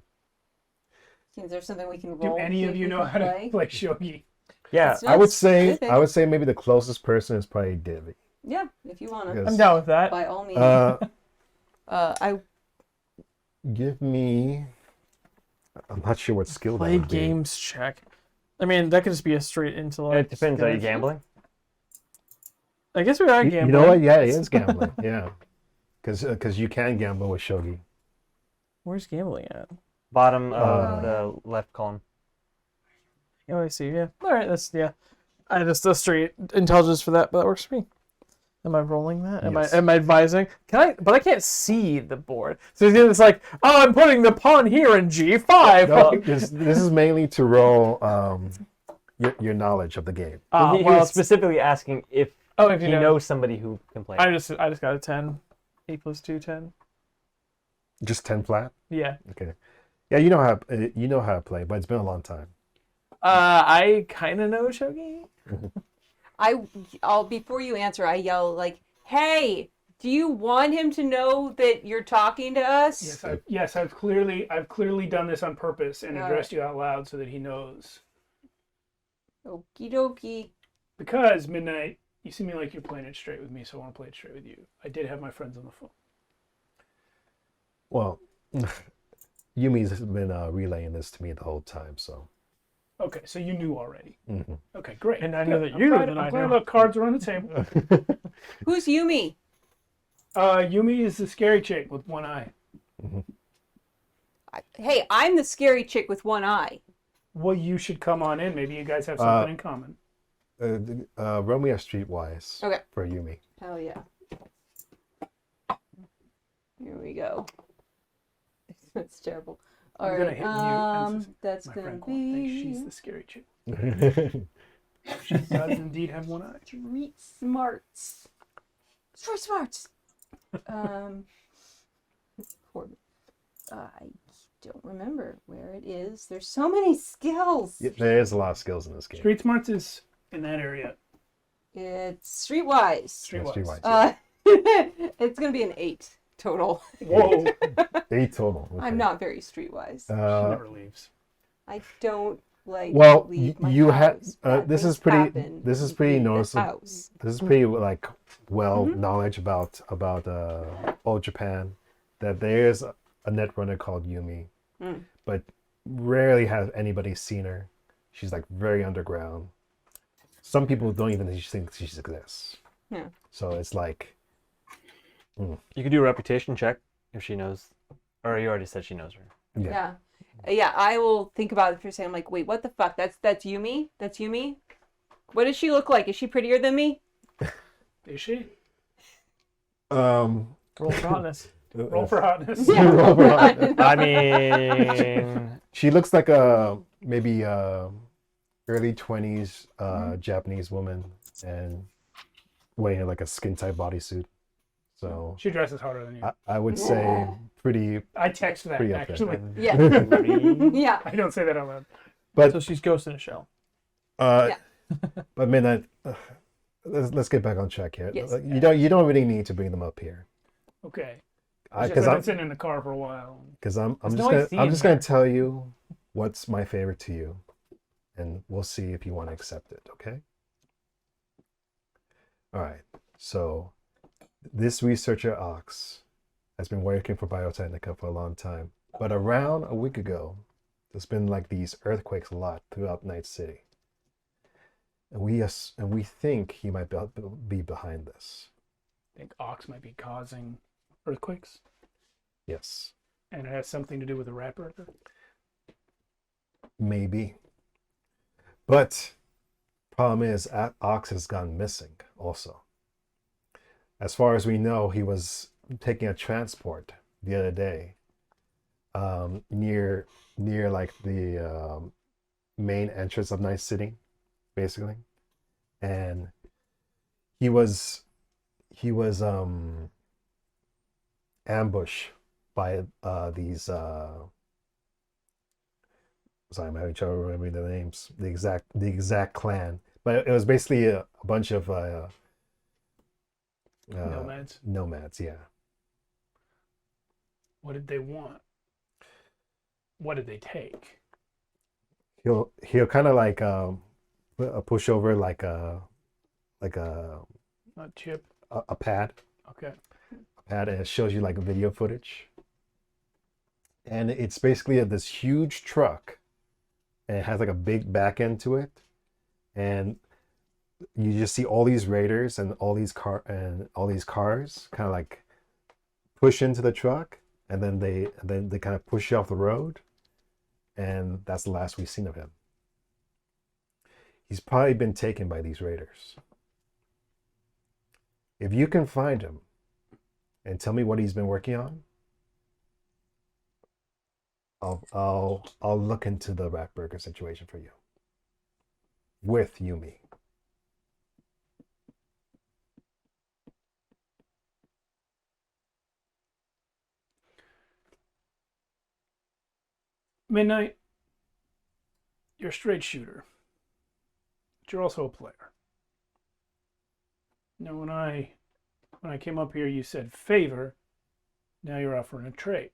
G: Is there something we can roll?
A: Do any of you know how to play shogi?
D: Yeah,
G: It's
B: I would
G: not
B: say
G: specific.
B: maybe the closest person is probably Divi.
G: Yeah, if you want to.
B: Because,
E: I'm down with that.
G: By all means.
B: Uh, give me. I'm not sure what skill that
E: Play
B: would be.
E: games check. I mean, that could just be a straight intellect.
D: it depends. Are you
E: kind of-
D: gambling?
E: I guess we are
B: You
E: gambling.
B: know what? Yeah, it is gambling. Yeah, because you can gamble with shogi.
E: Where's gambling at?
D: Bottom of the left column.
E: Oh, I see. Yeah. All right. I just a straight intelligence for that, but that works for me. Am I rolling that?
B: Yes.
E: Am I advising? Can I? But I can't see the board. So it's like, oh, I'm putting the pawn here in G5.
B: No, this is mainly to roll your knowledge of the game.
D: He
E: Well,
D: was specifically asking if
E: if
D: he
E: you know.
D: knows somebody who can play.
E: I just got a 10. 8 plus 2, 10.
B: Just 10 flat.
E: Yeah.
B: Okay. Yeah, you know how to play, but it's been a long time.
E: I kind of know shogi.
G: I'll before you answer, I yell like, "Hey, do you want him to know that you're talking to us?"
A: I've clearly done this on purpose and
G: All
A: addressed you out loud so that he knows.
G: Okie dokie.
A: Because Midnight, you seem like you're playing it straight with me, so I want to play it straight with you. I did have my friends on the phone.
B: Well, Yumi's been relaying this to me the whole time, so.
A: Okay, so you knew already.
B: Mhm.
A: Okay, great.
E: And I know
A: Good.
E: that you knew
A: I'm
E: that I
A: glad
E: know.
A: the cards are on the table.
G: Who's Yumi?
A: Yumi is the scary chick with one eye.
G: Hey, I'm the scary chick with one eye.
A: Well, you should come on in. Maybe you guys have something in common.
B: Run me a streetwise
G: Okay.
B: for Yumi.
G: Hell yeah. Here we go. That's terrible. All
A: I'm gonna
G: right.
A: hit mute and
G: That's
A: My
G: gonna
A: friend Quan thinks she's
G: be
A: the scary chick. She does indeed have one eye.
G: street smarts. Street smarts. I don't remember where it is. There's so many skills.
B: Yeah, there is a lot of skills in this game.
A: Street Smarts is in that area.
G: It's streetwise.
A: Streetwise.
B: Streetwise.
G: It's gonna be an 8. total.
A: Whoa.
B: 8 total. Okay.
G: I'm not very streetwise.
A: She
B: Uh,
A: never leaves.
G: I don't like
B: well,
G: to leave my
B: you had.
G: house. Bad
B: This is
G: things
B: pretty.
G: happen
B: This is
G: when
B: pretty
G: you leave the
B: noticeable.
G: house.
B: This is pretty like well
G: Mhm.
B: knowledge about old Japan, that there's a netrunner called Yumi,
G: Mm.
B: but rarely has anybody seen her. She's like very underground. Some people don't even think she exists.
G: Yeah.
B: So it's like,
D: You could do a reputation check if she knows, or you already said she knows her.
B: yeah.
G: Yeah, I will think about it for a second. I'm like, wait, what the fuck? That's Yumi? That's Yumi? What does she look like? Is she prettier than me?
A: Is she?
E: Roll for hotness.
A: Roll for hotness.
G: Yeah.
B: Roll for hotness.
D: I mean,
B: She looks like a maybe early 20s Japanese woman and wearing like a skin tight bodysuit. So
A: She dresses harder than you.
B: I would say pretty
A: I text that
B: pretty up there.
A: actually.
G: Yeah. yeah.
A: I don't say that out loud.
B: But
E: So she's Ghost in a Shell.
B: but Midnight, let's get back on track here.
G: Yes.
B: You don't really need to bring them up here.
A: Okay.
B: Because
A: I've been sitting in the car for a while.
B: I'm
E: There's
B: just
E: no
B: gonna
E: AC
B: I'm
E: in
B: just gonna tell you what's my favorite to you, and we'll see if you want to accept it. Okay. All right. So this researcher Ox has been working for Biotechnica for a long time, but around a week ago, there's been like these earthquakes a lot throughout Night City, and we think he might be behind this.
A: I think Ox might be causing earthquakes,
B: Yes,
A: and it has something to do with the rat burger.
B: maybe. But problem is, Ox has gone missing also. As far as we know, he was taking a transport the other day near like the main entrance of Night City, basically, and he was ambushed by these sorry, I'm having trouble remembering the names, the exact clan, but it was basically a bunch of
A: Nomads.
B: nomads, yeah.
A: What did they want? What did they take?
B: He'll kind of like push over like a
A: A chip.
B: a pad
A: Okay.
B: and it shows you like video footage, and it's basically this huge truck, and it has like a big back end to it, and you just see all these raiders and all these cars kind of like push into the truck, and then they kind of push you off the road, and that's the last we've seen of him. He's probably been taken by these raiders. If you can find him and tell me what he's been working on, I'll look into the rat burger situation for you with Yumi.
A: Midnight, you're a straight shooter, but you're also a player. Now, when I came up here, you said favor. Now you're offering a trade.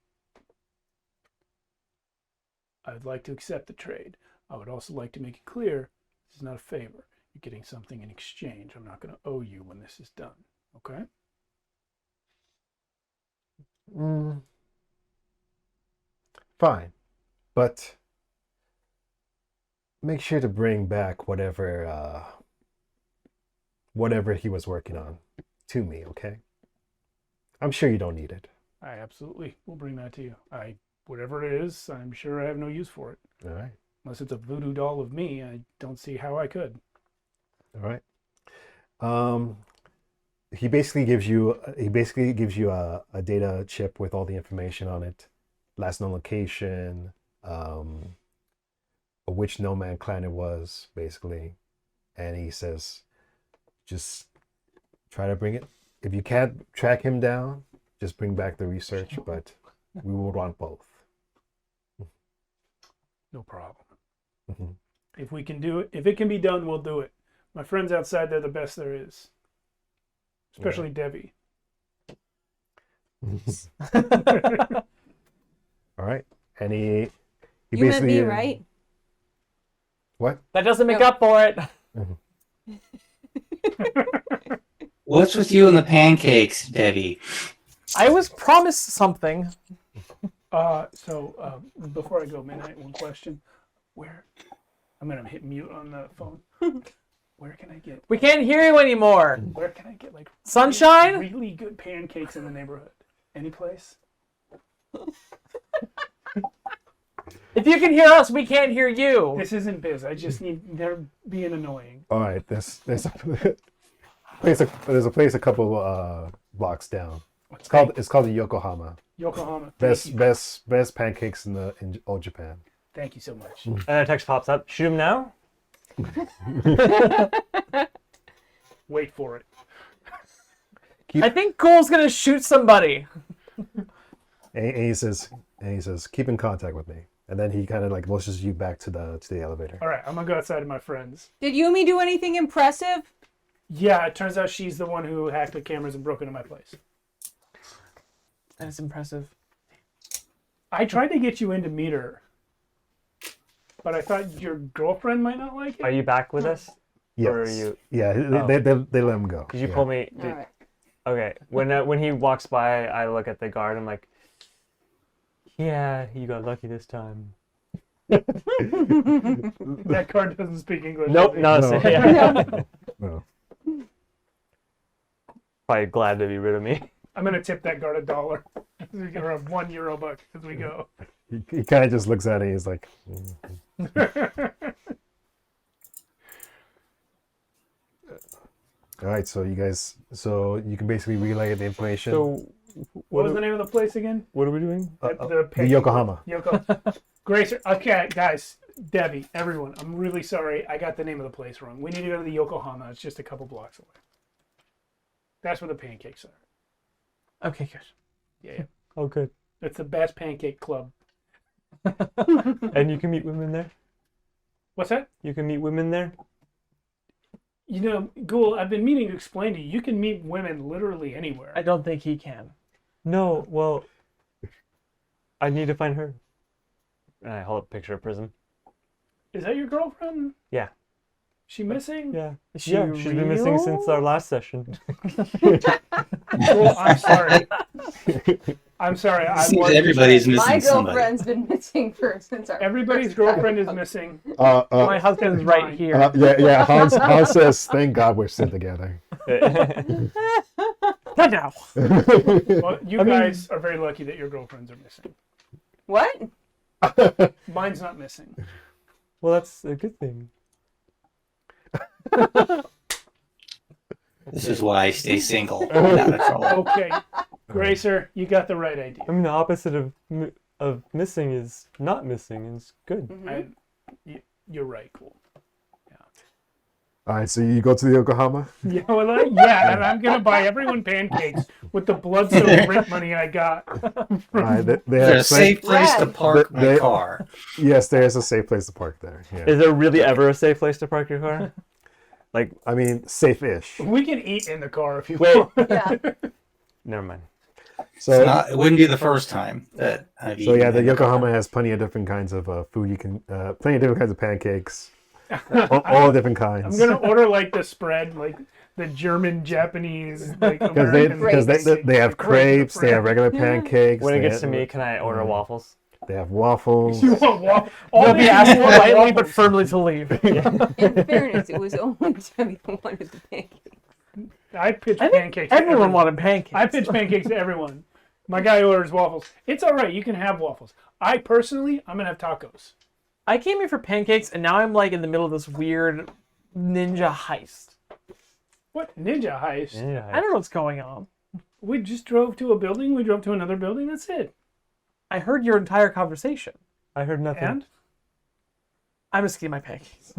A: I would like to accept the trade. I would also like to make it clear this is not a favor. You're getting something in exchange. I'm not going to owe you when this is done. Okay?
B: Fine, but make sure to bring back whatever he was working on to me, okay? I'm sure you don't need it.
A: I absolutely will bring that to you. Whatever it is, I'm sure I have no use for it.
B: All right.
A: Unless it's a voodoo doll of me, I don't see how I could.
B: All right. He basically gives you a data chip with all the information on it, last known location, which nomad clan it was, basically, and he says, just try to bring it. If you can't track him down, just bring back the research, but we would want both.
A: No problem.
B: Mhm.
A: If we can do it, if it can be done, we'll do it. My friends outside, they're the best there is. Especially Debbie.
B: All right. Any? He
G: You meant me,
B: basically-
G: right?
B: What?
E: That doesn't make
G: No.
E: up for it.
F: What's with you and the pancakes, Debbie?
E: I was promised something.
A: So before I go, Midnight, one question. Where? I'm gonna hit mute on the phone. Where can I get?
E: We can't hear you anymore.
A: Where can I get like
E: Sunshine?
A: really good pancakes in the neighborhood? Any place?
E: If you can hear us, we can't hear you.
A: This isn't biz. I just need they're being annoying.
B: All right. There's a place a couple blocks down. It's called the Yokohama.
A: Yokohama.
B: Best pancakes in all Japan.
A: Thank you so much.
D: And a text pops up. Shoot him now.
A: Wait for it.
E: I think Ghoul's gonna shoot somebody.
B: And he says, keep in contact with me. And then he kind of like motions you back to the elevator.
A: All right, I'm gonna go outside to my friends.
G: Did Yumi do anything impressive?
A: Yeah, it turns out she's the one who hacked the cameras and broke into my place.
E: That's impressive.
A: I tried to get you in to meet her, but I thought your girlfriend might not like it.
D: Are you back with us?
B: Yes.
D: Or are you?
B: Yeah.
D: Oh.
B: They let him go.
D: Did you
B: Yeah.
D: pull me?
G: All right.
D: Okay. When he walks by, I look at the guard. I'm like, yeah, you got lucky this time.
A: That card doesn't speak English.
D: Nope.
A: does
D: No.
A: he?
D: Yeah.
B: No.
D: Probably glad to be rid of me.
A: I'm gonna tip that guard $1 or a €1 buck as we go.
B: He kind of just looks at it. He's like, all right. So you can basically relay the information.
D: So,
A: What was the name of the place again?
D: what are we doing?
B: The Yokohama.
A: Grace. Okay, guys, Debbie, everyone. I'm really sorry. I got the name of the place wrong. We need to go to the Yokohama. It's just a couple blocks away. That's where the pancakes are.
E: Okay, good.
A: Yeah.
D: Oh, good.
A: It's the best pancake club.
D: And you can meet women there.
A: What's that?
D: You can meet women there.
A: You know, Ghoul, I've been meaning to explain to you, you can meet women literally anywhere.
E: I don't think he can.
D: No. Well, I need to find her. And I hold up a picture of Prism.
A: Is that your girlfriend?
D: Yeah.
A: She missing?
D: Yeah.
E: Is she
D: Yeah. She's been missing
E: real?
D: since our last session.
A: Ghoul, I'm sorry. I'm sorry. I
F: Seems
A: was-
F: everybody's missing
G: My
F: somebody.
G: girlfriend's been missing since our
A: Everybody's
G: first
A: girlfriend is
G: time.
A: missing.
E: My husband's right
A: Mine.
E: here.
B: Yeah. Hans says, "Thank God we're still together."
E: Not now.
A: Well, you guys are very lucky that your girlfriends are missing.
G: What?
A: Mine's not missing.
D: Well, that's a good thing.
F: This is why I stay single. Out of trouble.
A: Okay. Gracer, you got the right idea.
D: I mean, the opposite of missing is not missing. It's good.
A: You're right, Cool.
B: All right. So you go to the Yokohama.
A: Yeah, and I'm gonna buy everyone pancakes with the bloodstone rent money I got.
B: All right. They
F: There's a
B: have
F: safe place to
G: Red.
F: park my
B: They-
F: car.
B: Yes, there is a safe place to park there. Yeah.
D: Is there really ever a safe place to park your car? Like,
B: I mean, safe-ish.
A: We can eat in the car if you
D: wait.
A: want.
G: Yeah.
D: Never mind.
B: So
F: It wouldn't be the first time that I've
B: So
F: eaten
B: yeah, the
F: in the car.
B: Yokohama has plenty of different kinds of food. You can plenty of different kinds of pancakes, all different
A: I'm
B: kinds.
A: gonna order like the spread, like the German, Japanese, like
B: Because
A: American.
B: they have crepes, they have regular pancakes.
D: When it
B: they
D: gets to
B: have-
D: me, can I order waffles?
B: They have waffles.
A: You want waffle?
E: They'll be asked
A: you want
E: politely but
A: waffles.
E: firmly to leave.
G: In fairness, it was only Debbie who wanted the pancake.
A: I pitch
E: I think
A: pancakes. to
E: everyone
A: everyone.
E: wanted pancakes.
A: I pitch pancakes to everyone. My guy orders waffles. It's all right. You can have waffles. I'm gonna have tacos.
E: I came here for pancakes, and now I'm like in the middle of this weird ninja heist.
A: What ninja heist?
D: Yeah.
E: I don't know what's going on.
A: We just drove to a building. We drove to another building. That's it.
E: I heard your entire conversation.
D: I heard nothing.
A: And
E: I'm just getting my pancakes.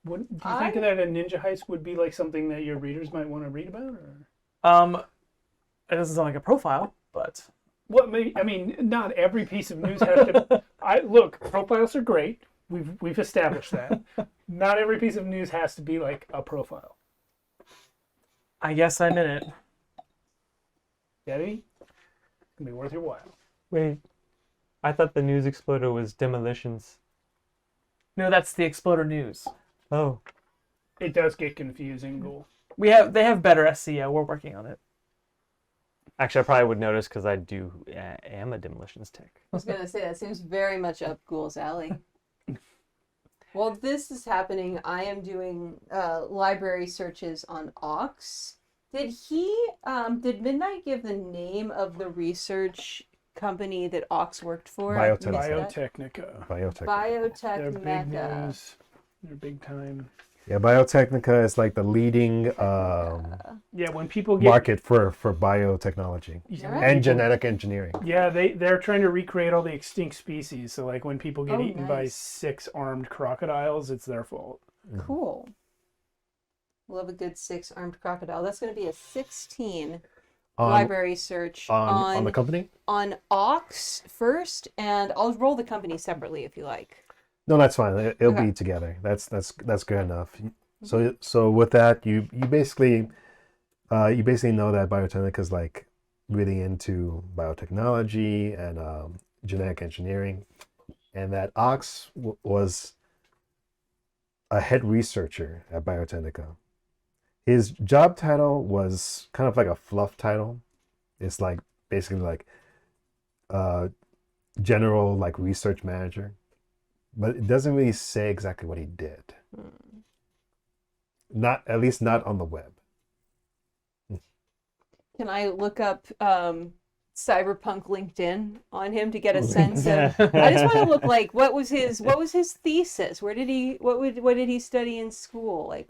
A: what, do you think that a ninja heist would be like something that your readers might want to read about? Or
E: It doesn't sound like a profile, but
A: what? I mean, not every piece of news has to. Look. Profiles are great. We've established that. Not every piece of news has to be like a profile.
E: I guess I'm in it.
A: Debbie, it's gonna be worth your while.
D: Wait, I thought the news exploder was demolitions.
E: No, that's the Exploder News.
D: Oh,
A: It does get confusing, Ghoul.
E: They have better SEO. We're working on it.
D: actually, I probably would notice because I am a demolitions tech.
G: I was gonna say that seems very much up Ghoul's alley. While this is happening, I am doing library searches on Ox. Did Midnight give the name of the research company that Ox worked for? I missed that.
A: Biotechnica.
B: Biotech.
A: They're
G: Biotech
A: big
G: Mecca.
A: news. They're big time.
B: Yeah, Biotechnica is like the leading
A: Yeah, when people get
B: market for biotechnology
G: Alright.
B: and genetic engineering.
A: Yeah, they're trying to recreate all the extinct species. So like when people get
G: Oh,
A: eaten by
G: nice.
A: 6 armed crocodiles, it's their fault.
G: Cool. Love a good 6-armed crocodile. That's going to be a 16 library search
B: on the company?
G: on Ox first, and I'll roll the company separately if you like.
B: No, that's fine. It'll
G: Okay.
B: be together. That's good enough. So with that, you basically know that Biotechnica is like really into biotechnology and genetic engineering, and that Ox was a head researcher at Biotechnica. His job title was kind of like a fluff title. It's like basically like general like research manager, but it doesn't really say exactly what he did. Not at least not on the web.
G: Can I look up Cyberpunk LinkedIn on him to get a sense of? I just want to look like what was his thesis? What did he study in school? Like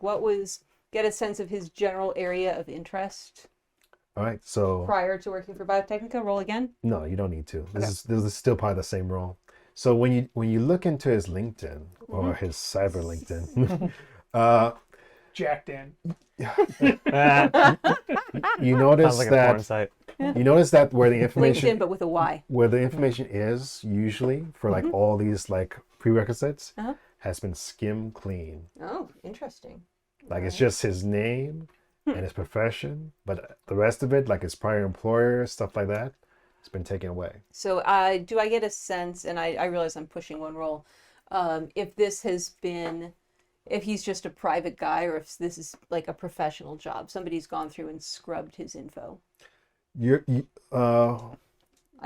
G: get a sense of his general area of interest
B: All right, so
G: prior to working for Biotechnica. Roll again.
B: no, you don't need to. This is still part of the same role. So when you look into his LinkedIn or his cyber LinkedIn,
A: Jack Dan.
B: you notice
D: Sounds like a porn
B: that
D: site.
B: where the information
G: LinkedIn, but with a Y.
B: where the information is usually for like all these like prerequisites
G: Uh-huh.
B: has been skim clean.
G: Oh, interesting.
B: Like it's just his name and his profession, but the rest of it, like his prior employer, stuff like that, it's been taken away.
G: So do I get a sense, and I realize I'm pushing one roll, if he's just a private guy or if this is like a professional job, somebody's gone through and scrubbed his info. I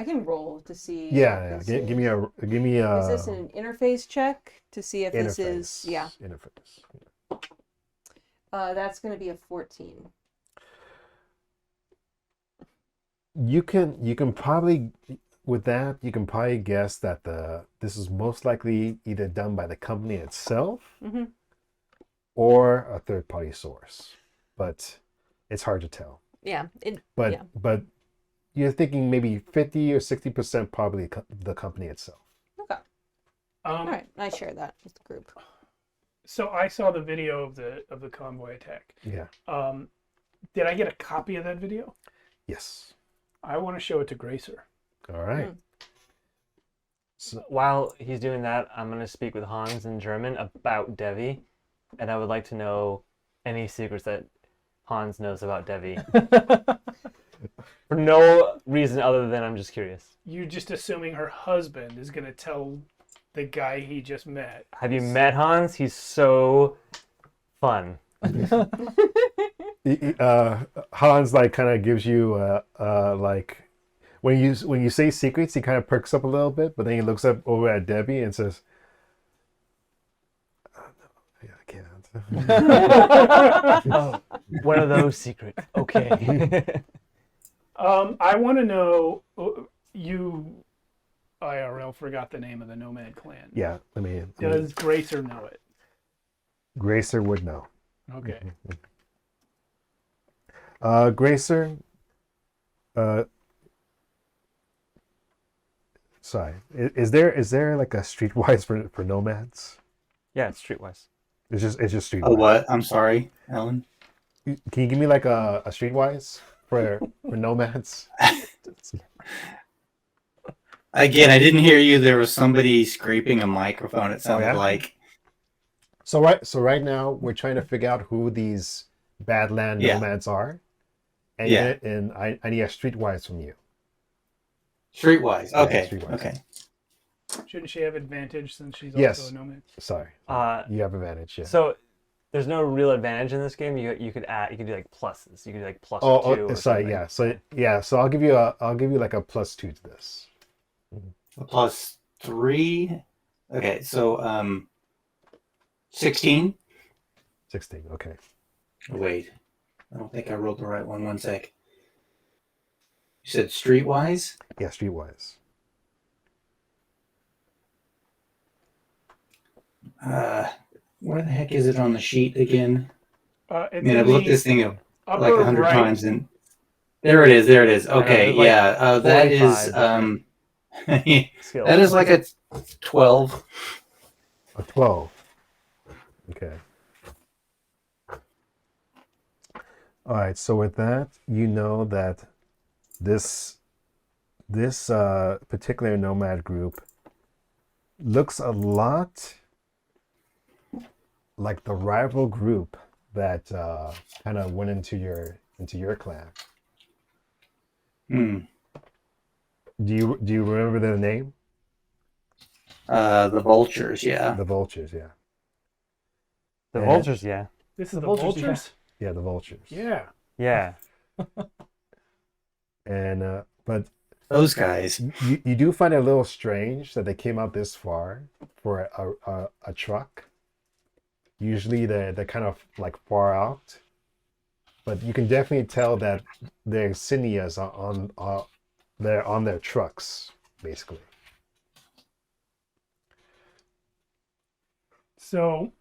G: can roll to see.
B: Yeah.
G: if
B: Give me a.
G: Is this an interface check to see if this is? Yeah.
B: Interface.
G: That's going to be a 14.
B: You can probably with that you can probably guess that this is most likely either done by the company itself or a third party source, but it's hard to tell.
G: Yeah.
B: But you're thinking maybe 50 or 60% probably the company itself.
G: Okay. All right. I share that with the group.
A: So I saw the video of the convoy attack.
B: Yeah.
A: Did I get a copy of that video?
B: Yes.
A: I want to show it to Gracer.
B: All right.
D: While he's doing that, I'm going to speak with Hans in German about Devi, and I would like to know any secrets that Hans knows about Devi. For no reason other than I'm just curious.
A: You're just assuming her husband is going to tell the guy he just met.
D: Have you met Hans? He's so fun.
B: Hans like kind of gives you like when you say secrets, he kind of perks up a little bit, but then he looks up over at Debbie and says, "No, I can't."
D: Oh, one of those secrets. Okay.
A: I want to know, you IRL forgot the name of the Nomad clan.
B: Yeah,
A: Does Gracer know it?
B: Gracer would know.
A: Okay.
B: Gracer, sorry, is there like a streetwise for nomads?
D: Yeah, it's streetwise.
B: It's just streetwise.
F: Oh, what? I'm sorry, Ellen.
B: Can you give me like a streetwise for nomads?
F: Again, I didn't hear you. There was somebody scraping a microphone. It sounded
B: yeah?
F: like.
B: So right now we're trying to figure out who these Badland
F: Yeah.
B: nomads are, And
F: Yeah.
B: and I need a streetwise from you.
F: Streetwise.
B: Yeah,
F: Okay.
B: streetwise.
F: Okay.
A: Shouldn't she have advantage since she's
B: Yes.
A: also a nomad?
B: Sorry.
D: Uh,
B: You have advantage. Yeah.
D: So there's no real advantage in this game. You could add, you could do like pluses. You could do like plus two.
B: oh,
D: or
B: sorry.
D: something.
B: So I'll give you like a +2 to this.
F: A +3. Okay. So 16.
B: 16. Okay.
F: Wait. I don't think I rolled the right one. One sec. You said streetwise?
B: Yeah, streetwise.
F: Where the heck is it on the sheet again? I
A: It's
F: mean, I've
A: in
F: looked
A: the
F: this thing up like
A: upper
F: 100
A: right.
F: times, and there it is. There it is. Okay,
D: there's like
F: yeah, that is
D: 45 Skills.
F: that is like a 12.
B: A 12. Okay. All right. So with that, you know that this particular nomad group looks a lot like the rival group that kind of went into your clan.
F: Hmm.
B: Do you remember their name?
F: The vultures, yeah.
B: The Vultures. Yeah.
D: The
B: Yeah.
D: vultures, yeah.
A: This is the
E: Vultures,
A: vultures.
B: Yeah, the Vultures.
A: Yeah.
D: Yeah.
B: And but
F: Those guys.
B: you do find it a little strange that they came out this far for a truck. Usually they're kind of like far out, but you can definitely tell that their insignias are they're on their trucks, basically.
A: So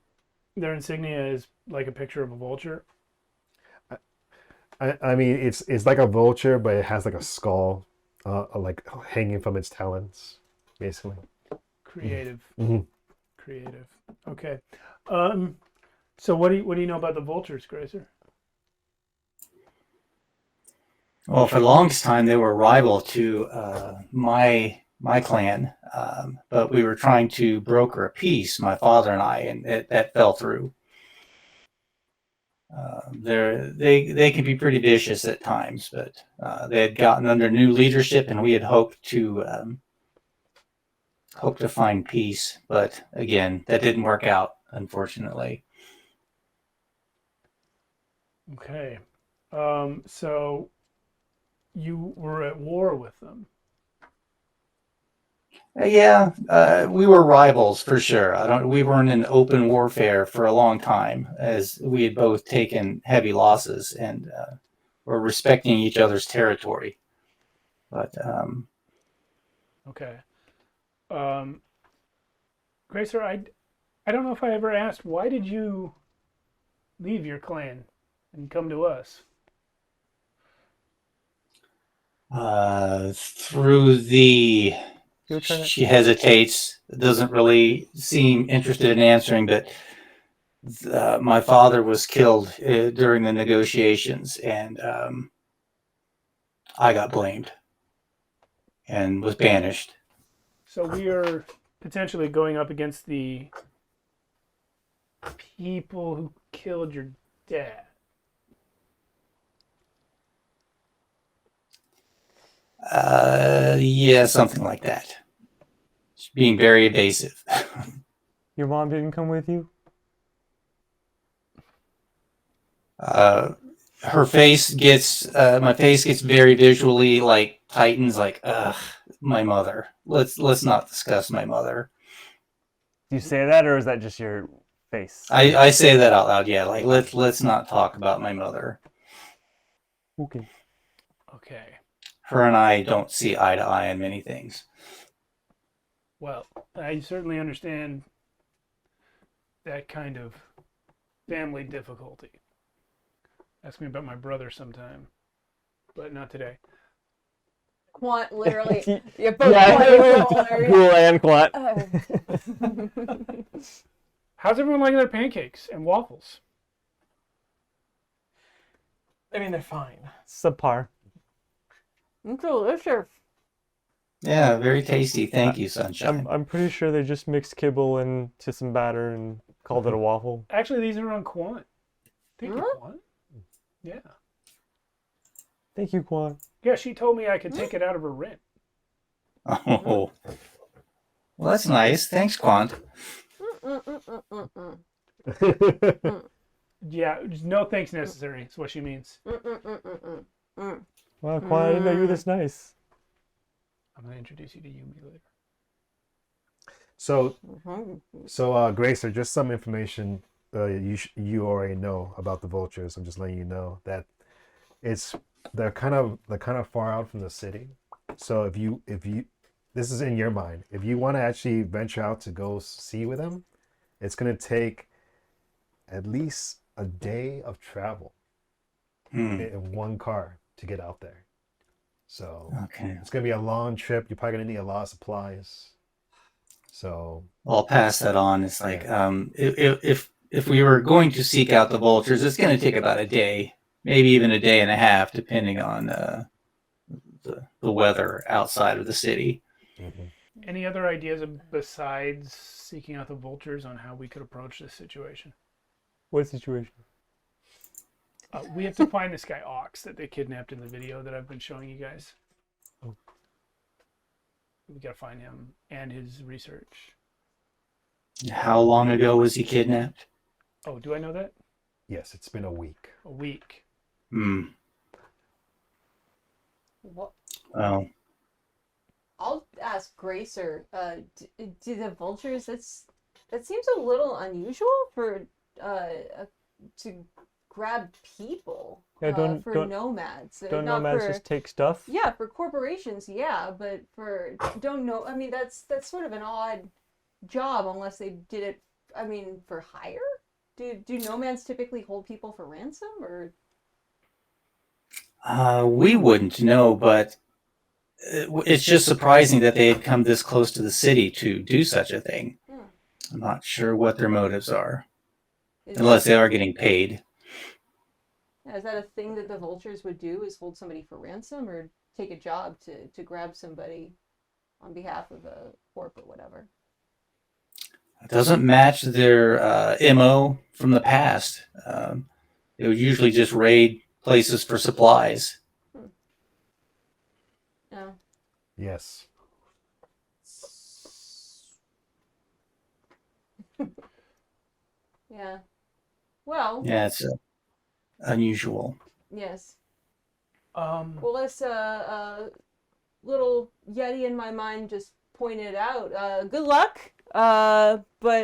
A: their insignia is like a picture of a vulture.
B: I mean, it's like a vulture, but it has like a skull, like hanging from its talons, basically.
A: Creative.
B: Mhm.
A: Creative. Okay. So what do you know about the vultures, Gracer?
F: Well, for the longest time, they were rival to my clan, but we were trying to broker a peace, my father and I, and that fell through. They can be pretty vicious at times, but they had gotten under new leadership, and we had hoped to find peace, but again, that didn't work out, unfortunately.
A: Okay. So you were at war with them.
F: Yeah, we were rivals for sure. We weren't in open warfare for a long time, as we had both taken heavy losses and were respecting each other's territory. But
A: Okay. Gracer, I don't know if I ever asked, why did you leave your clan and come to us?
F: through the
D: You were trying to...
F: she hesitates, doesn't really seem interested in answering, but my father was killed during the negotiations, and I got blamed and was banished.
A: So we are potentially going up against the people who killed your dad.
F: Yeah, something like that. She's being very evasive.
D: Your mom didn't come with you?
F: Her face gets, my face gets very visually like tightens, like, ugh, my mother. Let's not discuss my mother.
D: Do you say that, or is that just your face?
F: I say that out loud. Yeah, like let's not talk about my mother.
D: Okay.
A: Okay.
F: Her and I don't see eye to eye on many things.
A: Well, I certainly understand that kind of family difficulty. Ask me about my brother sometime, but not today.
G: Quant literally. You're both
D: Yeah.
G: quite
D: Ghoul and Quat.
A: How's everyone liking their pancakes and waffles?
E: I mean, they're fine.
D: Subpar.
G: It's delicious.
F: Yeah, very tasty. Thank you, Sunshine.
D: I'm pretty sure they just mixed kibble into some batter and called it a waffle.
A: Actually, these are on Quant. Thank you,
G: Huh?
A: Quant. Yeah.
D: Thank you, Quan.
A: Yeah, she told me I could take it out of her rent.
F: Oh, well, that's nice. Thanks, Quant.
A: Yeah, just no thanks necessary. Is what she means.
D: Wow, Quan, I didn't know you were this nice.
A: I'm gonna introduce you to Yumi later.
B: So, Gracer, just some information you already know about the vultures. I'm just letting you know that they're kind of far out from the city. So if you this is in your mind, if you want to actually venture out to go see with them, it's gonna take at least a day of travel in one car to get out there. So
F: Okay.
B: it's gonna be a long trip. You're probably gonna need a lot of supplies. So
F: I'll pass that on. It's like if we were going to seek out the vultures, it's going to take about a day, maybe even a day and a half, depending on the weather outside of the city.
A: Any other ideas besides seeking out the vultures on how we could approach this situation?
D: What situation?
A: We have to find this guy Ox that they kidnapped in the video that I've been showing you guys.
D: Oh.
A: We gotta find him and his research.
F: How long ago was he kidnapped?
A: Oh, do I know that?
B: yes, it's been a week.
A: A week.
F: Hmm.
G: What?
F: Well,
G: I'll ask Gracer. Do the vultures? That seems a little unusual for to grab people.
D: Yeah,
G: for nomads.
D: Don't
G: Not
D: nomads
G: for,
D: just take stuff?
G: Yeah, for corporations, yeah, but for don't know. I mean, that's sort of an odd job unless they did it. I mean, for hire. Do nomads typically hold people for ransom or?
F: we wouldn't know, but it's just surprising that they had come this close to the city to do such a thing. I'm not sure what their motives are, unless they are getting paid.
G: Is that a thing that the vultures would do? Is hold somebody for ransom or take a job to grab somebody on behalf of a corp or whatever?
F: It doesn't match their MO from the past. They would usually just raid places for supplies.
G: No.
B: Yes.
G: Yeah. Well.
F: Yeah, it's unusual.
G: Yes.
A: Um,
G: Well, this little yeti in my mind just pointed out. Good luck. But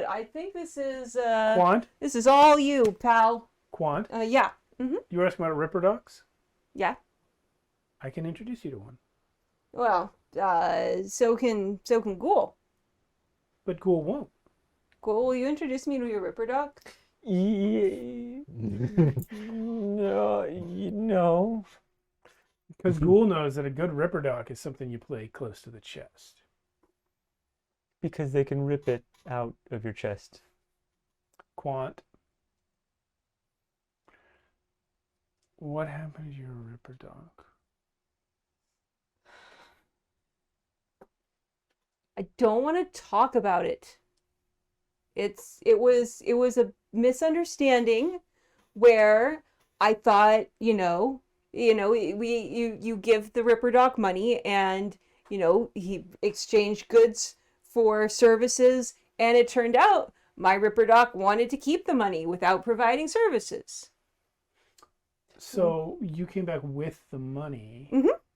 G: I think this is
A: Quant?
G: this is all you, pal.
A: Quant?
G: Yeah.
A: You were asking about Ripper Ducks?
G: Yeah.
A: I can introduce you to one.
G: Well, so can Ghoul.
A: But Ghoul won't.
G: Ghoul, will you introduce me to your Ripper Duck?
D: No.
A: Because Ghoul knows that a good Ripper Duck is something you play close to the chest.
D: Because they can rip it out of your chest.
A: Quant. What happened to your Ripper Duck?
G: I don't want to talk about it. It was a misunderstanding where I thought, you give the Ripper Doc money and, he exchanged goods for services, and it turned out my Ripper Doc wanted to keep the money without providing services.
A: So you came back with the money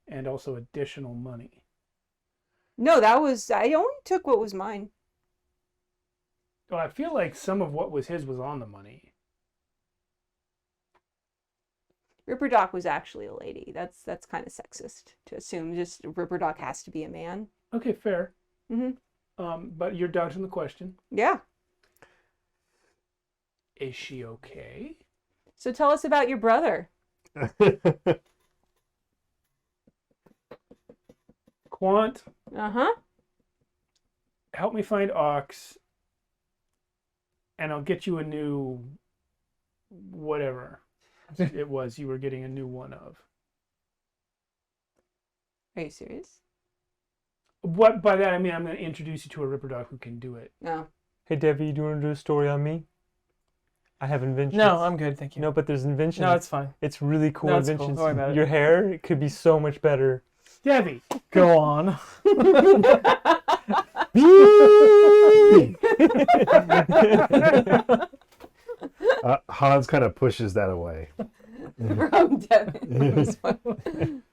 A: and also additional money.
G: No, I only took what was mine.
A: Well, I feel like some of what was his was on the money.
G: Ripper Doc was actually a lady. That's kind of sexist to assume just Ripper Doc has to be a man.
A: Okay, fair.
G: Mm-hmm.
A: But you're dodging the question.
G: Yeah.
A: Is she okay?
G: So tell us about your brother.
A: Quant,
G: Uh-huh.
A: help me find Ox, and I'll get you a new whatever it was you were getting a new one of.
G: Are you serious?
A: What by that I mean I'm going to introduce you to a Ripper Dog who can do it.
G: No.
D: Hey, Devi, do you want to do a story on me? I have inventions.
E: No, I'm good, thank you.
D: No, but there's inventions.
E: No, it's fine.
D: It's really cool
E: No, it's cool.
D: inventions.
E: Don't worry about it.
D: Your hair could be so much better.
A: Debbie.
E: Go on.
B: Hans kind of pushes that away.
G: From Devin.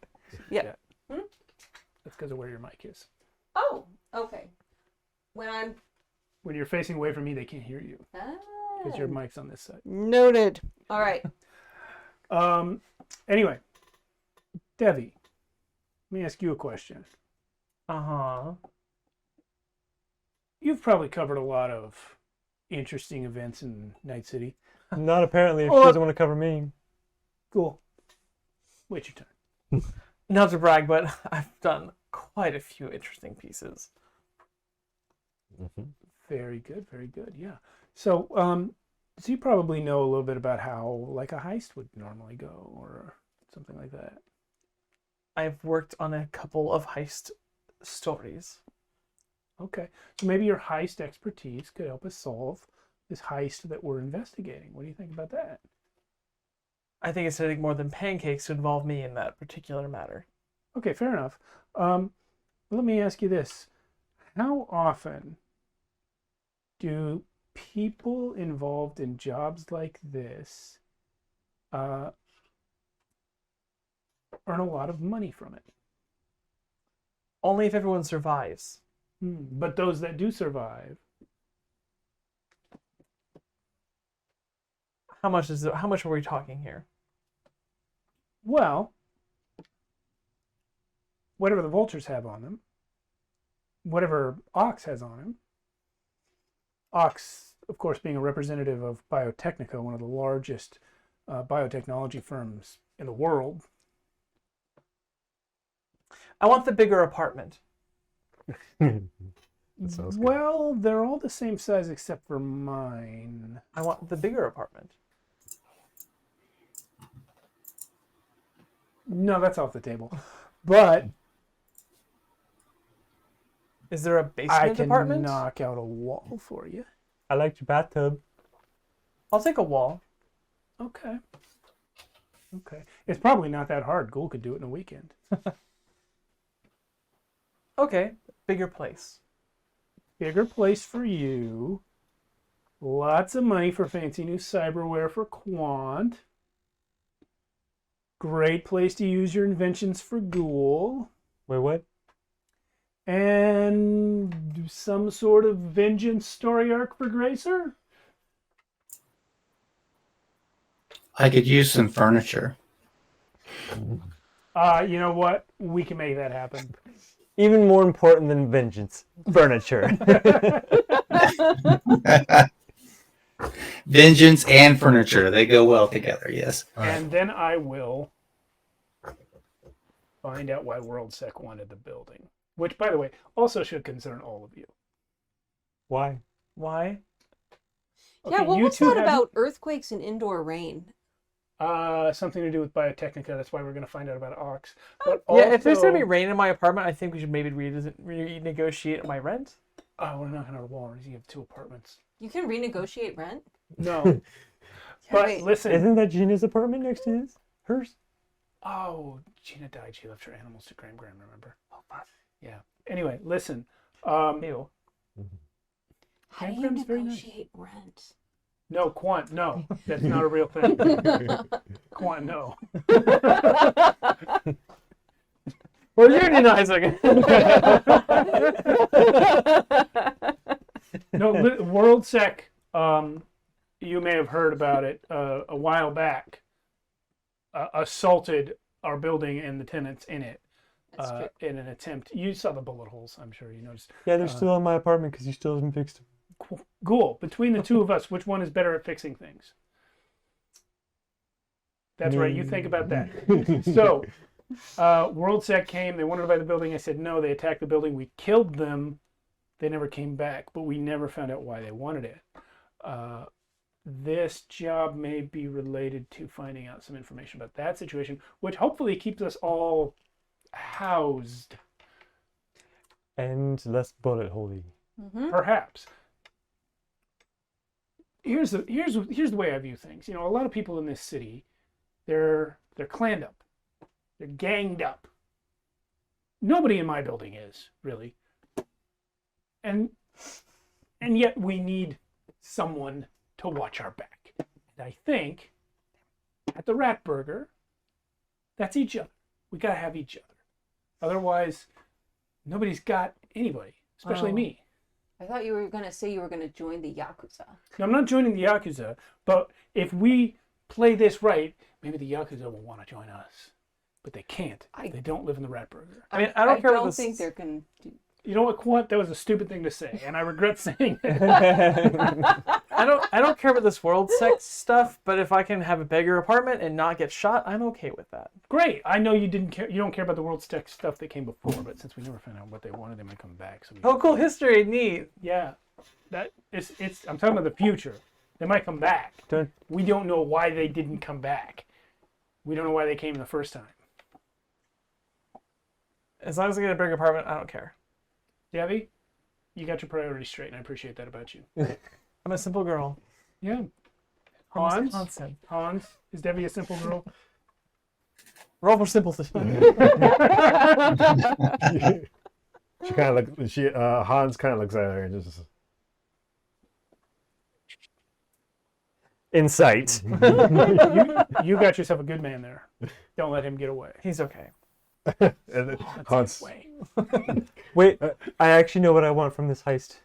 G: Yeah.
A: That's because of where your mic is.
G: Oh, okay. When
A: When you're facing away from me, they can't hear you because your mic's on this side.
G: noted. All right.
A: Anyway, Debbie, let me ask you a question.
E: Uh-huh.
A: You've probably covered a lot of interesting events in Night City.
D: Not apparently if she
A: Oh.
D: doesn't want to cover me.
A: Cool. Wait your turn.
E: Not to brag, but I've done quite a few interesting pieces.
A: Very good, very good. Yeah. So, so you probably know a little bit about how like a heist would normally go or something like that.
E: I've worked on a couple of heist stories.
A: Okay. So maybe your heist expertise could help us solve this heist that we're investigating. What do you think about that?
E: I think it's taking more than pancakes to involve me in that particular matter.
A: Okay, fair enough. Let me ask you this. How often do people involved in jobs like this earn a lot of money from it?
E: Only if everyone survives.
A: But those that do survive,
E: How much are we talking here?
A: well, whatever the vultures have on them, whatever Ox has on him, Ox, of course, being a representative of Biotechnica, one of the largest biotechnology firms in the world.
E: I want the bigger apartment.
B: That sounds good.
A: Well, they're all the same size except for mine.
E: I want the bigger apartment.
A: No, that's off the table. But
E: Is there a
A: I
E: basement
A: can
E: apartment?
A: knock out a wall for you.
D: I liked your bathtub.
E: I'll take a wall.
A: Okay. Okay. It's probably not that hard. Ghoul could do it in a weekend.
E: Okay, bigger place.
A: Bigger place for you. Lots of money for fancy new cyberware for Quant. Great place to use your inventions for Ghoul.
D: Wait, what?
A: And some sort of vengeance story arc for Gracer?
F: I could use some furniture.
A: You know what? We can make that happen.
D: Even more important than vengeance, furniture.
F: Vengeance and furniture, they go well together, yes.
A: And then I will find out why WorldSec wanted the building. Which, by the way, also should concern all of you.
D: Why?
E: Why?
G: Yeah,
A: Okay,
G: what
A: you
G: was
A: two
G: that
A: have-
G: about earthquakes and indoor rain?
A: Something to do with Biotechnica. That's why we're going to find out about Ox. But
E: Yeah, if there's gonna be
A: also-
E: rain in my apartment, I think we should maybe renegotiate my rent.
A: Oh, we're not going to wall. You have 2 apartments.
G: You can renegotiate rent?
A: No. But
G: wait.
A: listen.
D: Isn't that Gina's apartment next to his? Hers?
A: Oh, Gina died. She left her animals to Graham, remember? Oh, fuck. Yeah. Anyway, listen.
E: Ew.
G: How do you
A: Graham's very nice.
G: negotiate rent?
A: No, Quant, no. That's not a real thing. Quant, no.
E: We're unionizing.
A: No, WorldSec, you may have heard about it a while back, assaulted our building and the tenants in it in an attempt. You saw the bullet holes, I'm sure you noticed.
D: Yeah, they're still in my apartment because you still haven't fixed them.
A: Ghoul, between the two of us, which one is better at fixing things? That's right, you think about that. So, WorldSec came, they wanted to buy the building. I said, no, they attacked the building. We killed them. They never came back, but we never found out why they wanted it. This job may be related to finding out some information about that situation, which hopefully keeps us all housed,
D: And less bullet holy.
A: perhaps. here's the way I view things. You know, a lot of people in this city, they're clanned up, they're ganged up. Nobody in my building is really, and yet we need someone to watch our back. And I think at the Rat Burger, that's each other. We gotta have each other. Otherwise, nobody's got anybody, especially
G: Oh.
A: me.
G: I thought you were going to say you were going to join the Yakuza.
A: Now, I'm not joining the Yakuza, but if we play this right, maybe the Yakuza will want to join us. But they can't. They don't live in the Rat Burger.
E: I mean, I don't care what
G: don't
E: this-
G: think they're going to do.
A: You know what, Quant? That was a stupid thing to say, and I regret saying it.
E: I don't care about this world sex stuff, but if I can have a bigger apartment and not get shot, I'm okay with that.
A: Great. I know you didn't care. You don't care about the world tech stuff that came before, but since we never found out what they wanted, they might come back. So
E: Oh, cool history, neat.
A: yeah, that it's. I'm talking about the future. They might come back. We don't know why they didn't come back. We don't know why they came the first time.
E: As long as I get a bigger apartment, I don't care.
A: Debbie, you got your priorities straight, and I appreciate that about you.
E: I'm a simple girl.
A: Yeah.
E: Almost
A: Hans?
E: constant.
A: Hans, is Debbie a simple girl?
E: Roll for simple.
B: She kind of like Hans kind of looks at her and just.
D: Insight.
A: You got yourself a good man there. Don't let him get away.
E: He's okay.
B: And then Hans.
A: Way.
D: Wait, I actually know what I want from this heist.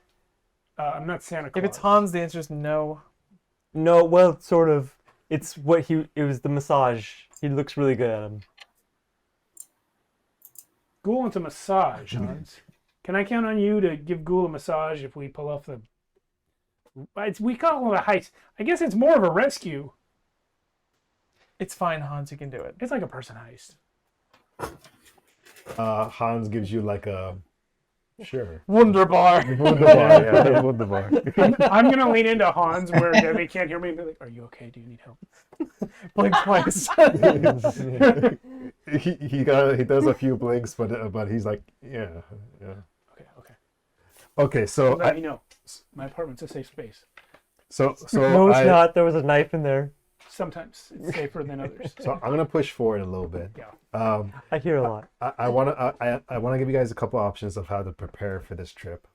A: I'm not Santa Claus.
E: If it's Hans, the answer is no.
D: No, well, sort of. It's what it was the massage. He looks really good at him.
A: Ghoul wants a massage, Hans. Can I count on you to give Ghoul a massage if we pull off the... we call it a heist. I guess it's more of a rescue.
E: It's fine, Hans. You can do it.
A: It's like a person heist.
B: Hans gives you like a. Sure.
E: Wunderbar.
B: Wunderbar, yeah, wunderbar.
A: I'm going to lean into Hans where Debbie can't hear me and be like, are you okay? Do you need help?
E: Blink twice.
B: he does a few blinks, but he's like, yeah.
A: Okay.
B: Okay, so
A: Let me know. My apartment's a safe space.
B: so
D: No, it's not. There was a knife in there.
A: Sometimes it's safer than others.
B: So I'm gonna push forward a little bit.
A: Yeah.
D: I hear a lot.
B: I wanna give you guys a couple options of how to prepare for this trip.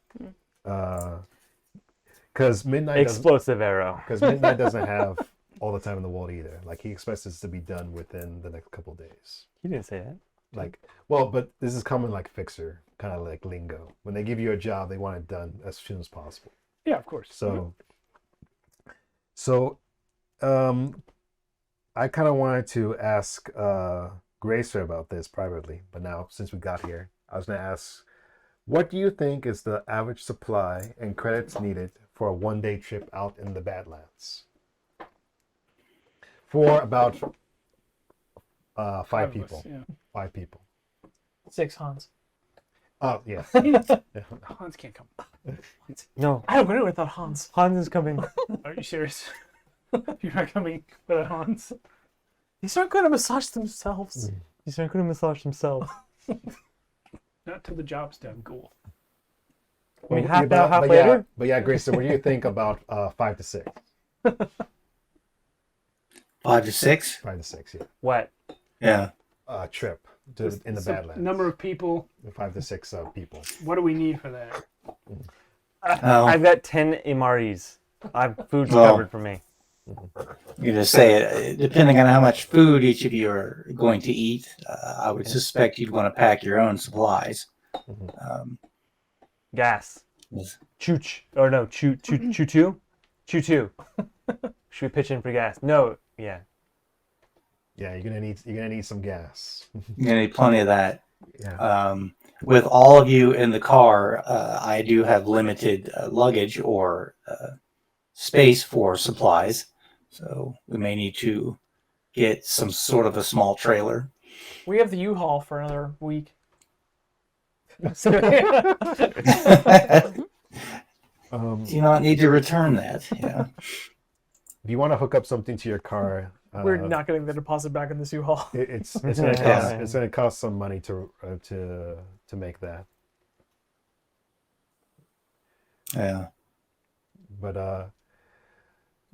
B: Because Midnight
D: Explosive arrow.
B: doesn't have all the time in the world either. Like he expects this to be done within the next couple days.
D: He didn't say that.
B: Like, well, but this is common like fixer kind of like lingo. When they give you a job, they want it done as soon as possible.
A: Yeah, of course.
B: So, I kind of wanted to ask Gracer about this privately, but now since we got here, I was going to ask, what do you think is the average supply and credits needed for a one-day trip out in the Badlands? For about 5
A: Five of
B: people.
A: us, yeah.
B: 5 people.
E: 6 Hans.
B: Oh, yeah.
A: Hans can't come.
D: No,
E: I don't go without Hans.
D: Hans is coming.
A: Are you serious? You're not coming without Hans?
E: These aren't going to massage themselves.
D: He's not going to massage himself.
A: Not till the job's done, Ghoul.
D: I mean,
B: Well,
D: half now, half
B: but
D: later?
B: But yeah, Gracer, what do you think about 5 to 6?
F: 5 to 6.
B: 5 to 6, yeah.
D: What?
F: Yeah.
B: Trip in the
A: So,
B: Badlands.
A: number of people.
B: 5 to 6 people.
A: What do we need for that?
F: Oh,
D: I've got 10 MREs. Food's
F: Well.
D: covered for me.
F: you just say it. Depending on how much food each of you are going to eat, I would suspect you'd want to pack your own supplies.
D: Gas.
F: Yes.
D: Chooch. Or no, choo. Should we pitch in for gas? No. Yeah.
B: Yeah, you're gonna need some gas.
F: You're going to need plenty of that.
B: Yeah.
F: With all of you in the car, I do have limited luggage or space for supplies. So we may need to get some sort of a small trailer.
E: We have the U-Haul for another week.
F: Do you not need to return that? Yeah.
B: If you want to hook up something to your car,
E: We're not getting the deposit back in this U-Haul.
B: it's
F: Yeah.
B: gonna cost some money to make that.
F: Yeah.
B: But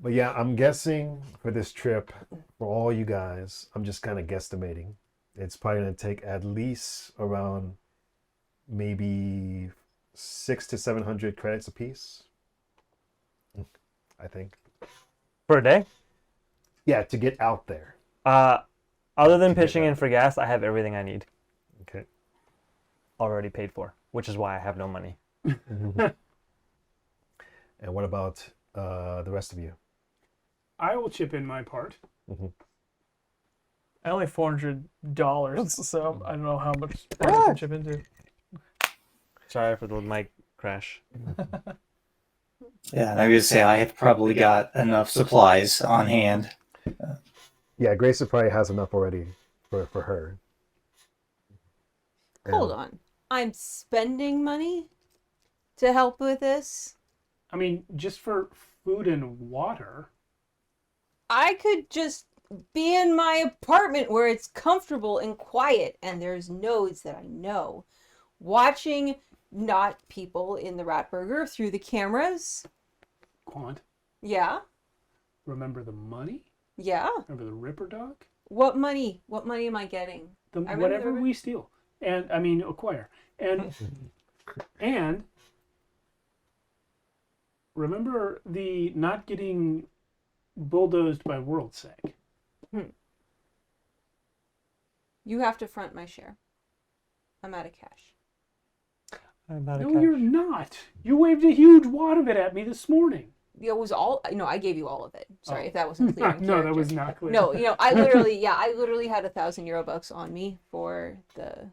B: But yeah, I'm guessing for this trip, for all you guys, I'm just kind of guesstimating. It's probably going to take at least around maybe 600 to 700 credits a piece. I think.
D: Per day.
B: Yeah, to get out there.
D: Other than
B: To get
D: pitching
B: that.
D: in for gas, I have everything I need
B: Okay.
D: already paid for, which is why I have no money.
B: And what about the rest of you?
A: I will chip in my part.
E: I only $400, so I don't know how much I can chip into.
D: Sorry for the mic crash.
F: Yeah, and I would say I have probably got enough supplies on hand.
B: Yeah, Grace probably has enough already for her.
G: Hold on. I'm spending money to help with this.
A: I mean, just for food and water.
G: I could just be in my apartment where it's comfortable and quiet and there's nodes that I know. Watching not people in the Ratburger through the cameras.
A: Quant,
G: Yeah.
A: remember the money?
G: Yeah.
A: Remember the Ripper Dog?
G: What money? What money am I getting?
A: The,
G: I remember
A: whatever
G: the-
A: we steal. And, I mean, acquire. And, and, remember the not getting bulldozed by Worldsec.
G: You have to front my share. I'm out of cash.
A: No, you're not. You waved a huge wad of it at me this morning.
G: It was all, I gave you all of it. Sorry if that wasn't clear. in
A: No, that
G: character.
A: was not clear.
G: No, I literally had 1,000 Eurobucks on me for the,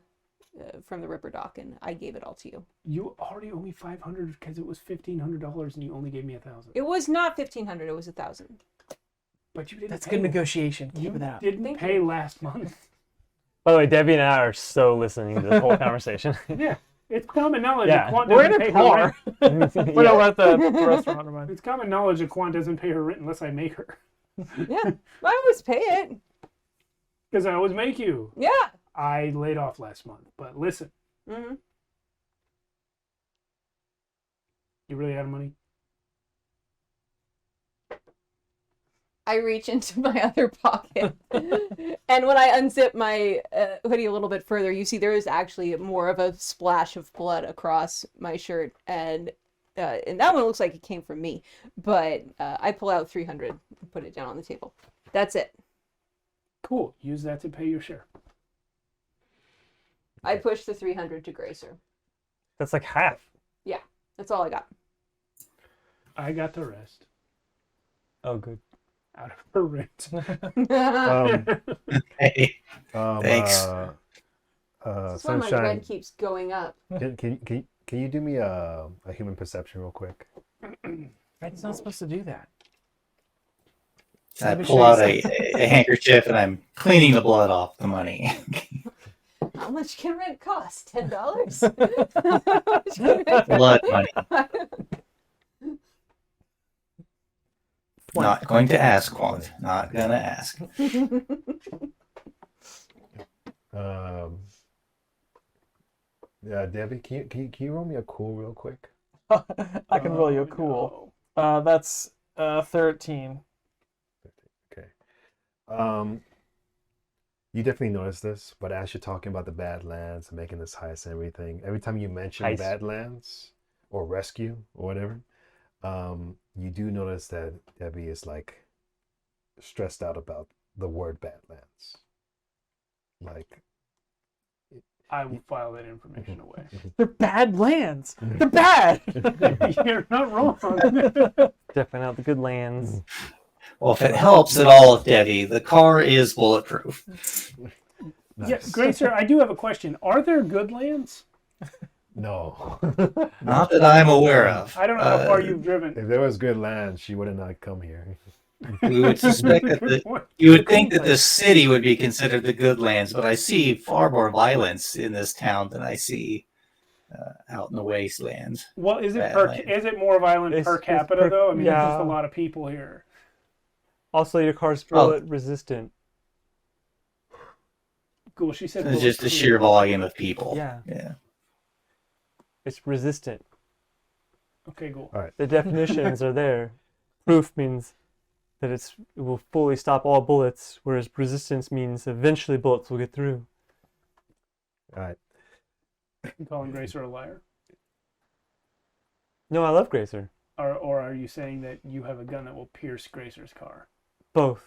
G: from the Ripper Dock, and I gave it all to you.
A: You already owe me $500 because it was $1,500 and you only gave me 1,000.
G: It was not 1,500. It was 1,000.
A: But you didn't.
E: That's
A: pay
E: good
A: me.
E: negotiation.
A: You
E: Keep it up.
A: didn't
G: Thank
A: pay
G: you.
A: last month.
D: By the way, Debbie and I are so listening to this whole conversation.
A: Yeah, it's common knowledge
D: Yeah.
A: that Quant
E: We're in
A: doesn't
E: a
A: pay
E: car.
A: her rent.
E: We're not at the restaurant. Never mind.
A: It's common knowledge that Quant doesn't pay her rent unless I make her.
G: Yeah, I always pay it.
A: Because I always make you.
G: Yeah.
A: I laid off last month, but listen,
G: Hmm.
A: you really out of money?
G: I reach into my other pocket, and when I unzip my hoodie a little bit further, you see there is actually more of a splash of blood across my shirt, and that one looks like it came from me. But I pull out 300 and put it down on the table. That's it.
A: Cool. Use that to pay your share.
G: I pushed the 300 to Gracer.
D: That's like half.
G: That's all I got.
A: I got the rest
D: Oh, good.
A: out of her rent.
F: Hey, Thanks.
G: That's why my
B: Sunshine,
G: rent keeps going up.
B: can you do me a human perception real quick?
E: Red's not supposed to do that.
F: I pull out a handkerchief and I'm cleaning the blood off the money.
G: How much can rent cost? $10?
F: Blood money. Not going to ask, Quant. Not gonna ask.
B: Yeah, Debbie, can you roll me a cool real quick?
E: I can roll you a cool. That's 13.
B: Okay. You definitely noticed this, but as you're talking about the Badlands and making this heist and everything, every time you mention
D: Heist.
B: Badlands or rescue or whatever, you do notice that Debbie is like stressed out about the word Badlands. Like,
A: I will file that information away.
E: They're bad lands. They're bad.
A: You're not wrong.
D: Definitely not the good lands.
F: Well, if it helps at all, Debbie, the car is bulletproof.
A: Yeah, Gracer, I do have a question. Are there good lands?
B: No.
F: Not that I'm aware of.
A: I don't know how far you've driven.
B: If there was good land, she would have not come here.
F: We would suspect that you would think that this city would be considered the good lands, but I see far more violence in this town than I see out in the wastelands.
A: Well, is it
F: Badlands.
A: is it more violent
D: It's-
A: per
D: it's
A: capita
D: per-
A: though? I mean, there's just
D: yeah.
A: a lot of people here.
D: Also, your car's bullet resistant.
A: Cool. She said
F: It's just the
A: bulletproof.
F: sheer volume of people.
D: Yeah.
F: Yeah.
D: It's resistant.
A: Okay, cool.
D: The definitions are there. Proof means that it will fully stop all bullets, whereas resistance means eventually bullets will get through.
B: All right.
A: You calling Gracer a liar?
D: No, I love Gracer.
A: Or are you saying that you have a gun that will pierce Gracer's car?
D: Both.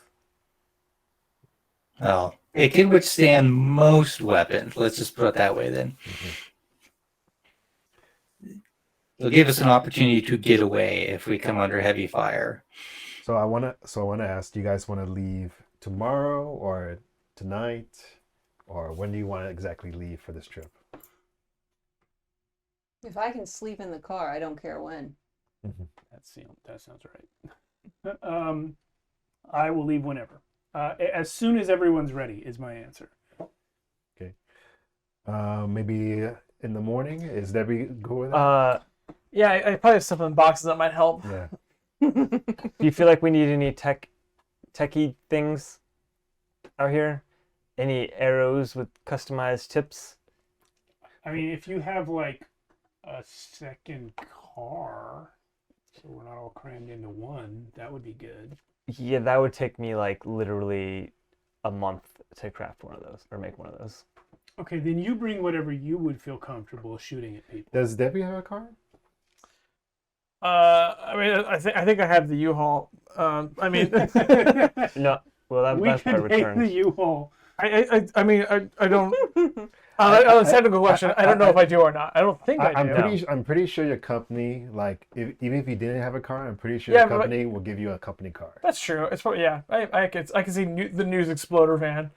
F: Well, it can withstand most weapons. Let's just put it that way then. It'll give us an opportunity to get away if we come under heavy fire.
B: So I wanna ask, do you guys want to leave tomorrow or tonight, or when do you want to exactly leave for this trip?
G: If I can sleep in the car, I don't care when.
A: That sounds right. I will leave whenever. As soon as everyone's ready is my answer.
B: Okay. Maybe in the morning. Is Debbie go with that?
E: Yeah, I probably have stuff in boxes that might help.
B: Yeah.
D: Do you feel like we need any techie things out here? Any arrows with customized tips?
A: I mean, if you have like a second car, so we're not all crammed into one, that would be good.
D: Yeah, that would take me like literally a month to craft one of those or make one of those.
A: Okay, then you bring whatever you would feel comfortable shooting at people.
B: Does Debbie have a car?
E: I mean, I think I have the U-Haul. I mean,
D: No, well
A: We
D: that's part
A: could take
D: returns.
A: the U-Haul.
E: I mean, I don't. On a technical question, I don't know if I do or not. I don't think I do.
B: I'm pretty sure your company, like, even if you didn't have a car, I'm pretty sure
E: Yeah,
B: your
E: but-
B: company will give you a company car.
E: That's true. It's probably, yeah. I can see the News Exploder van.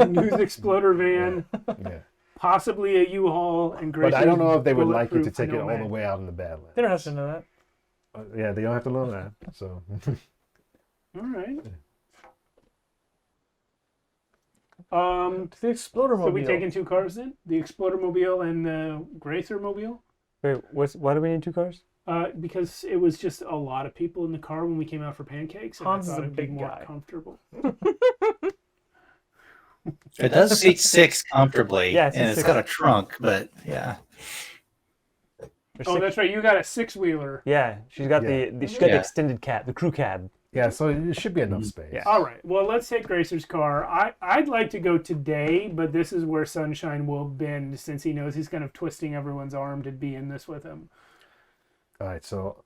A: News Exploder van,
B: Yeah.
A: possibly a U-Haul, and
B: But I don't know if they would like you to
A: bulletproof
B: take it all the
A: Nomad.
B: way out in the Badlands.
E: They don't have to know that.
B: Yeah, they don't have to know that. So.
A: All right.
E: To the Exploder
A: So
E: mobile.
A: we taking two cars then? The Exploder Mobile and the Gracer Mobile?
D: Wait, why do we need two cars?
A: Because it was just a lot of people in the car when we came out for pancakes, and
E: Hans
A: I
E: is
A: thought
E: a
A: it'd be
E: big
A: more
E: guy.
A: comfortable.
F: It does seat six comfortably,
D: Yeah, it's
F: and
D: a
F: it's
D: six.
F: got a trunk, but yeah.
A: Oh, that's right. You got a six-wheeler.
D: Yeah, she's got
B: Yeah.
D: she's got the
F: Yeah.
D: extended cab, the crew cab.
B: Yeah, so it should be enough space.
D: Yeah.
A: All right. Well, let's take Gracer's car. I'd like to go today, but this is where Sunshine will bend since he knows he's kind of twisting everyone's arm to be in this with him.
B: All right, so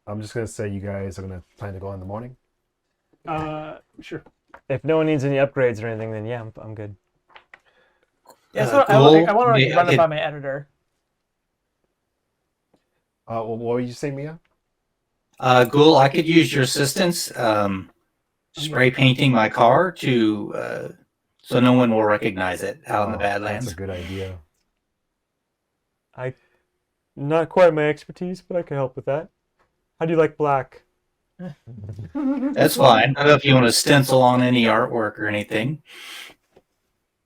B: I'm just gonna say you guys are gonna plan to go in the morning.
A: Sure.
D: If no one needs any upgrades or anything, then yeah, I'm good.
E: Yeah, so I
F: Goal,
E: want to
F: yeah,
E: run it
F: it-
E: by my editor.
B: What were you saying, Mia?
F: Ghoul, I could use your assistance spray painting my car to so no one will recognize it out in the
B: Oh, that's
F: Badlands.
B: a good idea.
D: Not quite my expertise, but I can help with that. How do you like black?
F: That's fine. I don't know if you want to stencil on any artwork or anything.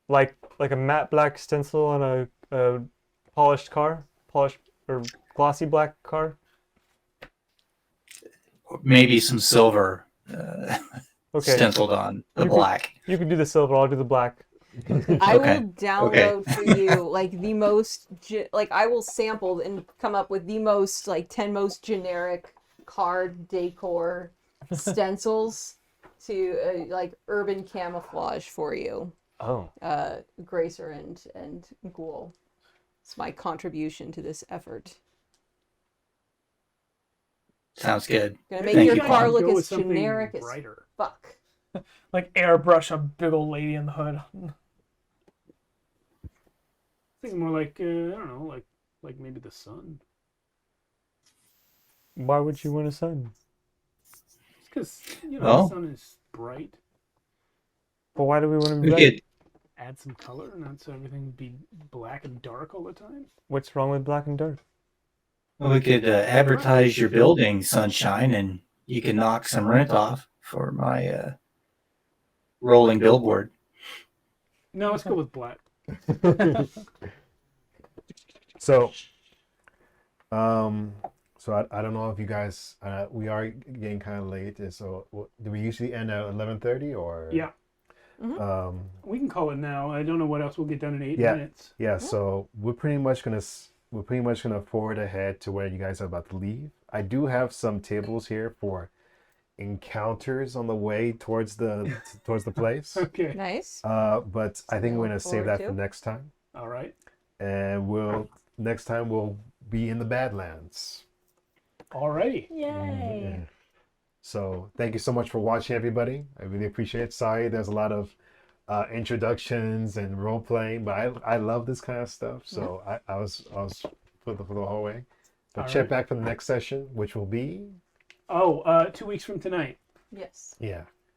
D: Like a matte black stencil on a polished car, polished or glossy black car.
F: Maybe some silver
D: Okay,
F: stenciled on the
D: You could-
F: black.
D: you can do the silver. I'll do the black.
G: I
F: Okay.
G: will download for you like the most like I will sample and come up with the most like 10 most generic card decor stencils to like urban camouflage for you.
D: Oh,
G: Gracer and Ghoul. It's my contribution to this effort.
F: Sounds good.
G: Gonna make
F: Thank
G: your
F: you,
G: car
F: Paul.
G: look
A: Go with
G: as
A: something
G: generic as
A: brighter.
G: fuck.
E: Like airbrush a big old lady in the hood.
A: I think more like I don't know, like maybe the sun.
D: why would you want a sun?
A: Because you know
F: Well.
A: the sun is bright.
D: But why do we want to be
F: We
D: black?
F: could
A: Add some color, not so everything be black and dark all the time.
D: What's wrong with black and dark?
F: advertise your building, Sunshine, and you can knock some rent off for my rolling billboard.
A: No, let's go with black.
B: So, I don't know if you guys, we are getting kind of late. So, do we usually end at 11:30 or?
A: Yeah, we can call it now. I don't know what else we'll get done in 8
B: Yeah.
A: minutes.
B: Yeah. So we're pretty much gonna forward ahead to where you guys are about to leave. I do have some tables here for encounters on the way towards the place.
A: Okay.
G: Nice.
B: But I think we're gonna
G: Look
B: save that
G: forward
B: for
G: to.
B: next time,
A: All right.
B: and next time we'll be in the Badlands.
A: All righty.
B: Yeah. So thank you so much for watching, everybody. I really appreciate it. Sorry, there's a lot of introductions and role playing, but I love this kind of stuff. So I was for the whole way. But
A: All
B: check
A: right.
B: back for the next session, which will be
A: 2 weeks from tonight,
G: Yes.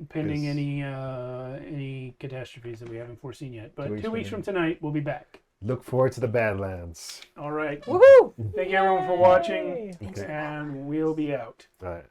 A: pending
B: Yes.
A: any catastrophes that we haven't foreseen yet. But
B: 2
A: 2
B: weeks
A: weeks
B: from
A: from tonight, we'll be back.
B: look forward to the Badlands.
A: All right.
G: Woohoo!
A: Thank you everyone for watching,
B: Okay.
A: and we'll be out.
B: All right.